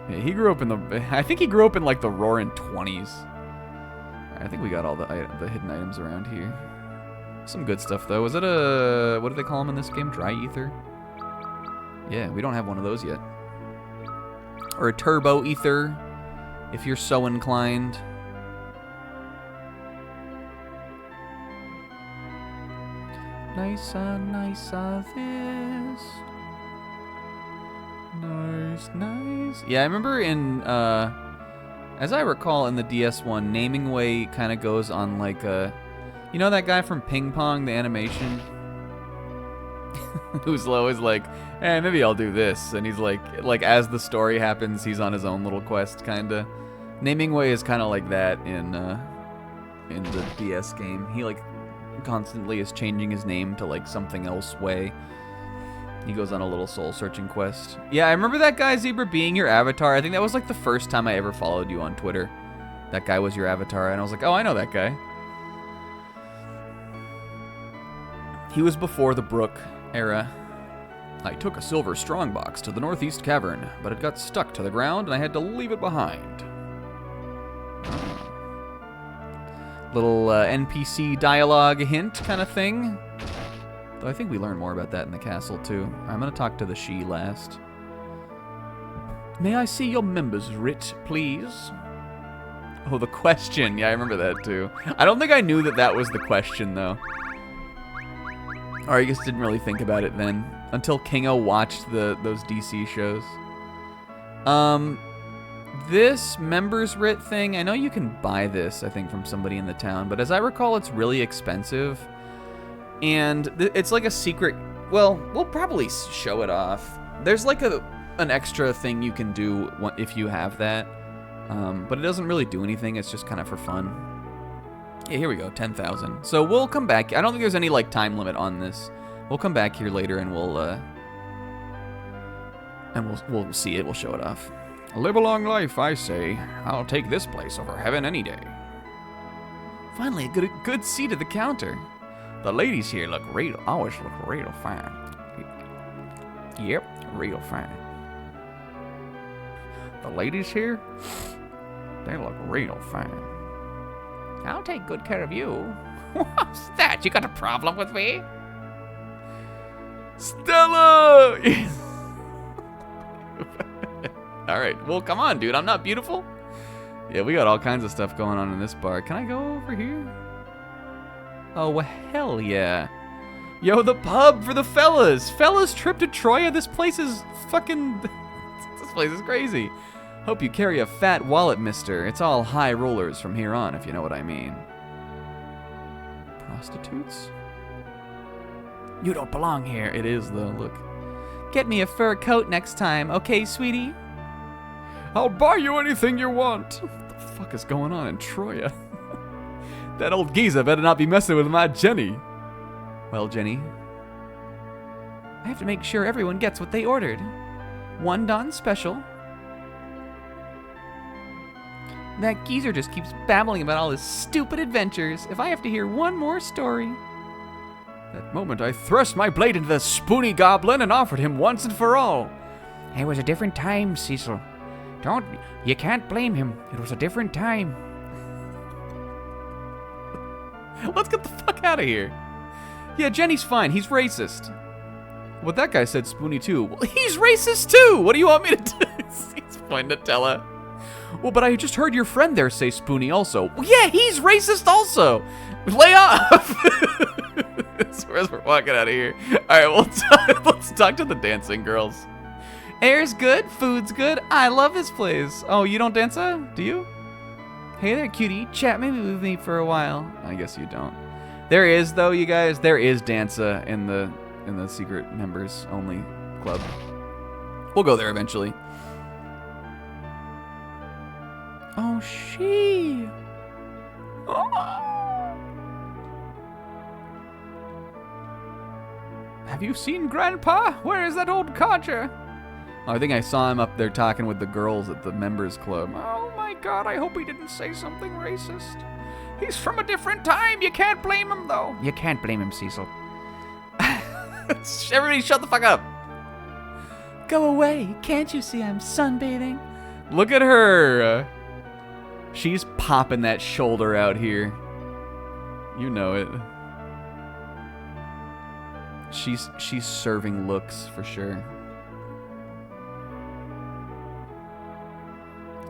Speaker 3: Yeah, he grew up in the...
Speaker 1: I think he grew up in like the roaring 20s. I think we got all the hidden items around here. Some good stuff though. Was it a... what do they call them in this game? Dry ether? Yeah, we don't have one of those yet. Or a turbo ether, if you're so inclined. Nice, this. Nice. Yeah, I remember in, as I recall in the DS one, Naming Way kind of goes on like a, you know that guy from Ping Pong, the animation? Who's always like, hey, maybe I'll do this. And he's like as the story happens, he's on his own little quest, kind of. Naming Way is kind of like that in the DS game. He like constantly is changing his name to like something else way. He goes on a little soul-searching quest. Yeah, I remember that guy, Zebra, being your avatar. I think that was like the first time I ever followed you on Twitter. That guy was your avatar, and I was like, oh, I know that guy. He was before the Brook era.
Speaker 3: I took a silver strongbox to the northeast cavern, but it got stuck to the ground and I had to leave it behind.
Speaker 1: Little NPC dialogue hint kind of thing. Though I think we learn more about that in the castle, too. I'm going to talk to the she last. May I see your member's writ, please? Oh, the question. Yeah, I remember that, too. I don't think I knew that that was the question, though. Or I just didn't really think about it then. Until Kingo watched those DC shows. This member's writ thing, I know you can buy this, I think, from somebody in the town. But as I recall, it's really expensive. And it's like a secret. Well, we'll probably show it off. There's like an extra thing you can do if you have that. But it doesn't really do anything. It's just kind of for fun. Yeah, here we go, 10,000. So we'll come back. I don't think there's any like time limit on this. We'll come back here later and we'll see it. We'll show it off.
Speaker 3: Live a long life, I say. I'll take this place over heaven any day.
Speaker 1: Finally, a good seat at the counter.
Speaker 4: The ladies here always look real fine. Yep, real fine. The ladies here, they look real fine. I'll take good care of you. What's that? You got a problem with me?
Speaker 1: Stella! All right, well, come on, dude. I'm not beautiful? Yeah, we got all kinds of stuff going on in this bar. Can I go over here? Oh, well, hell yeah. Yo, the pub for the fellas. Fellas trip to Troya. This place is fucking... This place is crazy. Hope you carry a fat wallet, mister. It's all high rollers from here on, if you know what I mean. Prostitutes? You don't belong here. It is, though. Look. Get me a fur coat next time, okay, sweetie?
Speaker 3: I'll buy you anything you want.
Speaker 1: What the fuck is going on in Troya? That old geezer better not be messing with my Jenny. Well, Jenny, I have to make sure everyone gets what they ordered. One Don special. That geezer just keeps babbling about all his stupid adventures. If I have to hear one more story.
Speaker 3: That moment I thrust my blade into the spoony goblin and offered him once and for all.
Speaker 4: It was a different time, Cecil. You can't blame him. It was a different time.
Speaker 1: Let's get the fuck out of here. Yeah, Jenny's fine. He's racist. Well, that guy said Spoony too. Well, he's racist too. What do you want me to do? He's pointing to Tella. Well, but I just heard your friend there say Spoony also. Well, yeah, he's racist also. Lay off. As we're walking out of here. All right, let's talk to the dancing girls. Air's good, food's good. I love this place. Oh, you don't dance, do you? Hey there, cutie. Chat maybe with me for a while. I guess you don't. There is, though, you guys. There is Danza in the secret members only club. We'll go there eventually. Oh, she. Have you seen Grandpa? Where is that old codger? Oh, I think I saw him up there talking with the girls at the members club.
Speaker 4: Oh my god, I hope he didn't say something racist. He's from a different time. You can't blame him, though.
Speaker 1: You can't blame him, Cecil. Everybody shut the fuck up. Go away. Can't you see I'm sunbathing? Look at her. She's popping that shoulder out here. You know it. She's serving looks for sure.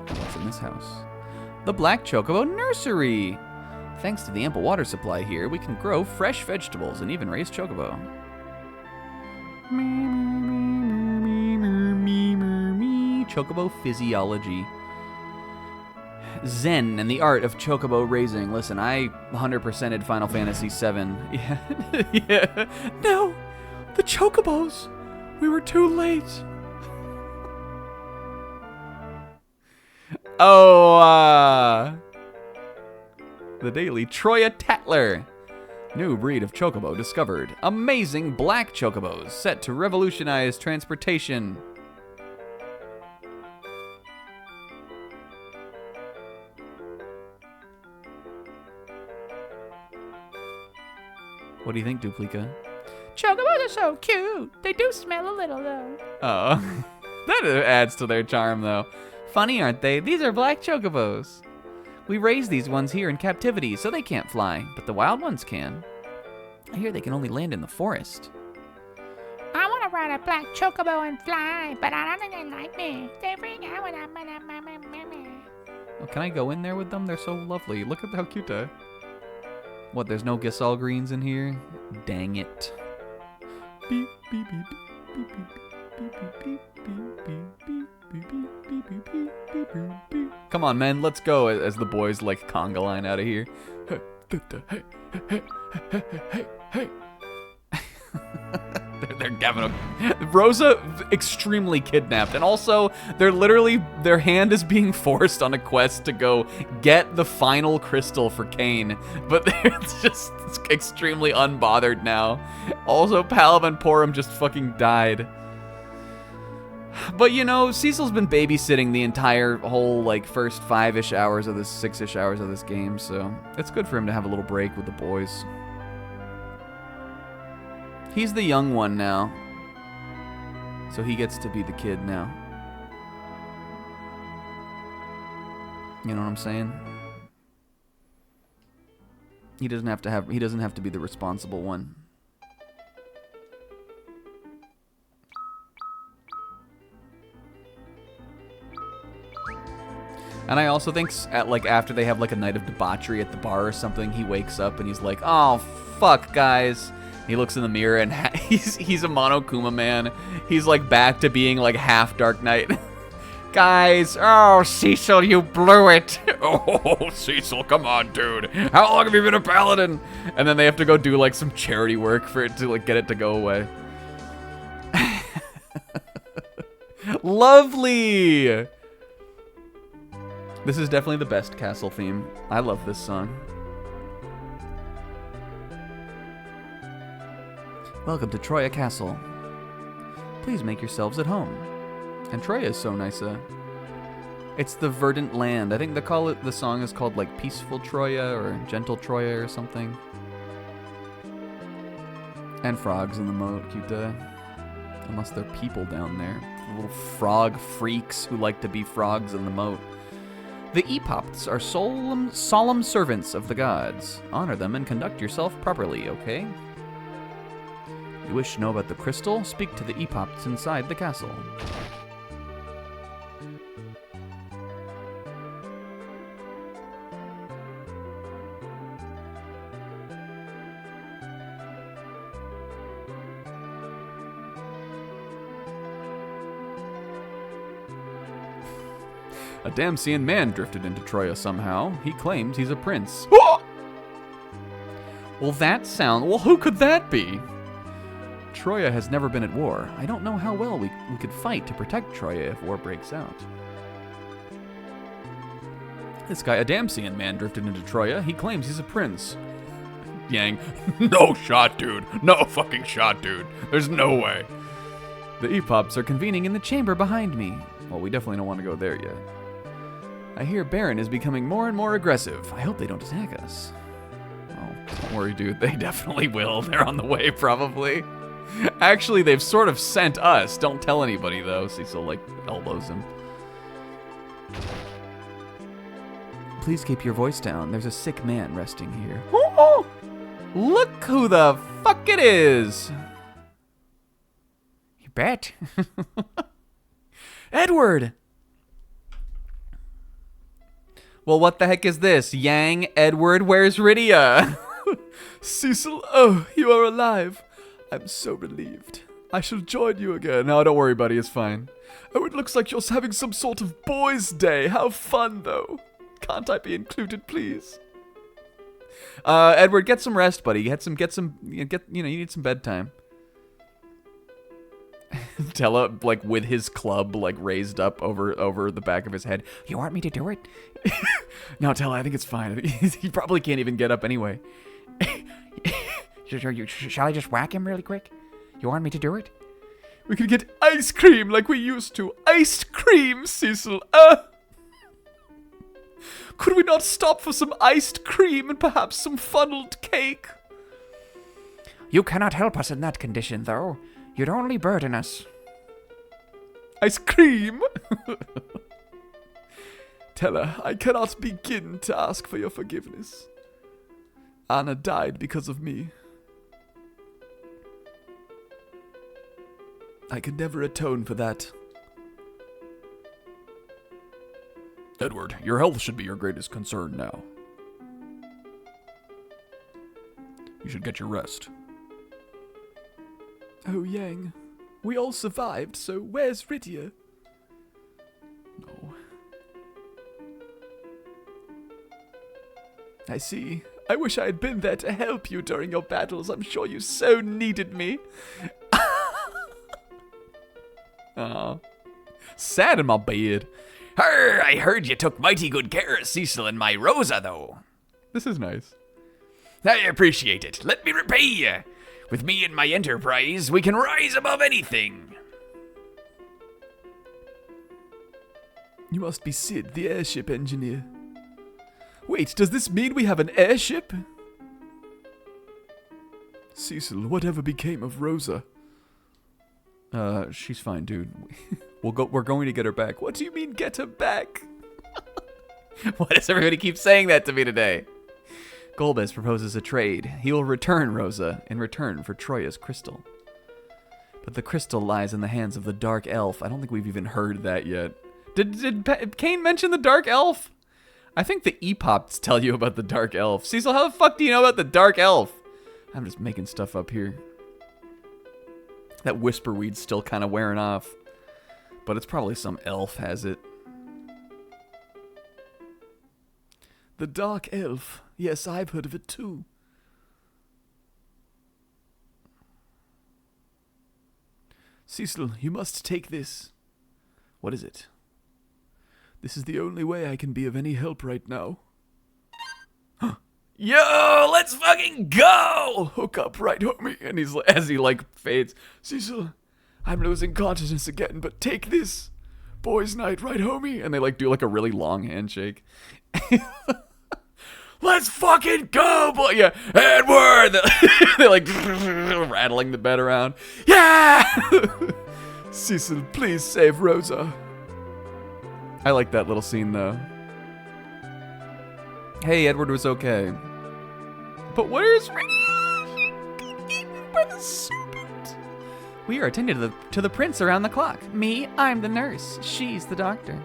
Speaker 1: What's in this house? The Black Chocobo Nursery. Thanks to the ample water supply here, we can grow fresh vegetables and even raise chocobo. Chocobo physiology. Zen and the art of chocobo raising. Listen, I 100%ed Final Fantasy VII. Yeah. Yeah. No, the chocobos. We were too late. The Daily Troya Tatler. New breed of chocobo discovered. Amazing black chocobos set to revolutionize transportation. What do you think, Duplica?
Speaker 4: Chocobos are so cute. They do smell a little, though.
Speaker 1: Oh, that adds to their charm, though. Funny, aren't they? These are black chocobos. We raise these ones here in captivity, so they can't fly, but the wild ones can. I hear they can only land in the forest.
Speaker 4: I want to ride a black chocobo and fly, but I don't think they like me. They freak out when I'm...
Speaker 1: Oh, can I go in there with them? They're so lovely. Look at how cute they are. What, there's no Giselle greens in here? Dang it. Beep, beep, beep, beep, beep, beep, beep, beep, beep, beep, beep, beep, beep, beep. Come on, men, let's go as the boys like conga line out of here. Hey, hey, hey, hey, hey, hey. They're having a... Rosa extremely kidnapped, and also they're literally, their hand is being forced on a quest to go get the final crystal for Cain, but they're just extremely unbothered now. Also, Palom and Porum just fucking died. But you know, Cecil's been babysitting the entire whole like first 5-ish hours of this, 6-ish hours of this game, so it's good for him to have a little break with the boys. He's the young one now, so he gets to be the kid now. You know what I'm saying? He doesn't have to be the responsible one. And I also think after they have like a night of debauchery at the bar or something, he wakes up and he's like, "Oh fuck, guys." He looks in the mirror and he's a Monokuma man. He's like back to being like half Dark Knight. Guys, oh Cecil, you blew it.
Speaker 5: Oh, Cecil, come on, dude. How long have you been a paladin?
Speaker 1: And then they have to go do like some charity work for it to like get it to go away. Lovely. This is definitely the best castle theme. I love this song. Welcome to Troya Castle. Please make yourselves at home. And Troya is so nice. It's the verdant land. I think the song is called like Peaceful Troya or Gentle Troya or something. And frogs in the moat, cute. Unless they're people down there. Little frog freaks who like to be frogs in the moat. The Epops are solemn servants of the gods. Honor them and conduct yourself properly, okay? You wish to know about the crystal? Speak to the Epops inside the castle. A Damsian man drifted into Troya somehow. He claims he's a prince. Well, who could that be? Troya has never been at war. I don't know how well we could fight to protect Troya if war breaks out. This guy, a Damsian man, drifted into Troya. He claims he's a prince.
Speaker 5: Yang. No shot, dude. No fucking shot, dude. There's no way.
Speaker 1: The Epops are convening in the chamber behind me. Well, we definitely don't want to go there yet. I hear Baron is becoming more and more aggressive. I hope they don't attack us. Oh, don't worry, dude. They definitely will. They're on the way, probably. Actually, they've sort of sent us. Don't tell anybody, though. Cecil, like, elbows him. Please keep your voice down. There's a sick man resting here. Oh, look who the fuck it is.
Speaker 4: You bet.
Speaker 1: Edward! Well, what the heck is this? Yang, Edward, where's Rydia?
Speaker 3: Cecil, oh, you are alive. I'm so relieved. I shall join you again.
Speaker 1: No, don't worry, buddy. It's fine.
Speaker 3: Oh, it looks like you're having some sort of boys' day. How fun, though. Can't I be included, please?
Speaker 1: Edward, get some rest, buddy. You need some bedtime. Tella, like, with his club, like, raised up over the back of his head.
Speaker 4: You want me to do it?
Speaker 1: No, Tella, I think it's fine. He probably can't even get up anyway.
Speaker 4: Shall I just whack him really quick? You want me to do it?
Speaker 3: We could get ice cream like we used to. Iced cream, Cecil. Could we not stop for some iced cream and perhaps some funneled cake?
Speaker 4: You cannot help us in that condition, though. You'd only burden us.
Speaker 3: Ice cream? Tella, I cannot begin to ask for your forgiveness. Anna died because of me. I could never atone for that.
Speaker 5: Edward, your health should be your greatest concern now. You should get your rest.
Speaker 3: Oh, Yang, we all survived, so where's Rydia?
Speaker 5: No.
Speaker 3: I see. I wish I had been there to help you during your battles. I'm sure you so needed me.
Speaker 1: Aw. Sad in my bed.
Speaker 2: I heard you took mighty good care of Cecil and my Rosa, though.
Speaker 1: This is nice.
Speaker 2: I appreciate it. Let me repay you. With me and my enterprise, we can rise above anything.
Speaker 3: You must be Sid, the airship engineer. Wait, does this mean we have an airship? Cecil, whatever became of Rosa?
Speaker 1: She's fine, dude. We're going to get her back.
Speaker 3: What do you mean, get her back?
Speaker 1: Why does everybody keep saying that to me today? Golbez proposes a trade. He will return Rosa in return for Troya's crystal. But the crystal lies in the hands of the Dark Elf. I don't think we've even heard that yet. Did Kane mention the Dark Elf? I think the Epops tell you about the Dark Elf. Cecil, how the fuck do you know about the Dark Elf? I'm just making stuff up here. That whisperweed's still kind of wearing off. But it's probably some elf has it.
Speaker 3: The Dark Elf. Yes, I've heard of it too. Cecil, you must take this. What is it? This is the only way I can be of any help right now.
Speaker 2: Yo, let's fucking go!
Speaker 3: Hook up right, homie. And he's as he like fades. Cecil, I'm losing consciousness again, but take this. Boys' night, right, homie?
Speaker 1: And they like do like a really long handshake.
Speaker 2: Let's fucking go, boy! Yeah, Edward!
Speaker 1: They're like rattling the bed around.
Speaker 2: Yeah!
Speaker 3: Cecil, please save Rosa.
Speaker 1: I like that little scene though. Hey, Edward was okay. But where's Rydia? Eaten by the serpent. We are attending to the prince around the clock. Me, I'm the nurse. She's the doctor.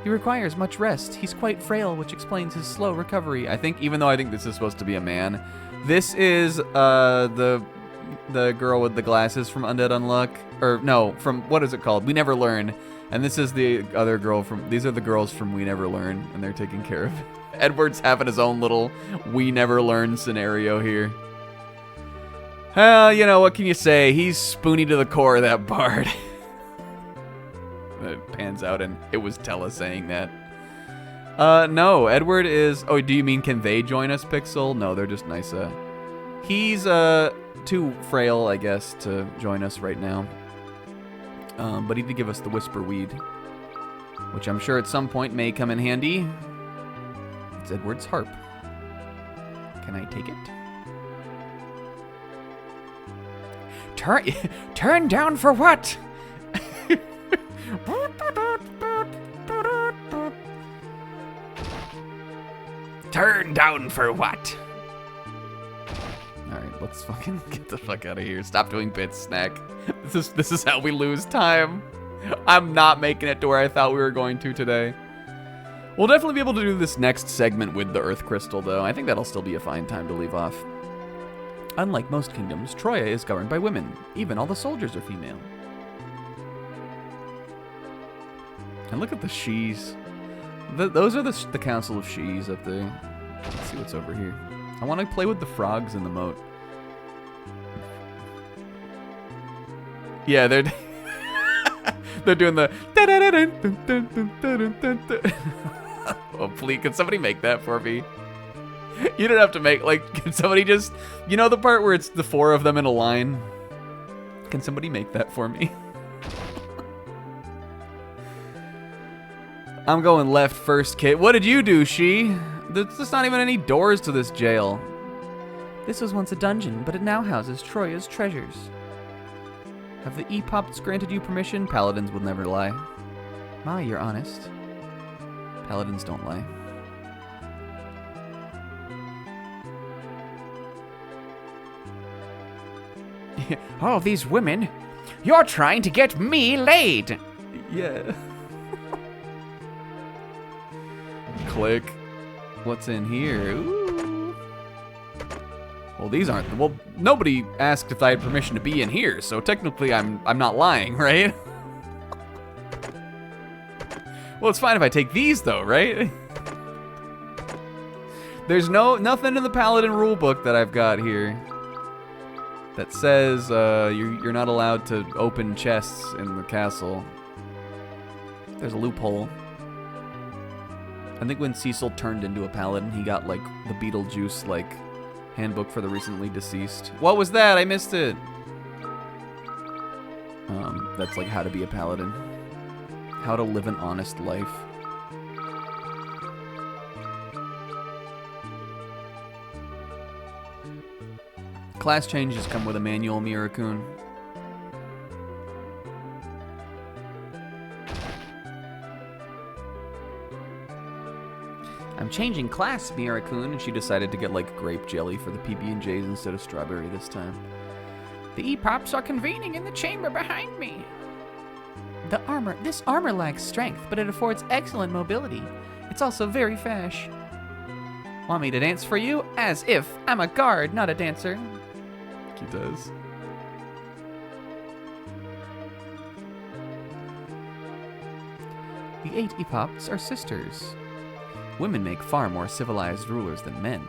Speaker 1: He requires much rest. He's quite frail, which explains his slow recovery. I think, even though I think this is supposed to be a man, this is the girl with the glasses from Undead Unluck, or no, from what is it called? We Never Learn. And this is the other girl from. These are the girls from We Never Learn, and they're taking care of it. Edward's having his own little We Never Learn scenario here. You know, what can you say? He's spoony to the core, that bard. It pans out, and it was Tella saying that. No, Edward is... Oh, do you mean can they join us, Pixel? No, they're just Nysa. He's, too frail, I guess, to join us right now. But he did give us the Whisper Weed, which I'm sure at some point may come in handy. It's Edward's harp. Can I take it?
Speaker 4: Turn down for what?
Speaker 2: Turn down for what?
Speaker 1: Alright, let's fucking get the fuck out of here. Stop doing bits, Snack. This is how we lose time. I'm not making it to where I thought we were going to today. We'll definitely be able to do this next segment with the Earth Crystal, though. I think that'll still be a fine time to leave off. Unlike most kingdoms, Troya is governed by women. Even all the soldiers are female. And look at the Shees. Those are the Council of Shees up there. Let's see what's over here. I want to play with the frogs in the moat. Yeah, they're doing the... Oh, please, can somebody make that for me? You don't have to make, like, can somebody just... You know the part where it's the 4 of them in a line? Can somebody make that for me? I'm going left first, kid. What did you do, She? There's not even any doors to this jail. This was once a dungeon, but it now houses Troya's treasures. Have the Epops granted you permission? Paladins will never lie. My, you're honest. Paladins don't lie.
Speaker 4: All these women. You're trying to get me laid.
Speaker 1: Yeah. Click. What's in here? Ooh. Well, these aren't... Well, nobody asked if I had permission to be in here, so technically I'm not lying, right? Well, it's fine if I take these, though, right? There's nothing in the Paladin rulebook that I've got here that says you're not allowed to open chests in the castle. There's a loophole. I think when Cecil turned into a paladin, he got, like, the Beetlejuice, like, handbook for the recently deceased. What was that? I missed it. That's, like, how to be a paladin. How to live an honest life. Class changes come with a manual, Mirakun. I'm changing class, Mirakun, and she decided to get, like, grape jelly for the PB&Js instead of strawberry this time.
Speaker 4: The Epops are convening in the chamber behind me. This armor lacks strength, but it affords excellent mobility. It's also very fash. Want me to dance for you? As if I'm a guard, not a dancer.
Speaker 1: He does. The 8 Epops are sisters. Women make far more civilized rulers than men.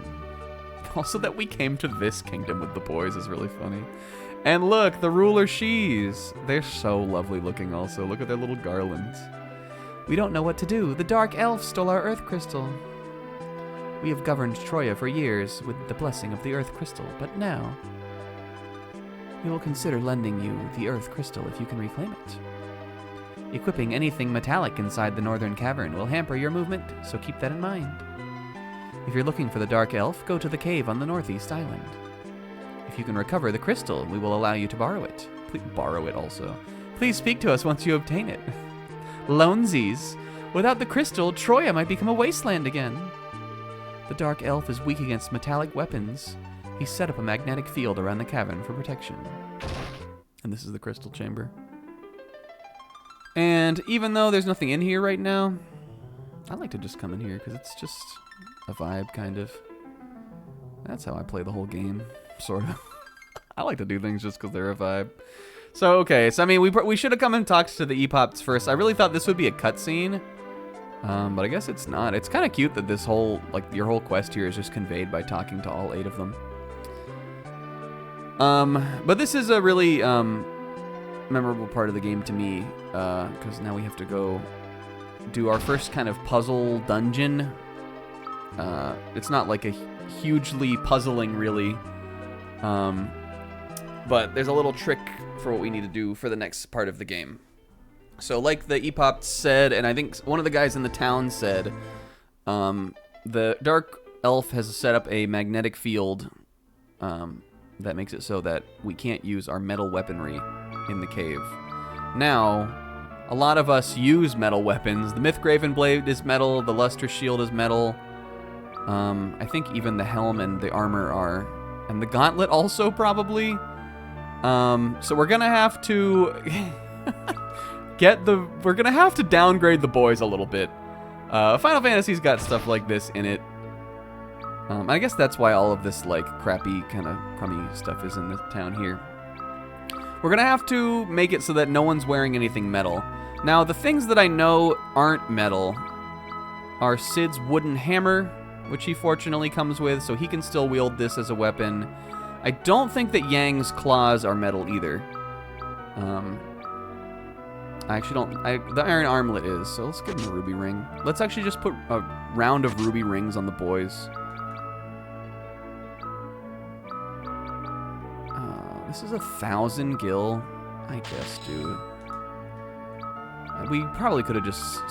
Speaker 1: Also, that we came to this kingdom with the boys is really funny. And look, the ruler Shees. They're so lovely looking also. Look at their little garlands. We don't know what to do. The Dark Elf stole our Earth Crystal. We have governed Troya for years with the blessing of the Earth Crystal, but now we will consider lending you the Earth Crystal if you can reclaim it. Equipping anything metallic inside the northern cavern will hamper your movement, so keep that in mind. If you're looking for the Dark Elf, go to the cave on the northeast island. If you can recover the crystal, we will allow you to borrow it. Please borrow it also. Please speak to us once you obtain it. Lonesies. Without the crystal, Troya might become a wasteland again. The Dark Elf is weak against metallic weapons. He set up a magnetic field around the cavern for protection. And this is the crystal chamber. And even though there's nothing in here right now, I like to just come in here because it's just a vibe, kind of. That's how I play the whole game, sort of. I like to do things just because they're a vibe. So, okay, so I mean, we should have come and talked to the Epops first. I really thought this would be a cutscene, but I guess it's not. It's kind of cute that this whole, like, your whole quest here is just conveyed by talking to all 8 of them. But this is a really, memorable part of the game to me, because now we have to go do our first kind of puzzle dungeon. It's not like a hugely puzzling, really. But there's a little trick for what we need to do for the next part of the game. So like the EPOP said, and I think one of the guys in the town said, the Dark Elf has set up a magnetic field that makes it so that we can't use our metal weaponry in the cave. Now, a lot of us use metal weapons. The Mythgraven Blade is metal, the Lustrous Shield is metal. I think even the helm and the armor are. And the gauntlet also, probably. So we're gonna have to we're gonna have to downgrade the boys a little bit. Final Fantasy's got stuff like this in it. I guess that's why all of this, like, crappy, kind of crummy stuff is in the town here. We're gonna have to make it so that no one's wearing anything metal. Now, the things that I know aren't metal are Cid's wooden hammer, which he fortunately comes with, so he can still wield this as a weapon. I don't think that Yang's claws are metal either. I actually don't. The iron armlet is, so let's give him a ruby ring. Let's actually just put a round of ruby rings on the boys. This is 1,000 gil, I guess, dude. We probably could have just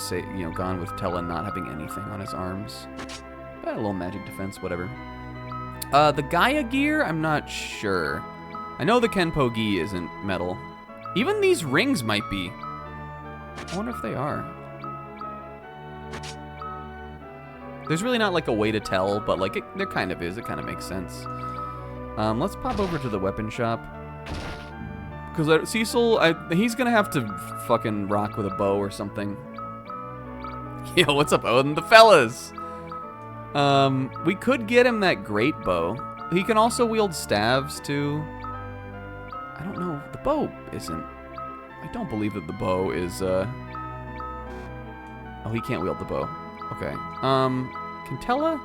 Speaker 1: gone with Tella not having anything on his arms. But a little magic defense, whatever. The Gaia gear, I'm not sure. I know the Kenpo gi isn't metal. Even these rings might be. I wonder if they are. There's really not like a way to tell, but like there kind of is. It kind of makes sense. Let's pop over to the weapon shop. Because Cecil, he's going to have to fucking rock with a bow or something. Yo, what's up, Odin? The fellas! We could get him that great bow. He can also wield staves, too. I don't know. The bow isn't. I don't believe that the bow is, Oh, he can't wield the bow. Okay. Can Tella?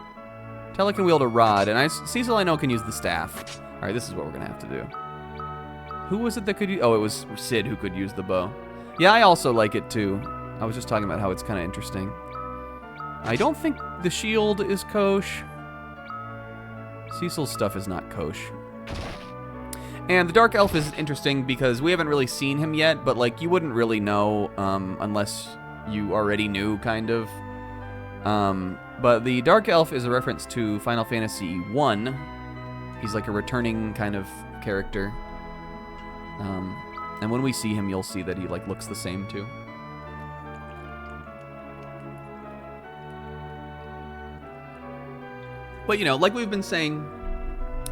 Speaker 1: Tella can wield a rod, and Cecil, I know, can use the staff. All right, this is what we're going to have to do. Who was it that could use... Oh, it was Cid who could use the bow. Yeah, I also like it, too. I was just talking about how it's kind of interesting. I don't think the shield is kosh. Cecil's stuff is not kosh. And the Dark Elf is interesting because we haven't really seen him yet, but, like, you wouldn't really know unless you already knew, kind of. But the Dark Elf is a reference to Final Fantasy I. He's like a returning kind of character. And when we see him, you'll see that he like looks the same too. But like we've been saying,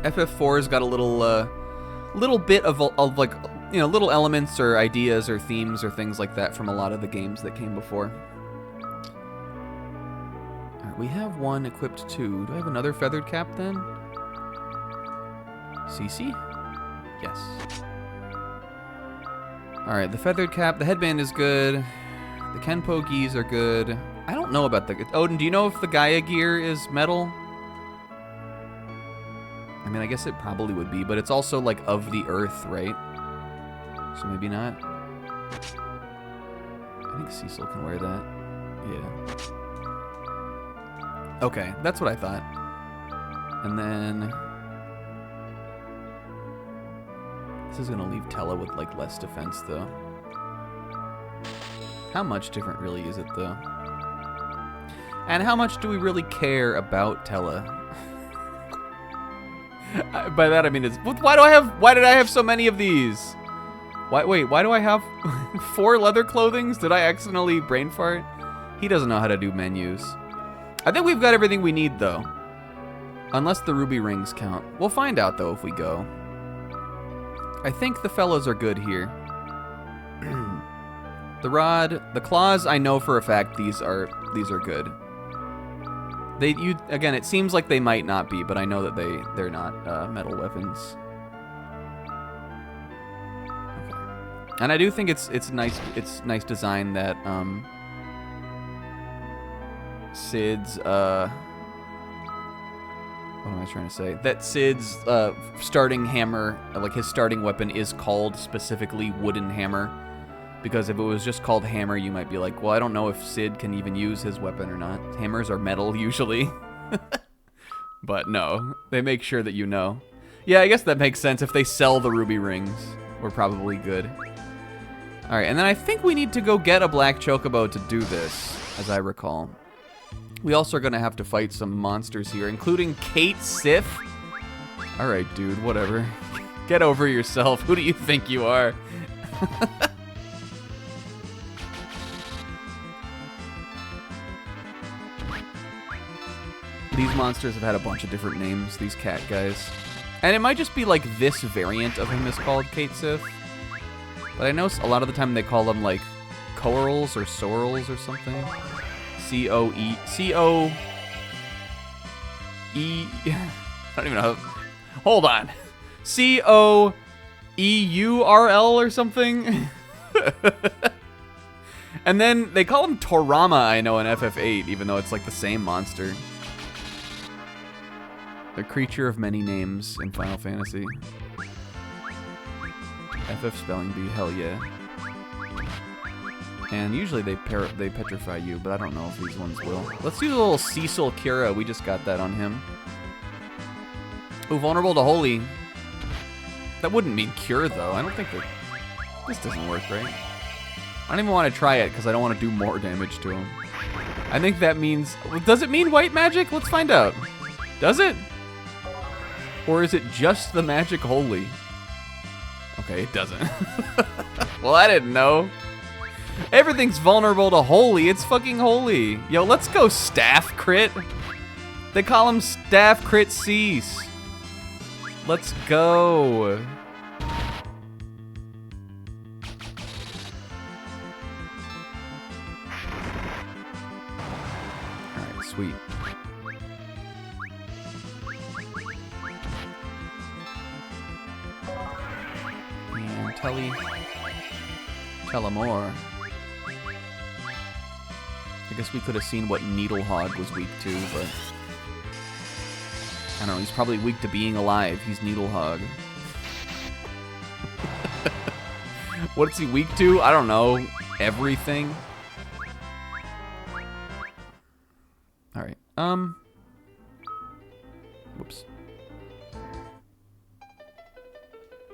Speaker 1: FF4's got a little bit of like little elements or ideas or themes or things like that from a lot of the games that came before. All right, we have one equipped too. Do I have another feathered cap then? Cece? Yes. Alright, the feathered cap, the headband is good. The Kenpo gis are good. I don't know about the... Odin, do you know if the Gaia gear is metal? I mean, I guess it probably would be, but it's also, like, of the earth, right? So maybe not. I think Cecil can wear that. Yeah. Okay, that's what I thought. And then... This is going to leave Tella with, like, less defense, though. How much different really is it, though? And how much do we really care about Tella? By that, I mean, why did I have so many of these? Wait, why do I have 4 leather clothings? Did I accidentally brain fart? He doesn't know how to do menus. I think we've got everything we need, though. Unless the ruby rings count. We'll find out, though, if we go. I think the fellows are good here. The rod, the claws, I know for a fact these are good. Again, it seems like they might not be, but I know that they're not metal weapons. Okay. And I do think it's nice design that Cid's what am I trying to say? That Cid's starting hammer, like his starting weapon, is called specifically wooden hammer. Because if it was just called hammer, you might be like, well, I don't know if Sid can even use his weapon or not. Hammers are metal, usually. But no, they make sure that you know. Yeah, I guess that makes sense. If they sell the ruby rings, we're probably good. All right, and then I think we need to go get a black chocobo to do this, as I recall. We also are going to have to fight some monsters here, including Kate Sith. All right, dude, whatever. Get over yourself. Who do you think you are? These monsters have had a bunch of different names, these cat guys. And it might just be like this variant of him is called Kate Sith. But I know a lot of the time they call them like Corals or Sorals or something. C-O-E... C-O-E... I don't even know how... Hold on. C-O-E-U-R-L or something? And then they call him Torama, I know, in FF8, even though it's like the same monster. The creature of many names in Final Fantasy. FF spelling bee, hell yeah. And usually they petrify you, but I don't know if these ones will. Let's do the little Cecil Cura. We just got that on him. Ooh, vulnerable to holy. That wouldn't mean cure, though. I don't think that... This doesn't work, right? I don't even want to try it, because I don't want to do more damage to him. I think that means... Does it mean white magic? Let's find out. Does it? Or is it just the magic holy? Okay, it doesn't. Well, I didn't know. Everything's vulnerable to holy. It's fucking holy. Yo, let's go staff crit. They call him staff crit cease. Let's go. Alright, sweet. And tell him more. I guess we could have seen what Needlehog was weak to, but... I don't know, he's probably weak to being alive. He's Needlehog. What's he weak to? I don't know. Everything? Alright, whoops.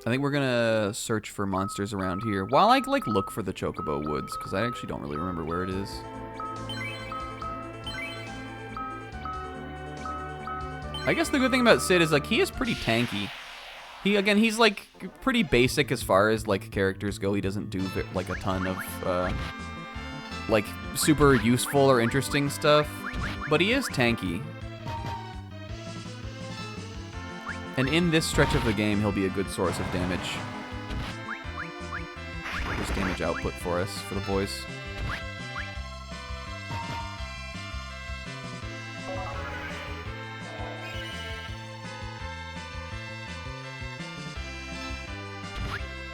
Speaker 1: I think we're gonna search for monsters around here while I, like, look for the Chocobo Woods, because I actually don't really remember where it is. I guess the good thing about Sid is, like, he is pretty tanky. He's, like, pretty basic as far as, like, characters go. He doesn't do, like, a ton of, like, super useful or interesting stuff. But he is tanky. And in this stretch of the game, he'll be a good source of damage. Just damage output for us, for the boys.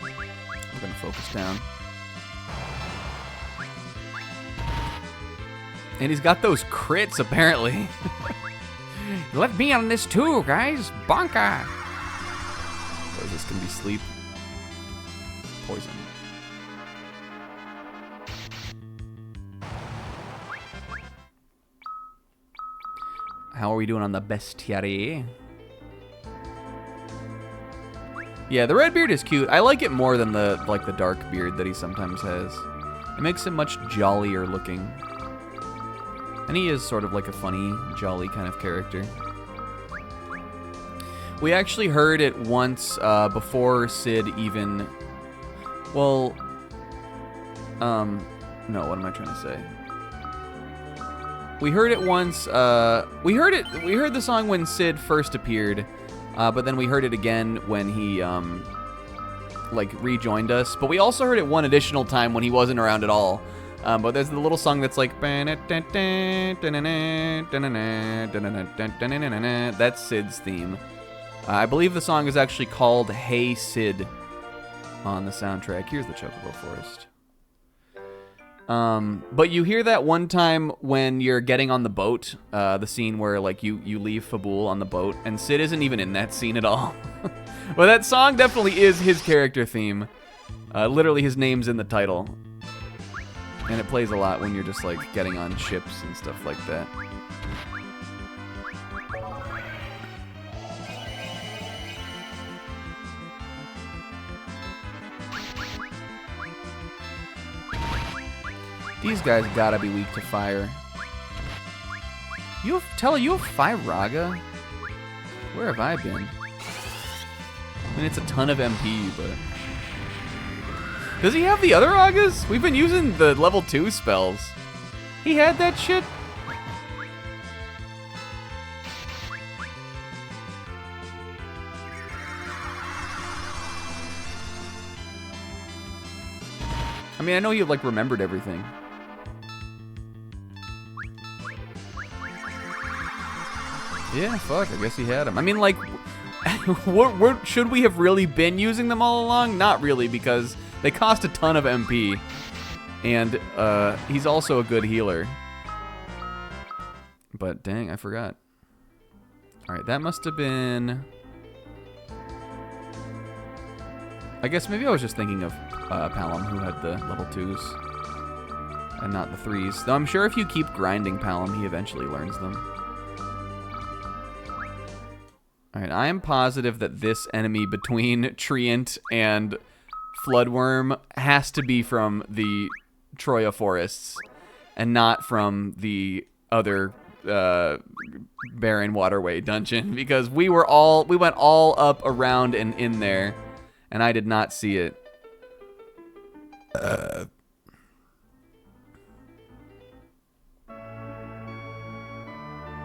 Speaker 1: We're gonna focus down. And he's got those crits, apparently.
Speaker 4: Let me on this too, guys. Bonka.
Speaker 1: What is this gonna be? Sleep? Poison. How are we doing on the bestiary? Yeah, the red beard is cute. I like it more than the dark beard that he sometimes has. It makes him much jollier looking. And he is sort of like a funny, jolly kind of character. We actually heard it once before Sid even... Well... no, what am I trying to say? We heard it once... We heard the song when Sid first appeared, but then we heard it again when he, like, rejoined us. But we also heard it one additional time when he wasn't around at all. But there's the little song that's like... That's Sid's theme. I believe the song is actually called Hey Sid on the soundtrack. Here's the Chocobo Forest. But you hear that one time when you're getting on the boat, the scene where, like, you leave Fabul on the boat, and Sid isn't even in that scene at all. Well, that song definitely is his character theme. Literally, his name's in the title. And it plays a lot when you're just, like, getting on ships and stuff like that. These guys gotta be weak to fire. You have 5 Raga? Where have I been? I mean, it's a ton of MP, but... Does he have the other Ragas? We've been using the level 2 spells. He had that shit? I mean, I know you, like, remembered everything. Yeah, fuck, I guess he had them. I mean, like, should we have really been using them all along? Not really, because they cost a ton of MP. And he's also a good healer. But dang, I forgot. Alright, that must have been... I guess maybe I was just thinking of Palom, who had the level 2s. And not the 3s. Though I'm sure if you keep grinding Palom, he eventually learns them. Alright, I am positive that this enemy between Treant and Floodworm has to be from the Troya forests and not from the other Barren Waterway dungeon, because we went all up, around, and in there, and I did not see it.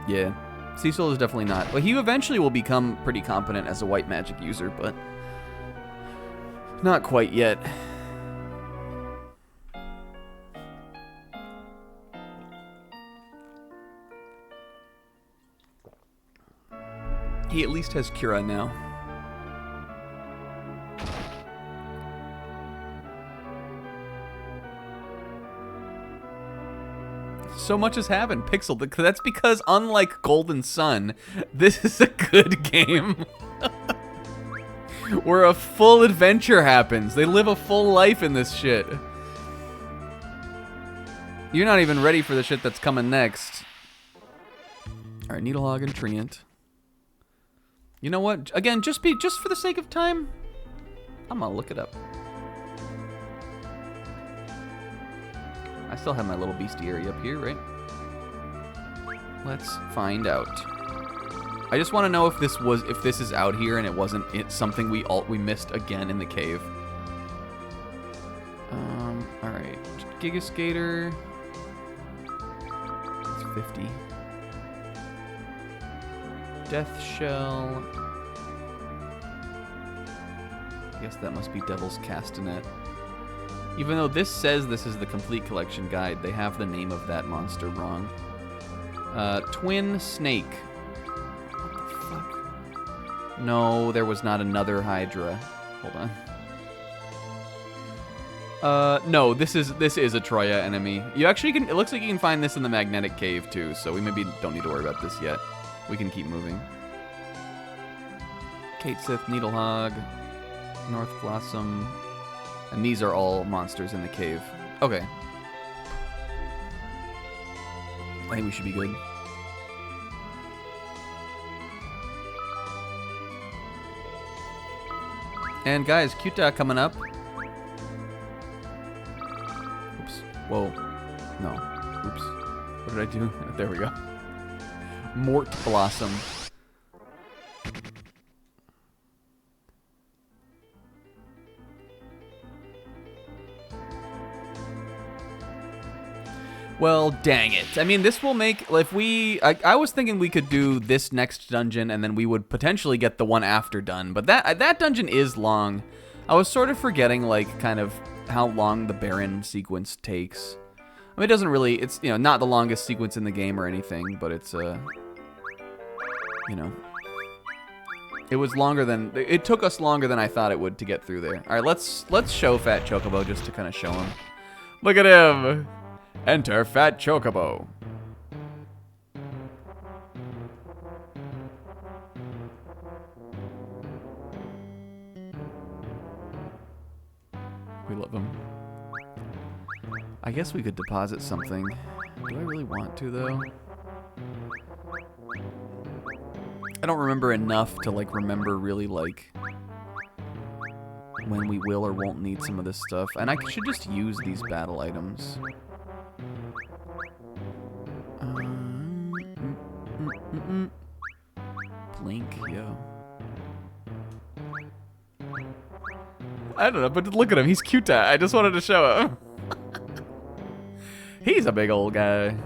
Speaker 1: Yeah. Cecil is definitely not. Well, he eventually will become pretty competent as a white magic user, but not quite yet. He at least has Cura now. So much has happened. Pixel. That's because, unlike Golden Sun, this is a good game. Where a full adventure happens. They live a full life in this shit. You're not even ready for the shit that's coming next. Alright, Needlehog and Treant. You know what? Again, just for the sake of time, I'm gonna look it up. I still have my little bestiary up here, right? Let's find out. I just want to know if this is out here and it's something we missed again in the cave. All right, Giga Skater. It's 50. Death Shell. I guess that must be Devil's Castanet. Even though this says this is the complete collection guide, they have the name of that monster wrong. Twin Snake. What the fuck? No, there was not another Hydra. Hold on. No, this is a Troya enemy. You actually can. It looks like you can find this in the Magnetic Cave too, so we maybe don't need to worry about this yet. We can keep moving. Kate Sith, Needlehog, North Blossom. And these are all monsters in the cave. Okay. I think we should be good. And guys, Kuta coming up. Oops. Whoa. No. Oops. What did I do? There we go. Mort Blossom. Well, dang it. I mean, this will make... If we... I was thinking we could do this next dungeon, and then we would potentially get the one after done. But that dungeon is long. I was sort of forgetting, like, kind of how long the Baron sequence takes. I mean, it doesn't really... It's, you know, not the longest sequence in the game or anything, but it's, you know... It was longer than... It took us longer than I thought it would to get through there. All right, let's show Fat Chocobo just to kind of show him. Look at him! Enter Fat Chocobo. We love him. I guess we could deposit something. Do I really want to, though? I don't remember enough to, like, remember really, like, when we will or won't need some of this stuff. And I should just use these battle items. Blink, yo. I don't know, but look at him. He's cute. I just wanted to show him. He's a big old guy.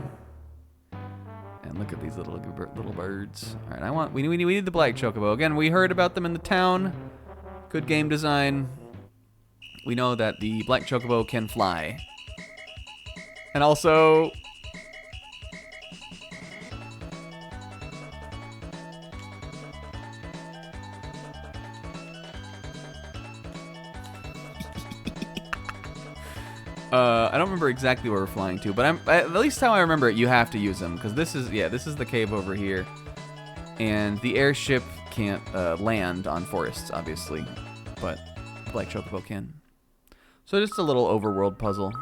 Speaker 1: And look at these little birds. All right, we need the black chocobo. Again, we heard about them in the town. Good game design. We know that the black chocobo can fly. And also, I don't remember exactly where we're flying to, but at least how I remember it, you have to use them, because this is the cave over here, and the airship can't land on forests, obviously, but Black Chocobo can. So just a little overworld puzzle.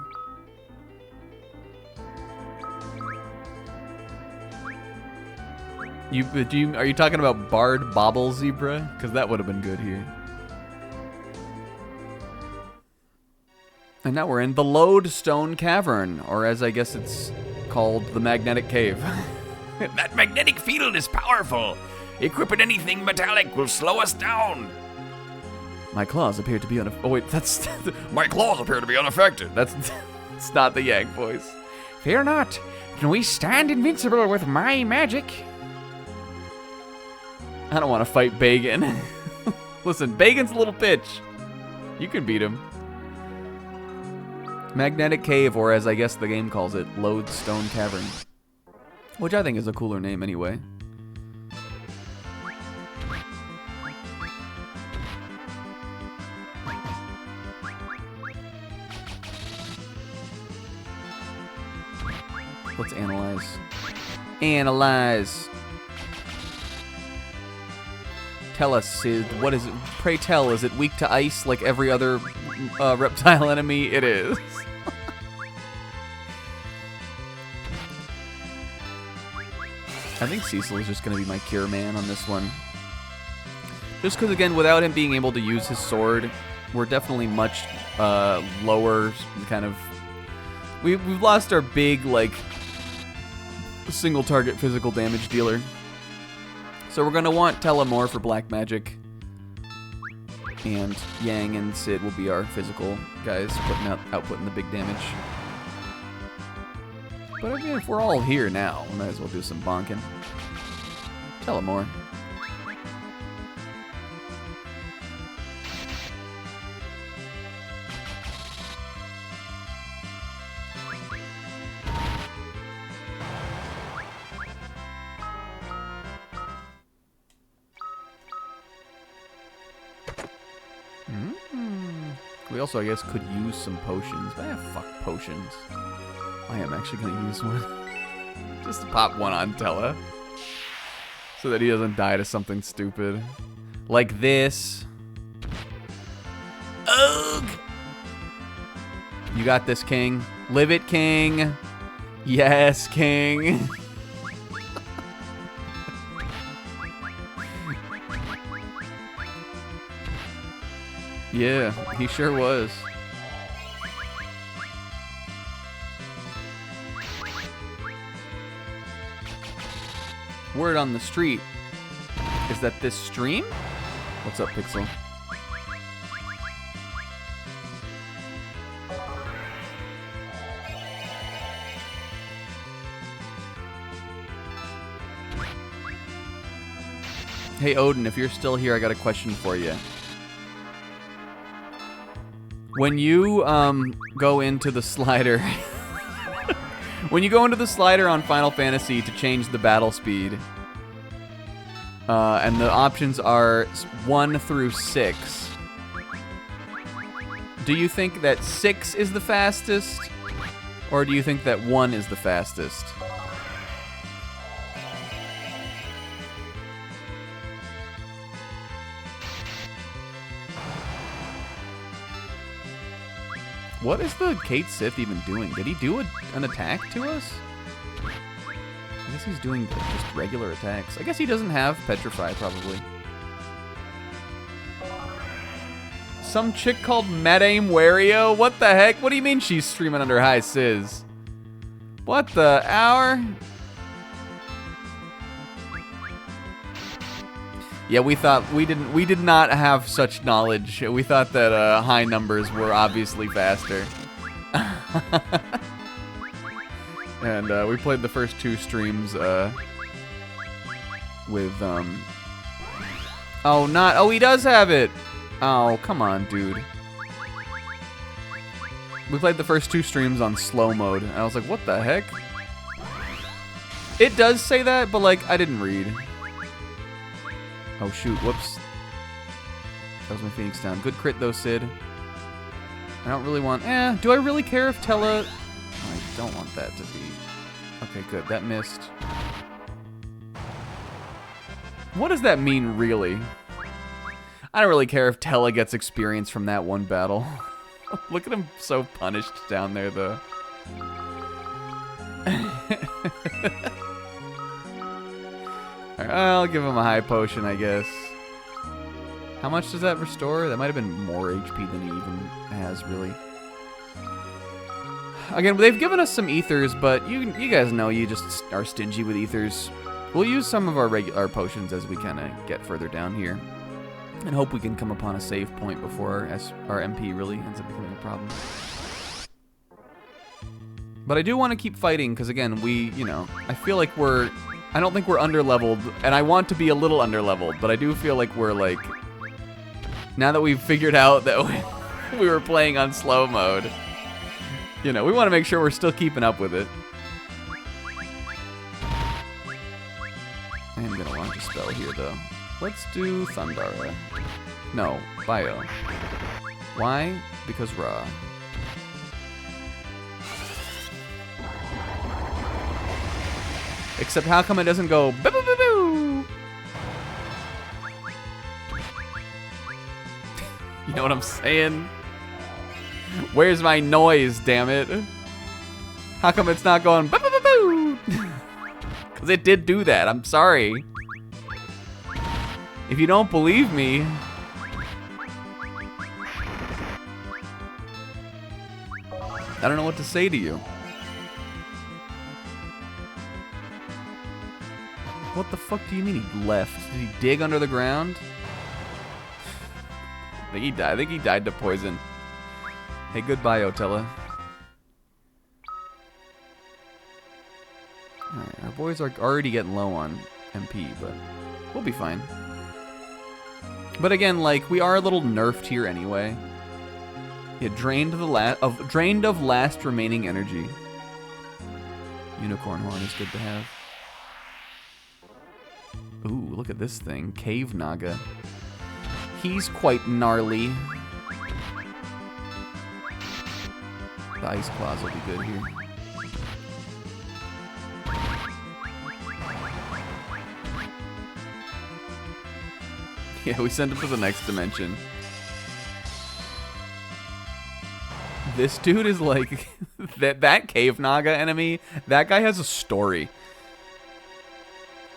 Speaker 1: Are you talking about Barred Bobble Zebra? Because that would have been good here. And now we're in the Lodestone Cavern, or as I guess it's called, the Magnetic Cave.
Speaker 2: That magnetic field is powerful. Equipping anything metallic will slow us down.
Speaker 1: My claws appear to be unaffected. Oh wait, that's...
Speaker 2: My claws appear to be unaffected.
Speaker 1: That's it's not the Yank voice.
Speaker 4: Fear not. Can we stand invincible with my magic?
Speaker 1: I don't want to fight Bagan. Listen, Bagan's a little bitch. You can beat him. Magnetic Cave, or as I guess the game calls it, Lodestone Cavern. Which I think is a cooler name anyway. Let's analyze. Analyze. Tell us, Sid, what is it? Pray tell, is it weak to ice like every other reptile enemy? It is. I think Cecil is just going to be my cure man on this one. Just because, again, without him being able to use his sword, we're definitely much lower kind of... We've lost our big, like, single target physical damage dealer. So we're going to want Telemore for black magic. And Yang and Sid will be our physical guys, outputting the big damage. But again, if we're all here now, we might as well do some bonking. Telemore. We also, I guess, could use some potions. But fuck potions. I am actually going to use one. Just to pop one on Tella. So that he doesn't die to something stupid. Like this.
Speaker 2: Ugh!
Speaker 1: You got this, King. Live it, King. Yes, King. Yeah, he sure was. Word on the street is that this stream... What's up, Pixel? Hey, Odin, if you're still here, I got a question for you. When you go into the slider... When you go into the slider on Final Fantasy to change the battle speed, and the options are 1 through 6, do you think that 6 is the fastest, or do you think that 1 is the fastest? What is the Kate Sith even doing? Did he do an attack to us? I guess he's doing just regular attacks. I guess he doesn't have Petrify, probably. Some chick called Madame Wario? What the heck? What do you mean she's streaming under high Sizz? What the hour? Yeah, we did not have such knowledge. We thought that high numbers were obviously faster. And we played the first 2 streams with oh, he does have it. Oh, come on, dude. We played the first 2 streams on slow mode, and I was like, what the heck? It does say that, but like I didn't read. Oh shoot, whoops. That was my Phoenix down. Good crit though, Sid. I don't really want... do I really care if Tella... I don't want that to be... Okay, good. That missed. What does that mean, really? I don't really care if Tella gets experience from that one battle. Look at him so punished down there, though. Alright, I'll give him a high potion, I guess. How much does that restore? That might have been more HP than he even has, really. Again, they've given us some ethers, but you guys know you just are stingy with ethers. We'll use some of our potions as we kind of get further down here. And hope we can come upon a save point before our MP really ends up becoming a problem. But I do want to keep fighting, because again, I feel like I don't think we're underleveled, and I want to be a little underleveled, but I do feel like we're like, now that we've figured out that we were playing on slow mode, we want to make sure we're still keeping up with it. I am going to launch a spell here, though. Let's do Thundara. No, Bio. Why? Because Ra. Except how come it doesn't go boo-boo-boo-boo? You know what I'm saying? Where's my noise, damn it? How come it's not going boo-boo-boo-boo? Because it did do that, I'm sorry. If you don't believe me... I don't know what to say to you. What the fuck do you mean he left? Did he dig under the ground? I think he died. I think he died to poison. Hey, goodbye, Otella. Alright, our boys are already getting low on MP, but we'll be fine. But again, like, we are a little nerfed here anyway. Yeah, drained of last remaining energy. Unicorn horn is good to have. Ooh, look at this thing. Cave Naga. He's quite gnarly. The ice claws will be good here. Yeah, we send him to the next dimension. This dude is like... that Cave Naga enemy, that guy has a story.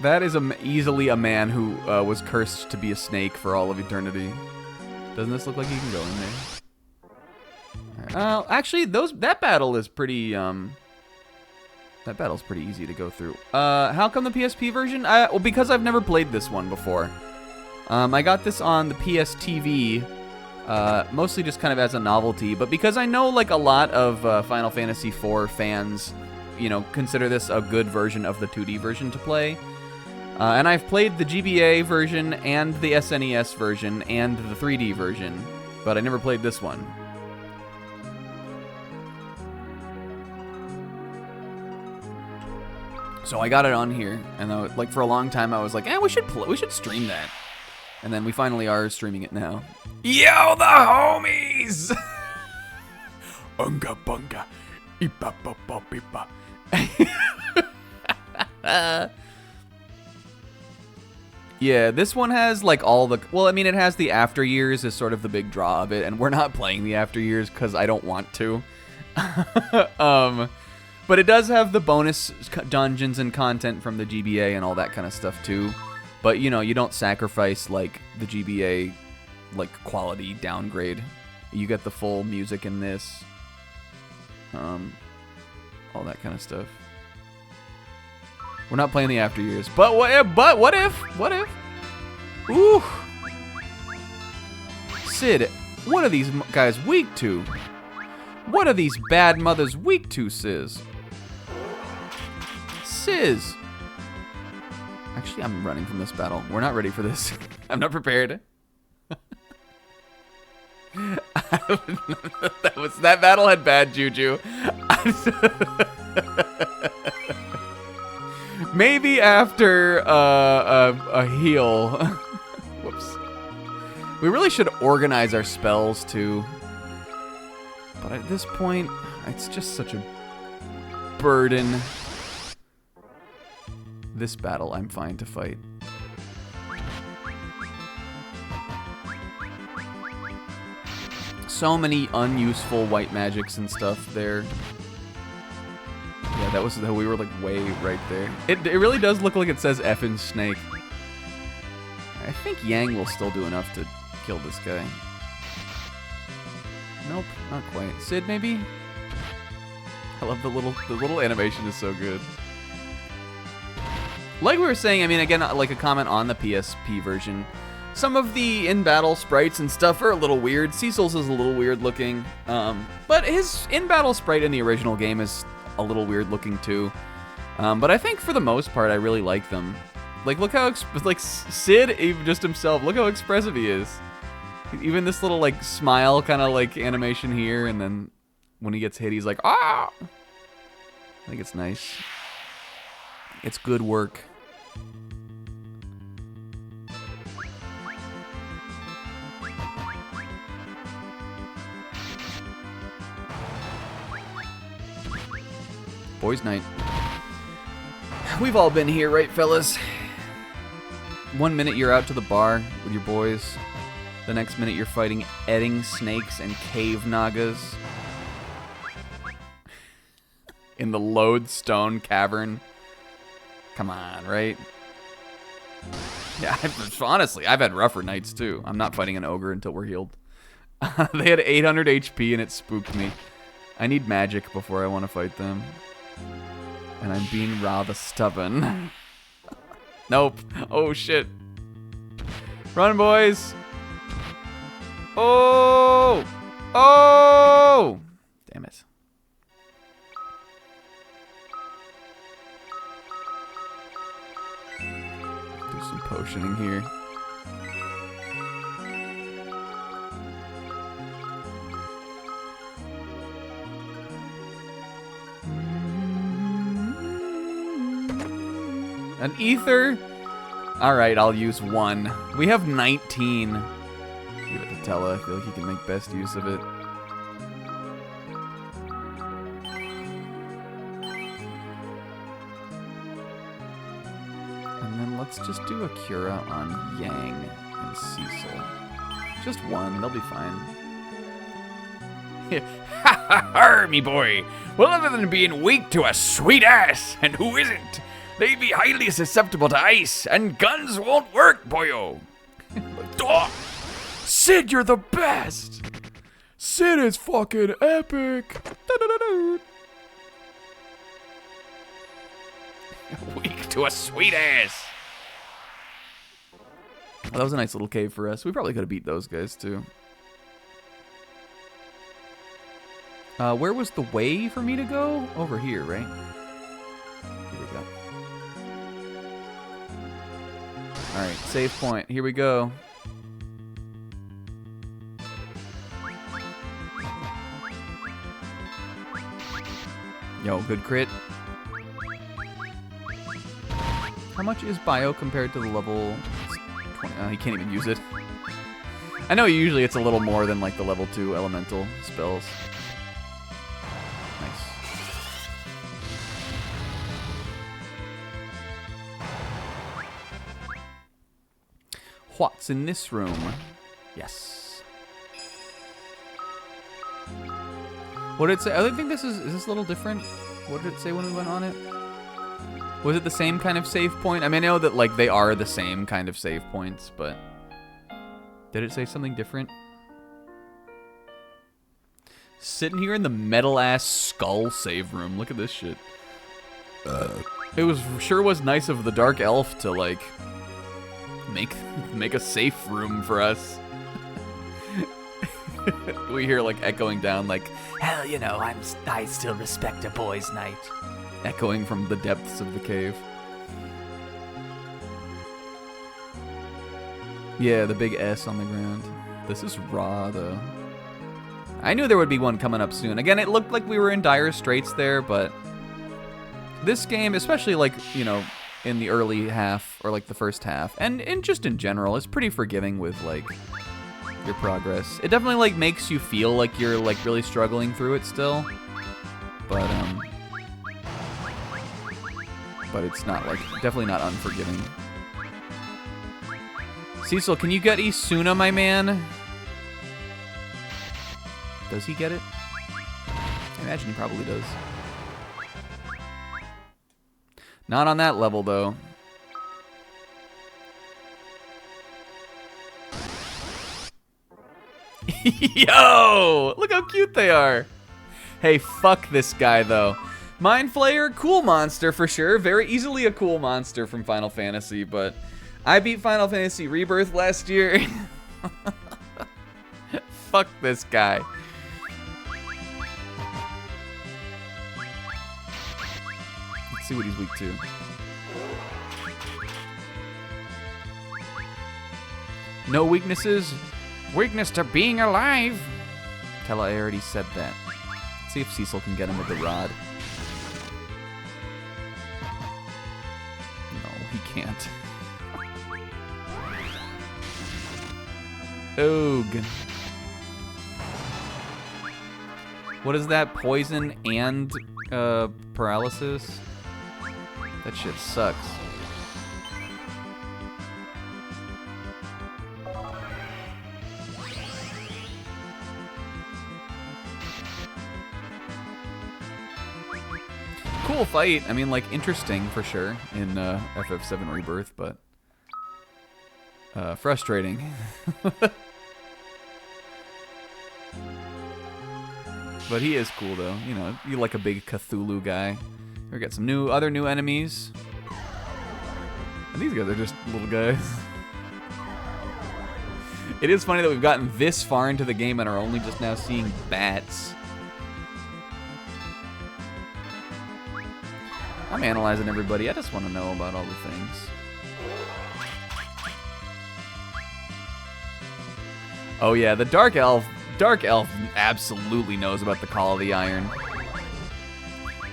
Speaker 1: That is easily a man who was cursed to be a snake for all of eternity. Doesn't this look like you can go in there? Right. Actually, that battle is pretty... that battle's pretty easy to go through. How come the PSP version? Well, because I've never played this one before. I got this on the PS TV, mostly just kind of as a novelty, but because I know like a lot of Final Fantasy IV fans, consider this a good version of the 2D version to play. And I've played the GBA version and the SNES version and the 3D version, but I never played this one. So I got it on here, and like for a long time I was like, we should stream that. And then we finally are streaming it now.
Speaker 2: Yo, the homies! Unga bunga, ipa pa pa pipa.
Speaker 1: Yeah, this one has like all the, well, I mean, it has the after years is sort of the big draw of it, and we're not playing the after years because I don't want to. But it does have the bonus dungeons and content from the GBA and all that kind of stuff too. But you know, you don't sacrifice like the GBA like quality downgrade. You get the full music in this. All that kind of stuff. We're not playing the after years. But what if? What if? Ooh. Sid, what are these guys weak to? What are these bad mothers weak to, Sis? Sis. Actually, I'm running from this battle. We're not ready for this. I'm not prepared. that battle had bad juju. Maybe after a heal. Whoops. We really should organize our spells too. But at this point, it's just such a burden. This battle, I'm fine to fight. So many unuseful white magics and stuff there. Yeah, that was, we were like way right there. It really does look like it says effing snake. I think Yang will still do enough to kill this guy. Nope, not quite. Sid, maybe? I love the little animation is so good. Like we were saying, I mean, again, like a comment on the PSP version, some of the in-battle sprites and stuff are a little weird. Cecil's is a little weird looking, but his in-battle sprite in the original game is a little weird looking too. But I think for the most part, I really like them. Like, look how, like, Sid, even just himself, look how expressive he is. Even this little, like, smile kind of, like, animation here, and then when he gets hit, he's like, ah! I think it's nice. It's good work. Boys' night. We've all been here, right, fellas? 1 minute you're out to the bar with your boys. The next minute you're fighting eating snakes and cave nagas. In the lodestone cavern. Come on, right? Yeah, honestly, I've had rougher nights too. I'm not fighting an ogre until we're healed. They had 800 HP and it spooked me. I need magic before I want to fight them. And I'm being rather stubborn. Nope. Oh, shit. Run, boys. Oh! Oh! Damn it. Do some potioning here. An ether? Alright, I'll use one. We have 19. Give it to Tella. I feel like he can make best use of it. And then let's just do a Cura on Yang and Cecil. Just one, they'll be fine.
Speaker 2: Ha ha ha, me boy. Well, other than being weak to a sweet ass, and who isn't, they'd be highly susceptible to ice, and guns won't work, boyo. Oh, Sid, you're the best.
Speaker 3: Sid is fucking epic.
Speaker 2: Weak to a sweet ass.
Speaker 1: Well, that was a nice little cave for us. We probably could have beat those guys too. Where was the way for me to go? Over here, right? Here we go. Alright, save point. Here we go. Yo, good crit. How much is bio compared to the level 20? He can't even use it. I know usually it's a little more than like the level 2 elemental spells. Nice. What's in this room? Yes. What did it say? I think this is this a little different? What did it say when we went on it? Was it the same kind of save point? I mean, I know that, like, they are the same kind of save points, but did it say something different? Sitting here in the metal-ass skull save room. Look at this shit. It was nice of the Dark Elf to, like, make a safe room for us. We hear, like, echoing down, like,
Speaker 7: Hell, you know, I still respect a boys' night.
Speaker 1: echoing from the depths of the cave. Yeah, the big S on the ground. This is raw, though. I knew there would be one coming up soon. Again, it looked like we were in dire straits there, but this game, especially, like, you know, in the early half, or, like, the first half, and just in general, is pretty forgiving with, like, your progress. It definitely, like, makes you feel like you're, like, really struggling through it still. But it's not, like, definitely not unforgiving. Cecil, can you get Isuna, my man? Does he get it? I imagine he probably does. Not on that level, though. Yo! Look how cute they are. Hey, fuck this guy, though. Mind Flayer, cool monster for sure. Very easily a cool monster from Final Fantasy, but I beat Final Fantasy Rebirth last year. Fuck this guy. Let's see what he's weak to. No weaknesses.
Speaker 4: Weakness to being alive.
Speaker 1: Tell I already said that. Let's see if Cecil can get him with the rod. No, he can't. Oog. What is that? Poison and paralysis? That shit sucks. Cool fight. I mean, like, interesting for sure in FF7 Rebirth, but frustrating. But he is cool, though. You know, you like a big Cthulhu guy. We got some other new enemies. And these guys are just little guys. It is funny that we've gotten this far into the game and are only just now seeing bats. I'm analyzing everybody. I just want to know about all the things. Oh yeah, the Dark Elf absolutely knows about the Call of the Iron.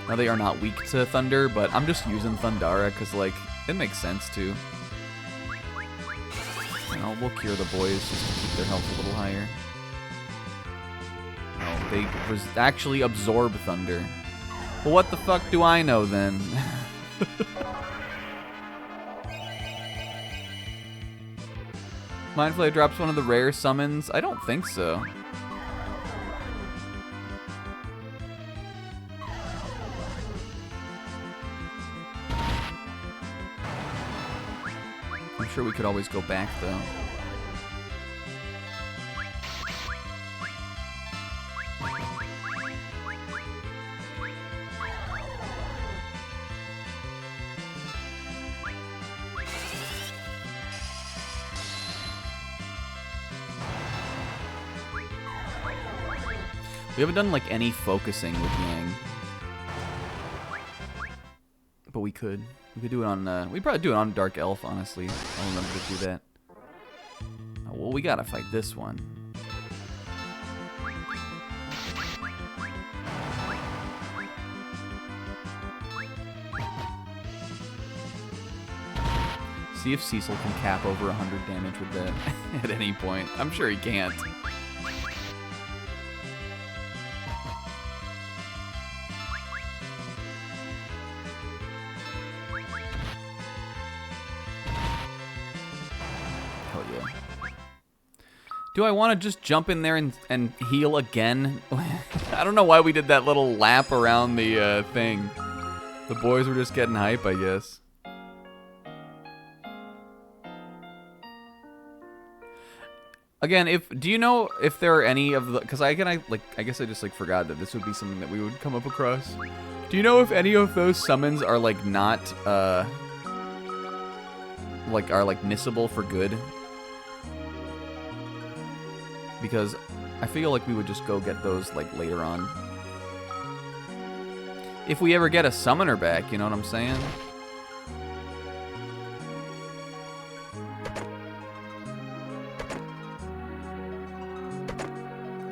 Speaker 1: Now, they are not weak to Thunder, but I'm just using Thundara because, like, it makes sense to. You know, we'll cure the boys just to keep their health a little higher. Oh, they actually absorb Thunder. Well, what the fuck do I know then? Mind Flayer drops one of the rare summons? I don't think so. I'm sure we could always go back, though. We haven't done, like, any focusing with Yang. But we could. We could do it on, we'd probably do it on Dark Elf, honestly. I'll remember to do that. Oh, well, we gotta fight this one. See if Cecil can cap over 100 damage with that at any point. I'm sure he can't. Hell yeah. Do I want to just jump in there and heal again? I don't know why we did that little lap around the thing. The boys were just getting hype, I guess. Again, do you know if there are any of the? Because I guess I just like forgot that this would be something that we would come up across. Do you know if any of those summons are like not are missable for good? Because I feel like we would just go get those like later on. If we ever get a summoner back, you know what I'm saying?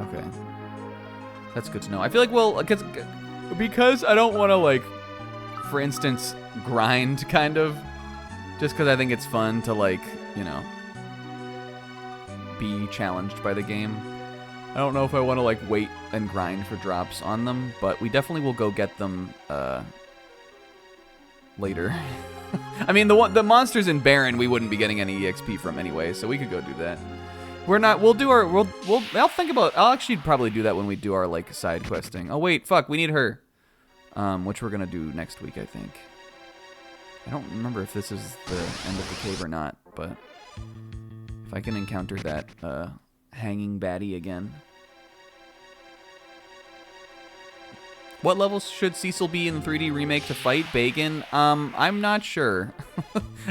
Speaker 1: Okay. That's good to know. I feel like, well, because I don't want to, like, for instance, grind, kind of. Just because I think it's fun to, like, you know, be challenged by the game. I don't know if I want to, like, wait and grind for drops on them, but we definitely will go get them, later. I mean, the monsters in Baron we wouldn't be getting any EXP from anyway, so we could go do that. I'll actually probably do that when we do our, like, side questing. Oh, wait, fuck, we need her. Which we're gonna do next week, I think. I don't remember if this is the end of the cave or not, but if I can encounter that, hanging baddie again. What levels should Cecil be in the 3D remake to fight Bacon? I'm not sure.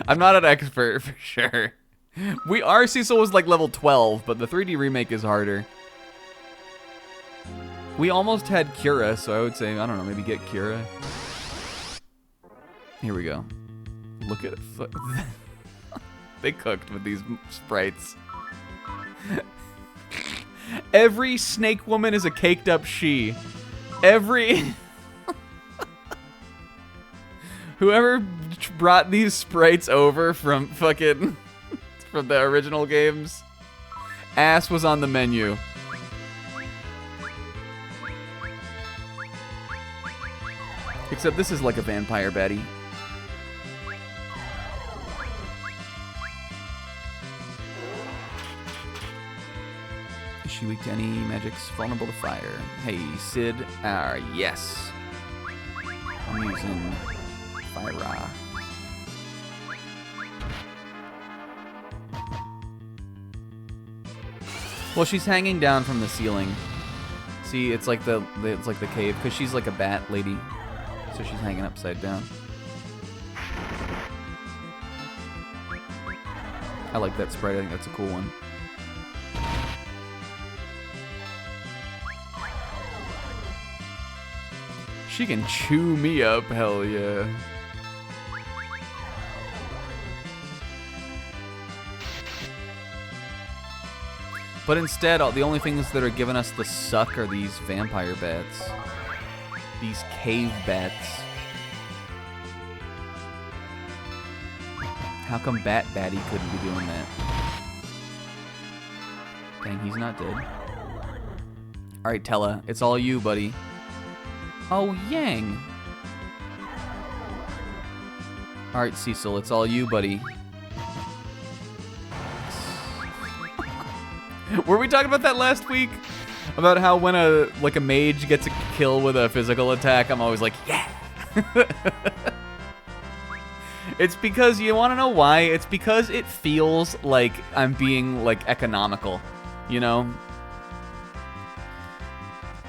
Speaker 1: I'm not an expert, for sure. Cecil was like level 12, but the 3D remake is harder. We almost had Cura, so I would say, I don't know, maybe get Cura. Here we go. Look at it. They cooked with these sprites. Every snake woman is a caked up she. Whoever brought these sprites over from fucking from the original games, ass was on the menu. Except this is like a vampire baddie. Is she weak to any magics vulnerable to fire? Hey, Sid. Yes. I'm using Fire. Well, she's hanging down from the ceiling. See, it's like the cave, because she's like a bat lady. So she's hanging upside down. I like that sprite. I think that's a cool one. She can chew me up, hell yeah. But instead, the only things that are giving us the suck are these vampire bats. These cave bats. How come Bat Batty couldn't be doing that? Dang, he's not dead. Alright, Tella, it's all you, buddy. Oh, Yang. Alright, Cecil, it's all you, buddy. Were we talking about that last week? About how when a mage gets a kill with a physical attack, I'm always like, yeah! It's because, you want to know why? It's because it feels like I'm being, like, economical, you know?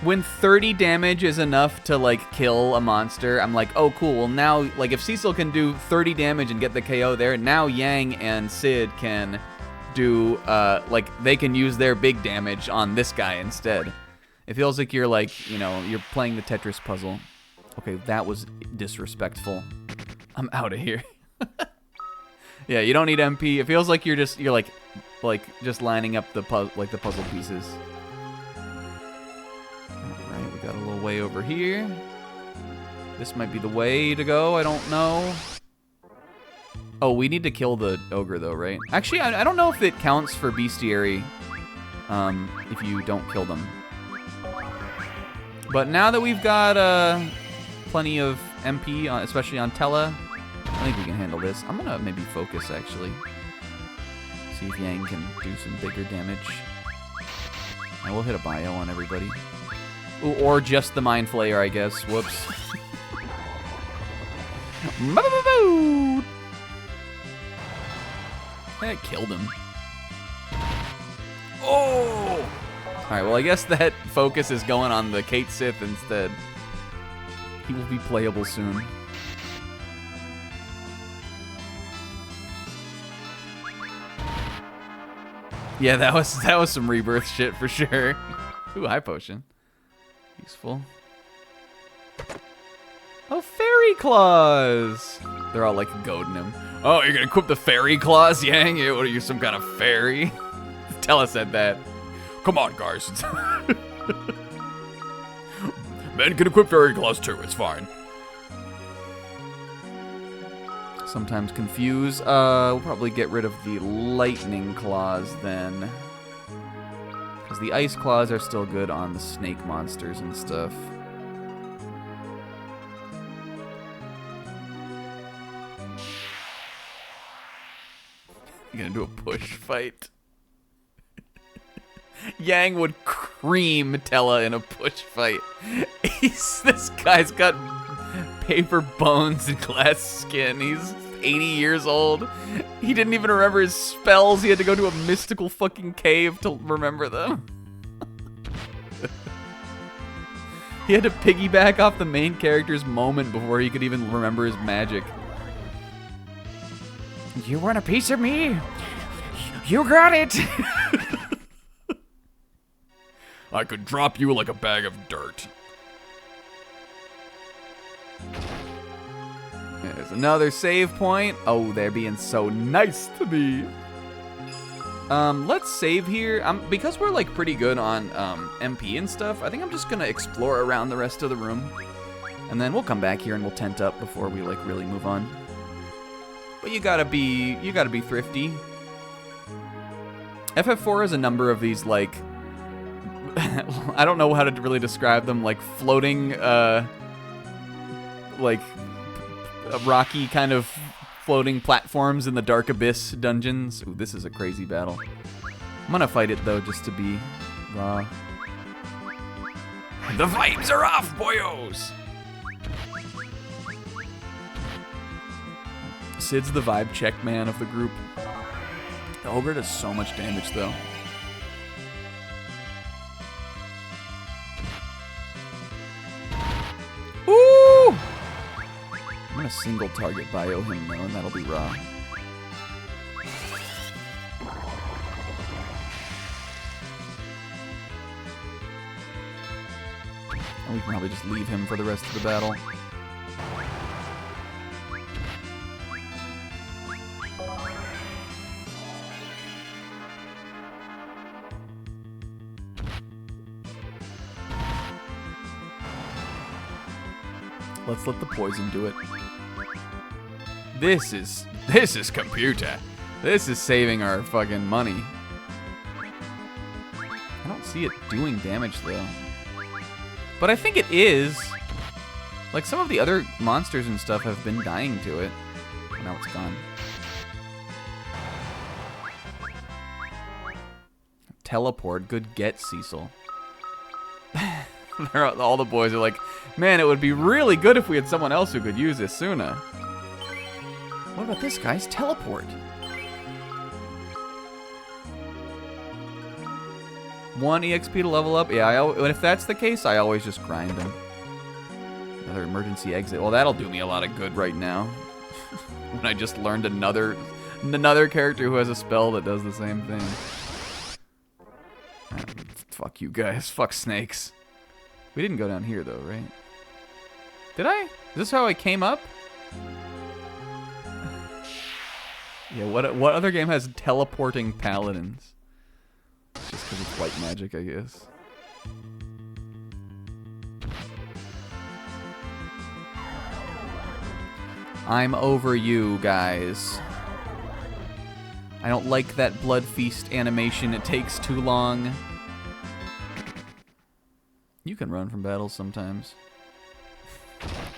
Speaker 1: When 30 damage is enough to, like, kill a monster, I'm like, oh, cool. Well, now, like, if Cecil can do 30 damage and get the KO there, now Yang and Sid can do, like, they can use their big damage on this guy instead. It feels like you're, like, you know, you're playing the Tetris puzzle. Okay, that was disrespectful. I'm out of here. Yeah, you don't need MP. It feels like you're just lining up the puzzle pieces. Alright, we got a little way over here. This might be the way to go, I don't know. Oh, we need to kill the ogre though, right? Actually, I don't know if it counts for bestiary if you don't kill them. But now that we've got plenty of MP, especially on Tella, I think we can handle this. I'm gonna maybe focus, actually. See if Yang can do some bigger damage. I will hit a bio on everybody. Ooh, or just the Mind Flayer, I guess. Whoops. That killed him.
Speaker 2: Oh!
Speaker 1: Alright, well, I guess that focus is going on the Kate Sith instead. He will be playable soon. Yeah, that was some rebirth shit for sure. Ooh, high potion. Useful. Oh, fairy claws! They're all like goading him.
Speaker 5: Oh, you're gonna equip the fairy claws, Yang? What are you, some kind of fairy?
Speaker 1: Tella said that.
Speaker 5: Come on, guys. Men can equip fairy claws too, it's fine.
Speaker 1: Sometimes confuse. We'll probably get rid of the lightning claws then. Because the ice claws are still good on the snake monsters and stuff. You're gonna do a push fight. Yang would cream Tella in a push fight. This guy's got paper bones and glass skin. He's 80 years old. He didn't even remember his spells. He had to go to a mystical fucking cave to remember them. He had to piggyback off the main character's moment before he could even remember his magic.
Speaker 4: You want a piece of me? You got it!
Speaker 5: I could drop you like a bag of dirt.
Speaker 1: There's another save point. Oh, they're being so nice to me. Let's save here. Because we're like pretty good on MP and stuff, I think I'm just gonna explore around the rest of the room. And then we'll come back here and we'll tent up before we like really move on. But you gotta be thrifty. FF4 has a number of these like I don't know how to really describe them, like floating like rocky kind of floating platforms in the Dark Abyss dungeons. Ooh, this is a crazy battle. I'm gonna fight it though, just to be raw.
Speaker 2: The vibes are off, boyos!
Speaker 1: Sid's the vibe check man of the group. The ogre does so much damage though. Ooh! I'm gonna single target bio him though, and that'll be raw. And we can probably just leave him for the rest of the battle. Let's let the poison do it. This is computer. This is saving our fucking money. I don't see it doing damage though. But I think it is. Like some of the other monsters and stuff have been dying to it. Now it's gone. Teleport, good get, Cecil. All the boys are like, man, it would be really good if we had someone else who could use Asuna. What about this guy's teleport? 1 EXP to level up? Yeah, if that's the case, I always just grind him. Another emergency exit. Well, that'll do me a lot of good right now. When I just learned another character who has a spell that does the same thing. Fuck you guys. Fuck snakes. We didn't go down here though, right? Did I? Is this how I came up? Yeah, what other game has teleporting paladins? It's just because it's white magic, I guess. I'm over you, guys. I don't like that blood feast animation. It takes too long. You can run from battles sometimes.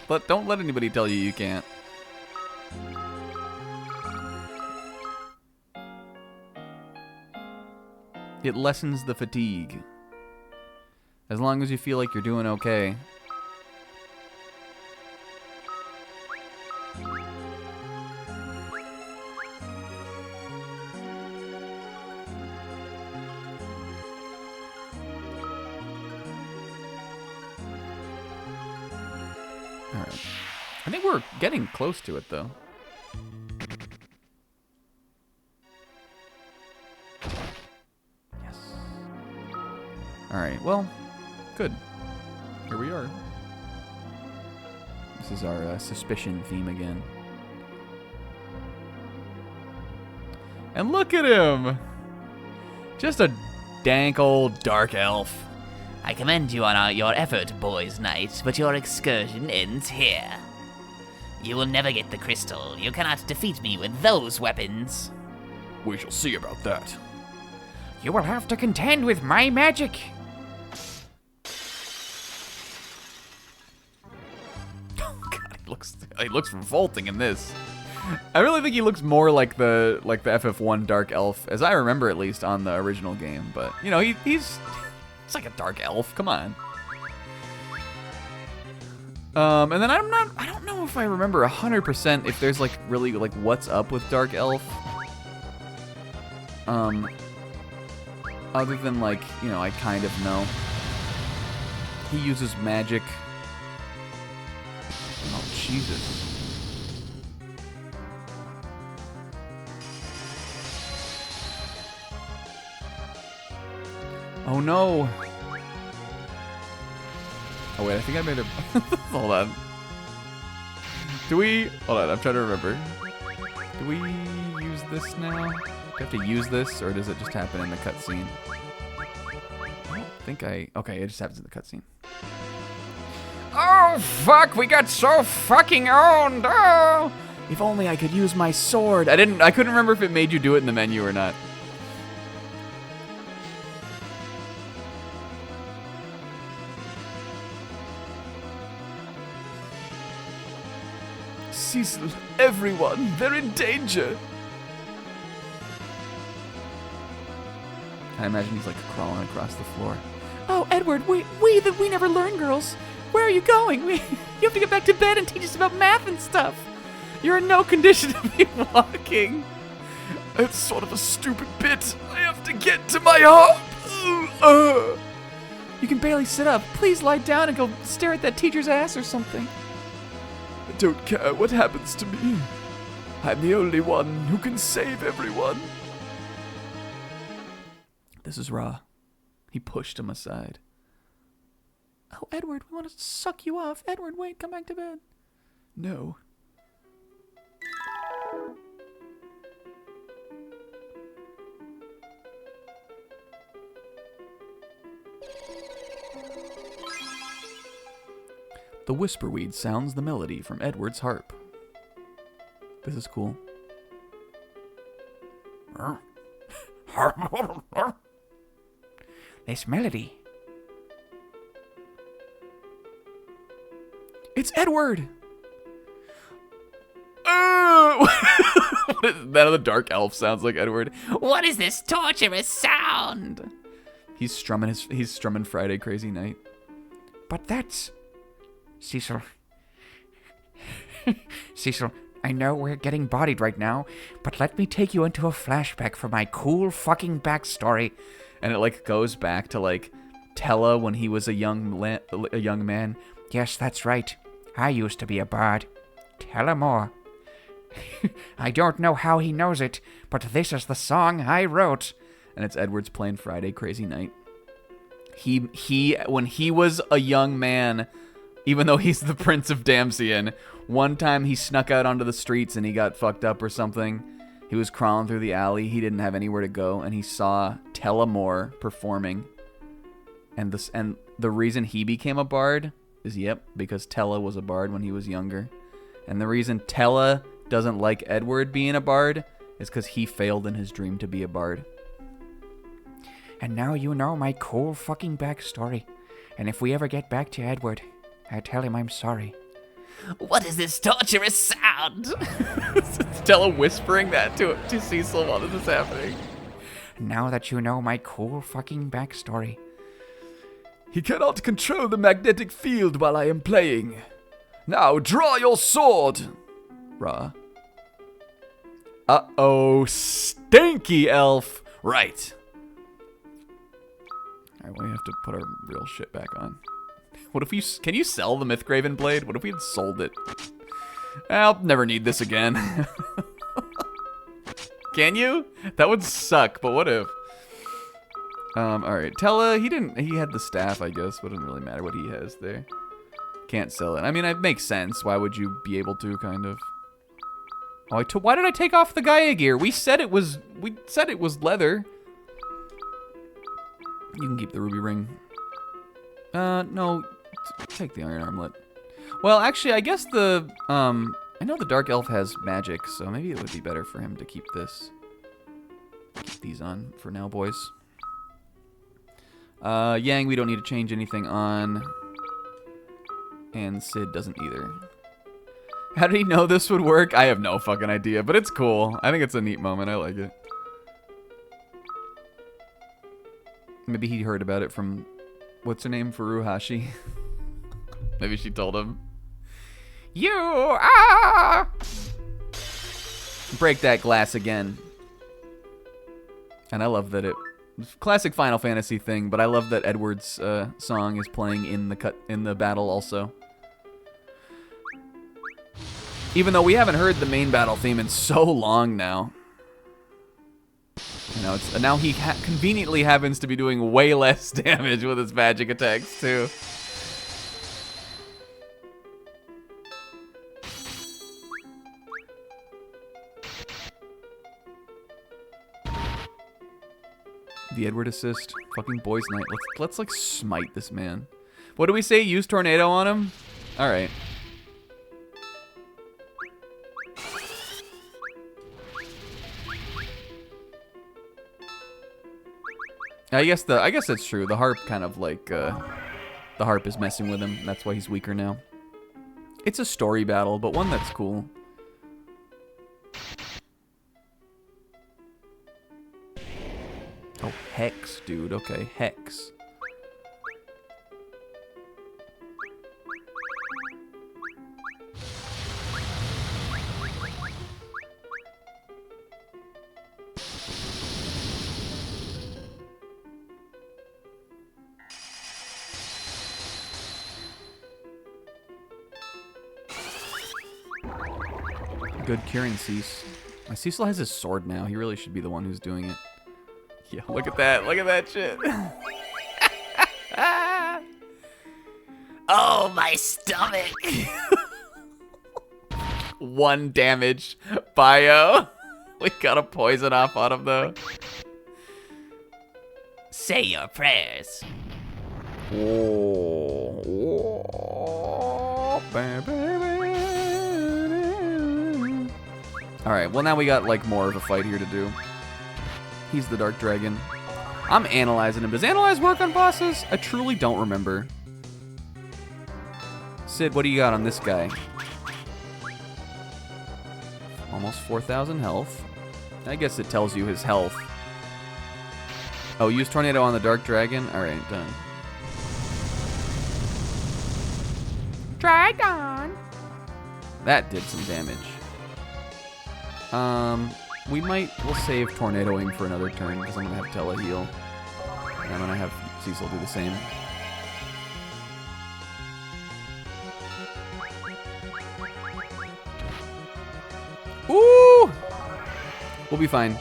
Speaker 1: But don't let anybody tell you you can't. It lessens the fatigue. As long as you feel like you're doing okay. Alright. I think we're getting close to it, though. Yes. Alright, well, good. Here we are. This is our suspicion theme again. And look at him! Just a dank old dark elf.
Speaker 6: I commend you on your effort, boys' night, but your excursion ends here. You will never get the crystal. You cannot defeat me with those weapons.
Speaker 5: We shall see about that.
Speaker 4: You will have to contend with my magic.
Speaker 1: God, he looks revolting in this. I really think he looks more like the FF1 Dark Elf, as I remember at least on the original game. But you know, he's like a dark elf. Come on. And then I don't know if I remember 100% if there's like really like what's up with Dark Elf. Other than like, you know, I kind of know. He uses magic. Oh, Jesus. Oh no. Oh wait, I think I made a... Hold on. Do we... Hold on, I'm trying to remember. Do we use this now? Do I have to use this, or does it just happen in the cutscene? I don't think I... Okay, it just happens in the cutscene.
Speaker 4: Oh, fuck, we got so fucking owned. Oh.
Speaker 1: If only I could use my sword. I couldn't remember if it made you do it in the menu or not. Cecil, everyone, they're in danger. I imagine he's like crawling across the floor.
Speaker 4: Oh, Edward, we never learn, girls. Where are you going? You have to get back to bed and teach us about math and stuff. You're in no condition to be walking.
Speaker 5: It's sort of a stupid bit. I have to get to my home.
Speaker 4: You can barely sit up. Please lie down and go stare at that teacher's ass or something.
Speaker 5: I don't care what happens to me. I'm the only one who can save everyone.
Speaker 1: This is Ra. He pushed him aside.
Speaker 4: Oh, Edward, we want to suck you off. Edward, wait, come back to bed.
Speaker 5: No.
Speaker 1: The whisperweed sounds the melody from Edward's harp. This is cool.
Speaker 4: This melody.
Speaker 1: It's Edward! None of the dark elf sounds like Edward.
Speaker 6: What is this torturous sound?
Speaker 1: He's strumming Friday Crazy Night.
Speaker 4: But that's... Cecil. Cecil, I know we're getting bodied right now, but let me take you into a flashback for my cool fucking backstory.
Speaker 1: And it like goes back to like Tella when he was a young man.
Speaker 4: Yes, that's right. I used to be a bard. Tell him more. I don't know how he knows it, but this is the song I wrote.
Speaker 1: And it's Edward's playing Friday Crazy Night. He when he was a young man, even though he's the Prince of Damsian, one time he snuck out onto the streets and he got fucked up or something. He was crawling through the alley. He didn't have anywhere to go, and he saw Tella Moore performing. And the reason he became a bard is, because Tella was a bard when he was younger. And the reason Tella doesn't like Edward being a bard is because he failed in his dream to be a bard.
Speaker 4: And now you know my cool fucking backstory. And if we ever get back to Edward, I tell him I'm sorry.
Speaker 6: What is this torturous sound?
Speaker 1: Stella whispering that to Cecil while this is happening.
Speaker 4: Now that you know my cool fucking backstory.
Speaker 3: He cannot control the magnetic field while I am playing. Now draw your sword. Rah. Uh-oh, stinky elf. Right. All right, we have to put our real shit back on.
Speaker 1: What if we... Can you sell the Mythgraven blade? What if we had sold it? I'll never need this again. Can you? That would suck, but what if? Alright. Tella, he had the staff, I guess. Wouldn't really matter what he has there. Can't sell it. I mean, it makes sense. Why would you be able to, kind of? Oh, why did I take off the Gaia gear? We said it was leather. You can keep the ruby ring. No. Take the iron armlet. Well, actually, I guess I know the dark elf has magic, so maybe it would be better for him to keep this. Keep these on for now, boys. Yang, we don't need to change anything on. And Sid doesn't either. How did he know this would work? I have no fucking idea, but it's cool. I think it's a neat moment. I like it. Maybe he heard about it from, what's her name, Furuhashi? Maybe she told him. You are! Break that glass again. And I love that classic Final Fantasy thing, but I love that Edward's song is playing in the battle also. Even though we haven't heard the main battle theme in so long now. You know, now he conveniently happens to be doing way less damage with his magic attacks too. The Edward assist, fucking boys' night. Let's like smite this man. What do we say? Use tornado on him? All right. I guess that's true. The harp kind of like the harp is messing with him. That's why he's weaker now. It's a story battle, but one that's cool. Oh, Hex, dude. Okay, Hex. Good curing, Cecil. My Cecil has his sword now. He really should be the one who's doing it. Yeah, look at that. Look at that shit.
Speaker 6: Oh, my stomach.
Speaker 1: 1 damage. Bio. We got a poison off on him, though.
Speaker 6: Say your prayers.
Speaker 1: Alright, well now we got like more of a fight here to do. He's the Dark Dragon. I'm analyzing him. Does Analyze work on bosses? I truly don't remember. Sid, what do you got on this guy? Almost 4,000 health. I guess it tells you his health. Oh, use Tornado on the Dark Dragon? Alright, done.
Speaker 4: Dragon!
Speaker 1: That did some damage. We'll save Tornadoing for another turn because I'm going to have Tella heal. And I'm going to have Cecil do the same. Ooh! We'll be fine.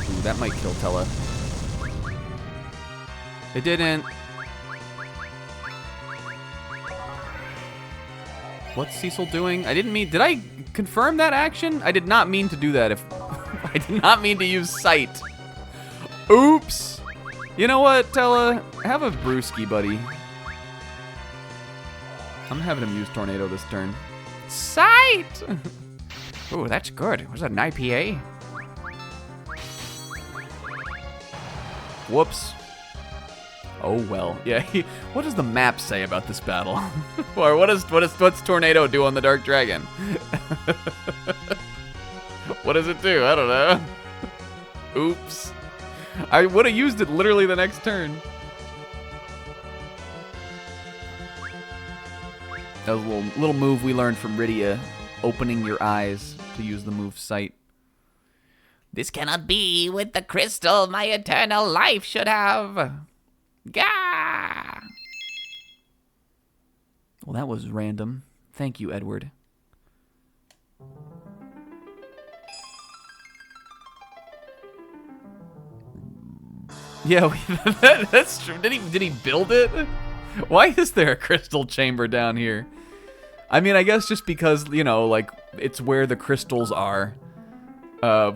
Speaker 1: Ooh, that might kill Tella. It didn't. What's Cecil doing? I didn't mean... Did I confirm that action? I did not mean to do that. I did not mean to use sight. Oops. You know what, Tella? Have a brewski, buddy. I'm having him use Tornado this turn.
Speaker 4: Sight! Ooh, that's good. Was that an IPA?
Speaker 1: Whoops. Oh well. Yeah. What does the map say about this battle? Or what's Tornado do on the Dark Dragon? What does it do? I don't know. Oops. I would have used it literally the next turn. That was a little move we learned from Rydia, opening your eyes to use the move Sight.
Speaker 6: This cannot be with the crystal my eternal life should have. Gah!
Speaker 1: Well, that was random. Thank you, Edward. Yeah, that's true. Did he build it? Why is there a crystal chamber down here? I mean, I guess just because, you know, like, it's where the crystals are. But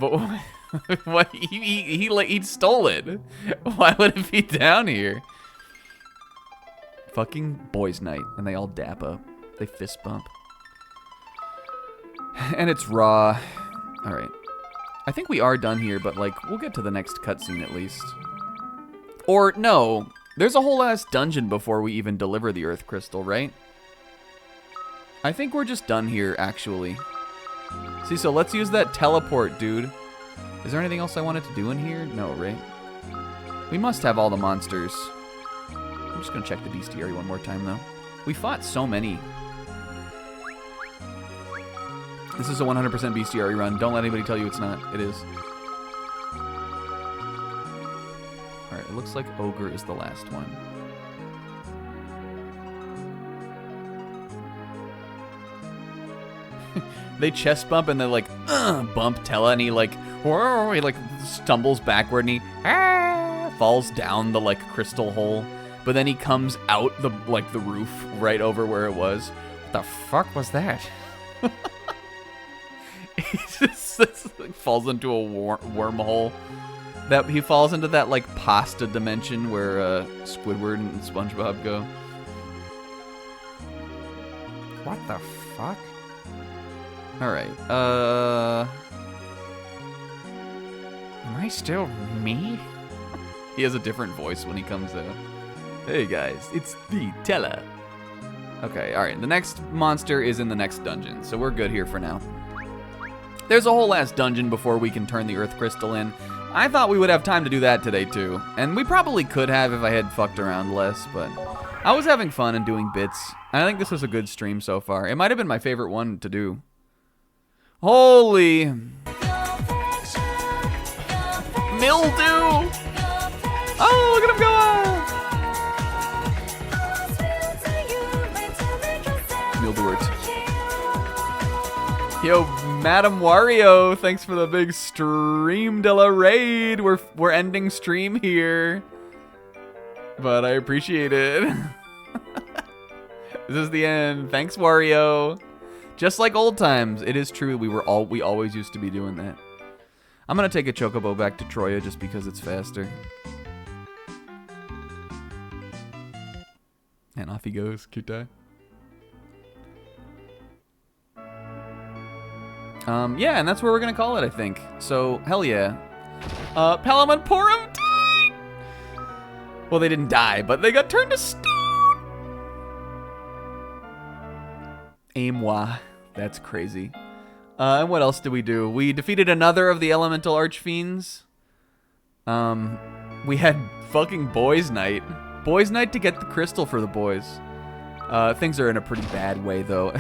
Speaker 1: what? He stole it. Why would it be down here? Fucking boys' night, and they all dap up. They fist bump. And it's raw. All right. I think we are done here, but, like, we'll get to the next cutscene at least. Or, no. There's a whole ass dungeon before we even deliver the Earth Crystal, right? I think we're just done here, actually. See, so let's use that teleport, dude. Is there anything else I wanted to do in here? No, right? We must have all the monsters. I'm just gonna check the bestiary one more time, though. We fought so many. This is a 100% bestiary run. Don't let anybody tell you it's not. It is. Alright, it looks like Ogre is the last one. They chest bump and they like bump Tella, and he like whoa, he like stumbles backward and he falls down the like crystal hole, but then he comes out the like the roof right over where it was. What the fuck was that? He just like, falls into a wormhole. That he falls into that like pasta dimension where Squidward and SpongeBob go.
Speaker 4: What the fuck?
Speaker 1: All right.
Speaker 4: Am I still me?
Speaker 1: He has a different voice when he comes out. Hey guys, it's the Tella. Okay, all right. The next monster is in the next dungeon, so we're good here for now. There's a whole ass dungeon before we can turn the Earth Crystal in. I thought we would have time to do that today too, and we probably could have if I had fucked around less, but I was having fun and doing bits. I think this was a good stream so far. It might have been my favorite one to do. Holy mildew! Oh, look at him go! Mildewart. Yo, Madam Wario, thanks for the big stream de la raid. We're ending stream here, but I appreciate it. This is the end. Thanks, Wario. Just like old times, it is true. We always used to be doing that. I'm gonna take a chocobo back to Troya just because it's faster. And off he goes, cute guy. Yeah, and that's where we're gonna call it, I think. So, hell yeah. Pelham and Porum died! Well, they didn't die, but they got turned to stone! Aimwa. That's crazy. And what else did we do? We defeated another of the elemental archfiends. We had fucking boys' night. Boys' night to get the crystal for the boys. Things are in a pretty bad way, though.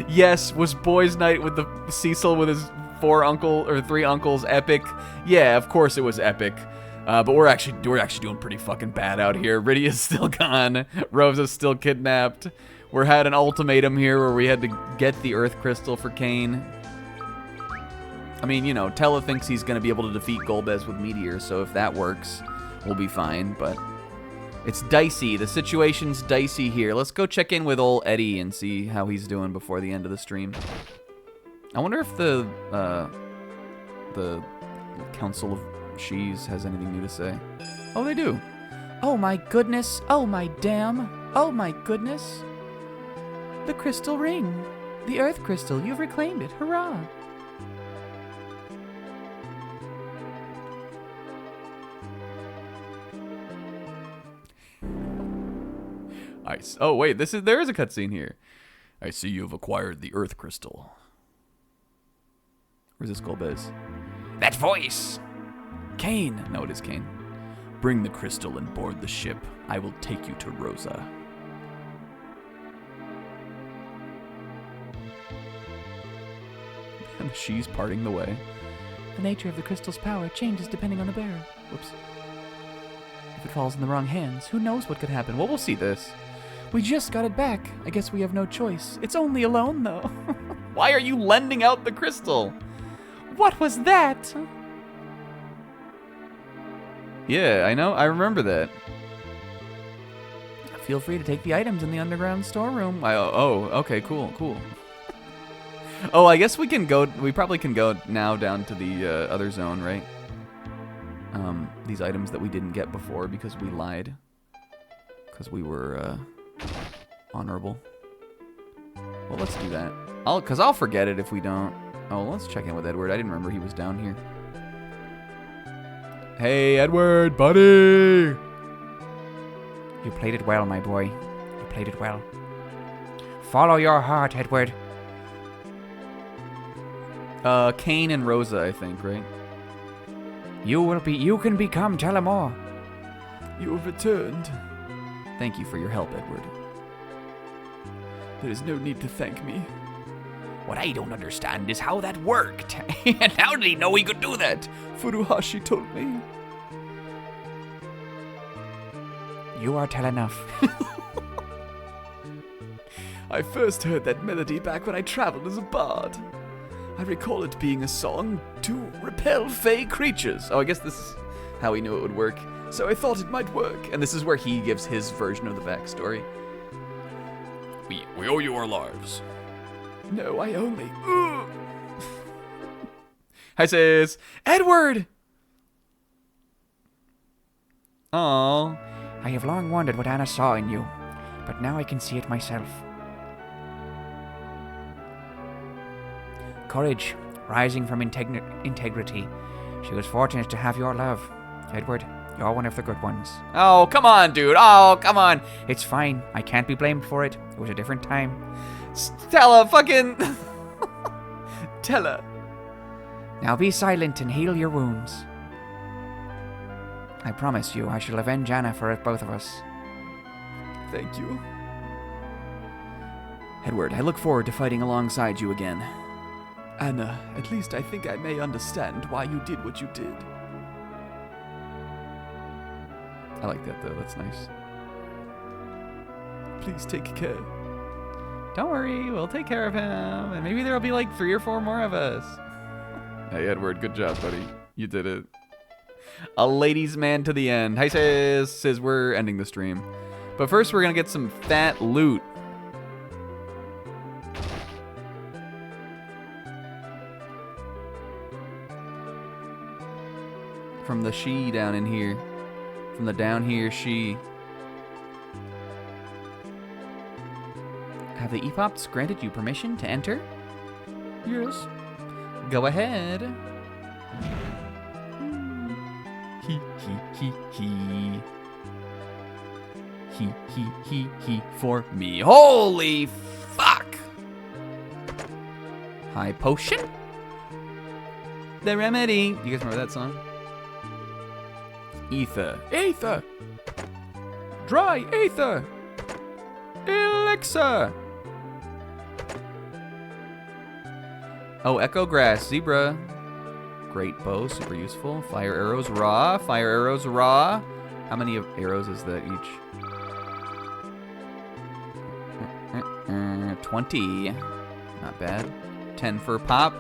Speaker 1: Yes, was boys' night with the Cecil with his 3 uncles epic? Yeah, of course it was epic. But we're actually doing pretty fucking bad out here. Rydia's still gone. Rosa's still kidnapped. We had an ultimatum here where we had to get the Earth Crystal for Kain. I mean, you know, Tella thinks he's going to be able to defeat Golbez with Meteor, so if that works, we'll be fine, but it's dicey. The situation's dicey here. Let's go check in with old Eddie and see how he's doing before the end of the stream. I wonder if the Council of Shees has anything new to say. Oh, they do.
Speaker 4: Oh my goodness. Oh my damn. Oh my goodness. The crystal ring. The Earth Crystal. You've reclaimed it. Hurrah.
Speaker 1: Oh wait, there is a cutscene here.
Speaker 5: I see you've acquired the Earth Crystal.
Speaker 1: Where's this Golbez?
Speaker 2: That voice!
Speaker 1: Kane. No, it is Kane.
Speaker 5: Bring the crystal and board the ship. I will take you to Rosa.
Speaker 1: And she's parting the way.
Speaker 4: The nature of the crystal's power changes depending on the bearer.
Speaker 1: Whoops. If it falls in the wrong hands, who knows what could happen? Well, we'll see this.
Speaker 4: We just got it back. I guess we have no choice. It's only a loan, though.
Speaker 1: Why are you lending out the crystal?
Speaker 4: What was that?
Speaker 1: Yeah, I know. I remember that.
Speaker 4: Feel free to take the items in the underground storeroom.
Speaker 1: Okay, cool. Oh, I guess we can go. We probably can go now down to the other zone, right? These items that we didn't get before because we lied. Because we were honorable. Well, let's do that. Cause I'll forget it if we don't. Oh, let's check in with Edward. I didn't remember he was down here. Hey, Edward, buddy.
Speaker 4: You played it well, my boy. You played it well. Follow your heart, Edward.
Speaker 1: Kane and Rosa, I think, right?
Speaker 4: You can become Telemore.
Speaker 3: You have returned.
Speaker 1: Thank you for your help, Edward.
Speaker 3: There is no need to thank me.
Speaker 2: What I don't understand is how that worked. And how did he know he could do that?
Speaker 3: Furuhashi told me.
Speaker 4: You are tell enough.
Speaker 3: I first heard that melody back when I traveled as a bard. I recall it being a song to repel fey creatures.
Speaker 1: Oh, I guess this is how he knew it would work.
Speaker 3: So I thought it might work.
Speaker 1: And this is where he gives his version of the backstory.
Speaker 5: We owe you our lives.
Speaker 3: No, I only...
Speaker 1: Hi, sis. Edward! Oh.
Speaker 4: I have long wondered what Anna saw in you, but now I can see it myself. Courage, rising from integrity. She was fortunate to have your love. Edward, you're one of the good ones.
Speaker 1: Oh, come on, dude. Oh, come on.
Speaker 4: It's fine. I can't be blamed for it. It was a different time.
Speaker 1: Stella, fucking... Stella.
Speaker 4: Now be silent and heal your wounds. I promise you I shall avenge Anna for both of us.
Speaker 3: Thank you.
Speaker 1: Edward, I look forward to fighting alongside you again.
Speaker 3: Anna, at least I think I may understand why you did what you did.
Speaker 1: I like that, though. That's nice.
Speaker 3: Please take care.
Speaker 1: Don't worry, we'll take care of him. And maybe there'll be like 3 or 4 more of us. Hey, Edward, good job, buddy. You did it. A ladies' man to the end. Hi, sis. Says we're ending the stream. But first, we're going to get some fat loot. From the she down in here. From the down here she. Have the EPOPs granted you permission to enter?
Speaker 3: Yes.
Speaker 1: Go ahead. He. He for me. Holy fuck! High potion? The remedy. You guys remember that song? Ether.
Speaker 3: Aether. Dry Aether. Elixir.
Speaker 1: Oh, Echo Grass, Zebra. Great bow, super useful. Fire arrows, raw. Fire arrows, raw. How many arrows is that each? 20. Not bad. 10 for pop.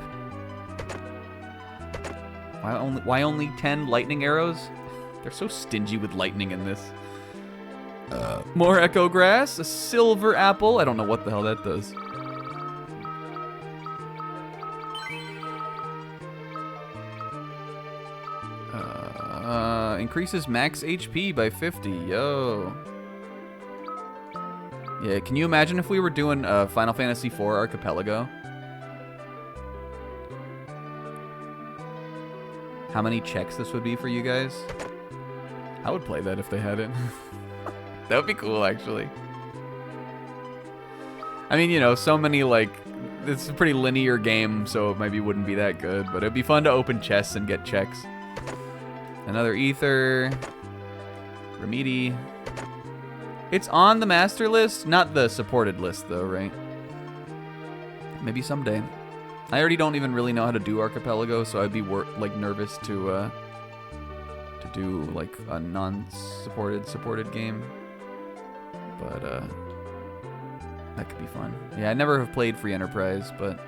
Speaker 1: Why only 10 lightning arrows? They're so stingy with lightning in this. More Echo Grass. A silver apple. I don't know what the hell that does. Increases max HP by 50. Yo. Yeah, can you imagine if we were doing Final Fantasy IV Archipelago? How many checks this would be for you guys? I would play that if they had it. That would be cool, actually. I mean, you know, so many, like, it's a pretty linear game, so it maybe wouldn't be that good, but it'd be fun to open chests and get checks. Another ether. Remedy. It's on the master list, not the supported list, though, right? Maybe someday. I already don't even really know how to do Archipelago, so I'd be nervous to do like a supported game. But that could be fun. Yeah, I never have played Free Enterprise, but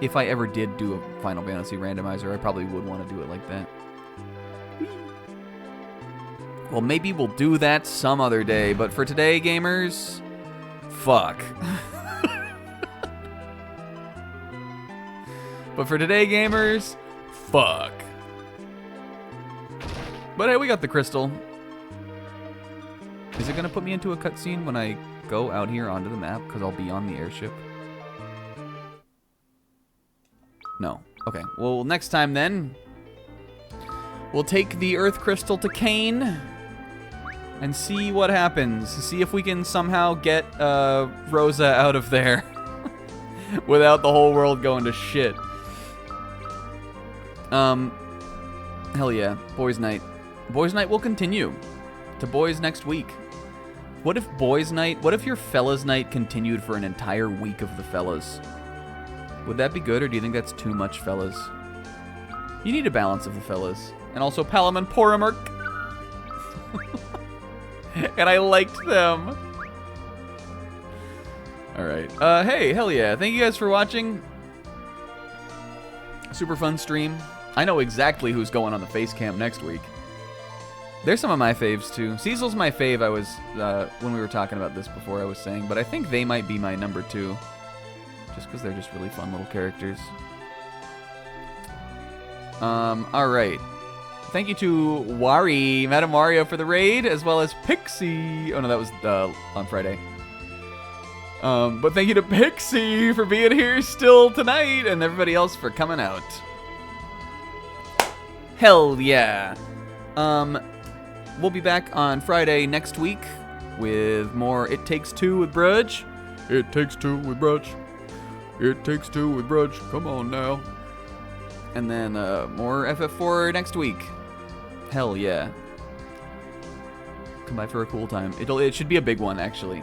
Speaker 1: if I ever did do a Final Fantasy randomizer, I probably would want to do it like that. Well, maybe we'll do that some other day, but for today, gamers, fuck. But for today, gamers, fuck. But hey, we got the crystal. Is it gonna put me into a cutscene when I go out here onto the map? Because I'll be on the airship. No. Okay. Well, next time then, we'll take the Earth Crystal to Kane and see what happens. See if we can somehow get Rosa out of there without the whole world going to shit. Hell yeah. Boys' Night. Boys' Night will continue to Boys next week. What if Boys' Night, what if your Fellas' Night continued for an entire week of the Fellas? Would that be good, or do you think that's too much Fellas? You need a balance of the Fellas. And also Palom and Porimerk. And I liked them. Alright. Hey, hell yeah. Thank you guys for watching. Super fun stream. I know exactly who's going on the face cam next week. There's some of my faves too. Cecil's my fave. I was when we were talking about this before, I was saying, but I think they might be my number 2, just because they're just really fun little characters. All right. Thank you to Wari, Madam Mario for the raid, as well as Pixie. Oh no, that was on Friday. But thank you to Pixie for being here still tonight, and everybody else for coming out. Hell yeah. We'll be back on Friday next week with more It Takes Two with Brudge.
Speaker 3: It takes two with Brudge. It takes two with Brudge. Come on now.
Speaker 1: And then more FF4 next week. Hell yeah. Come by for a cool time. It should be a big one, actually.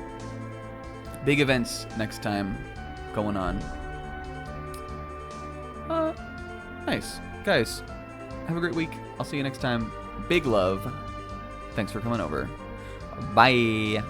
Speaker 1: Big events next time going on. Nice. Guys, have a great week. I'll see you next time. Big love. Thanks for coming over. Bye.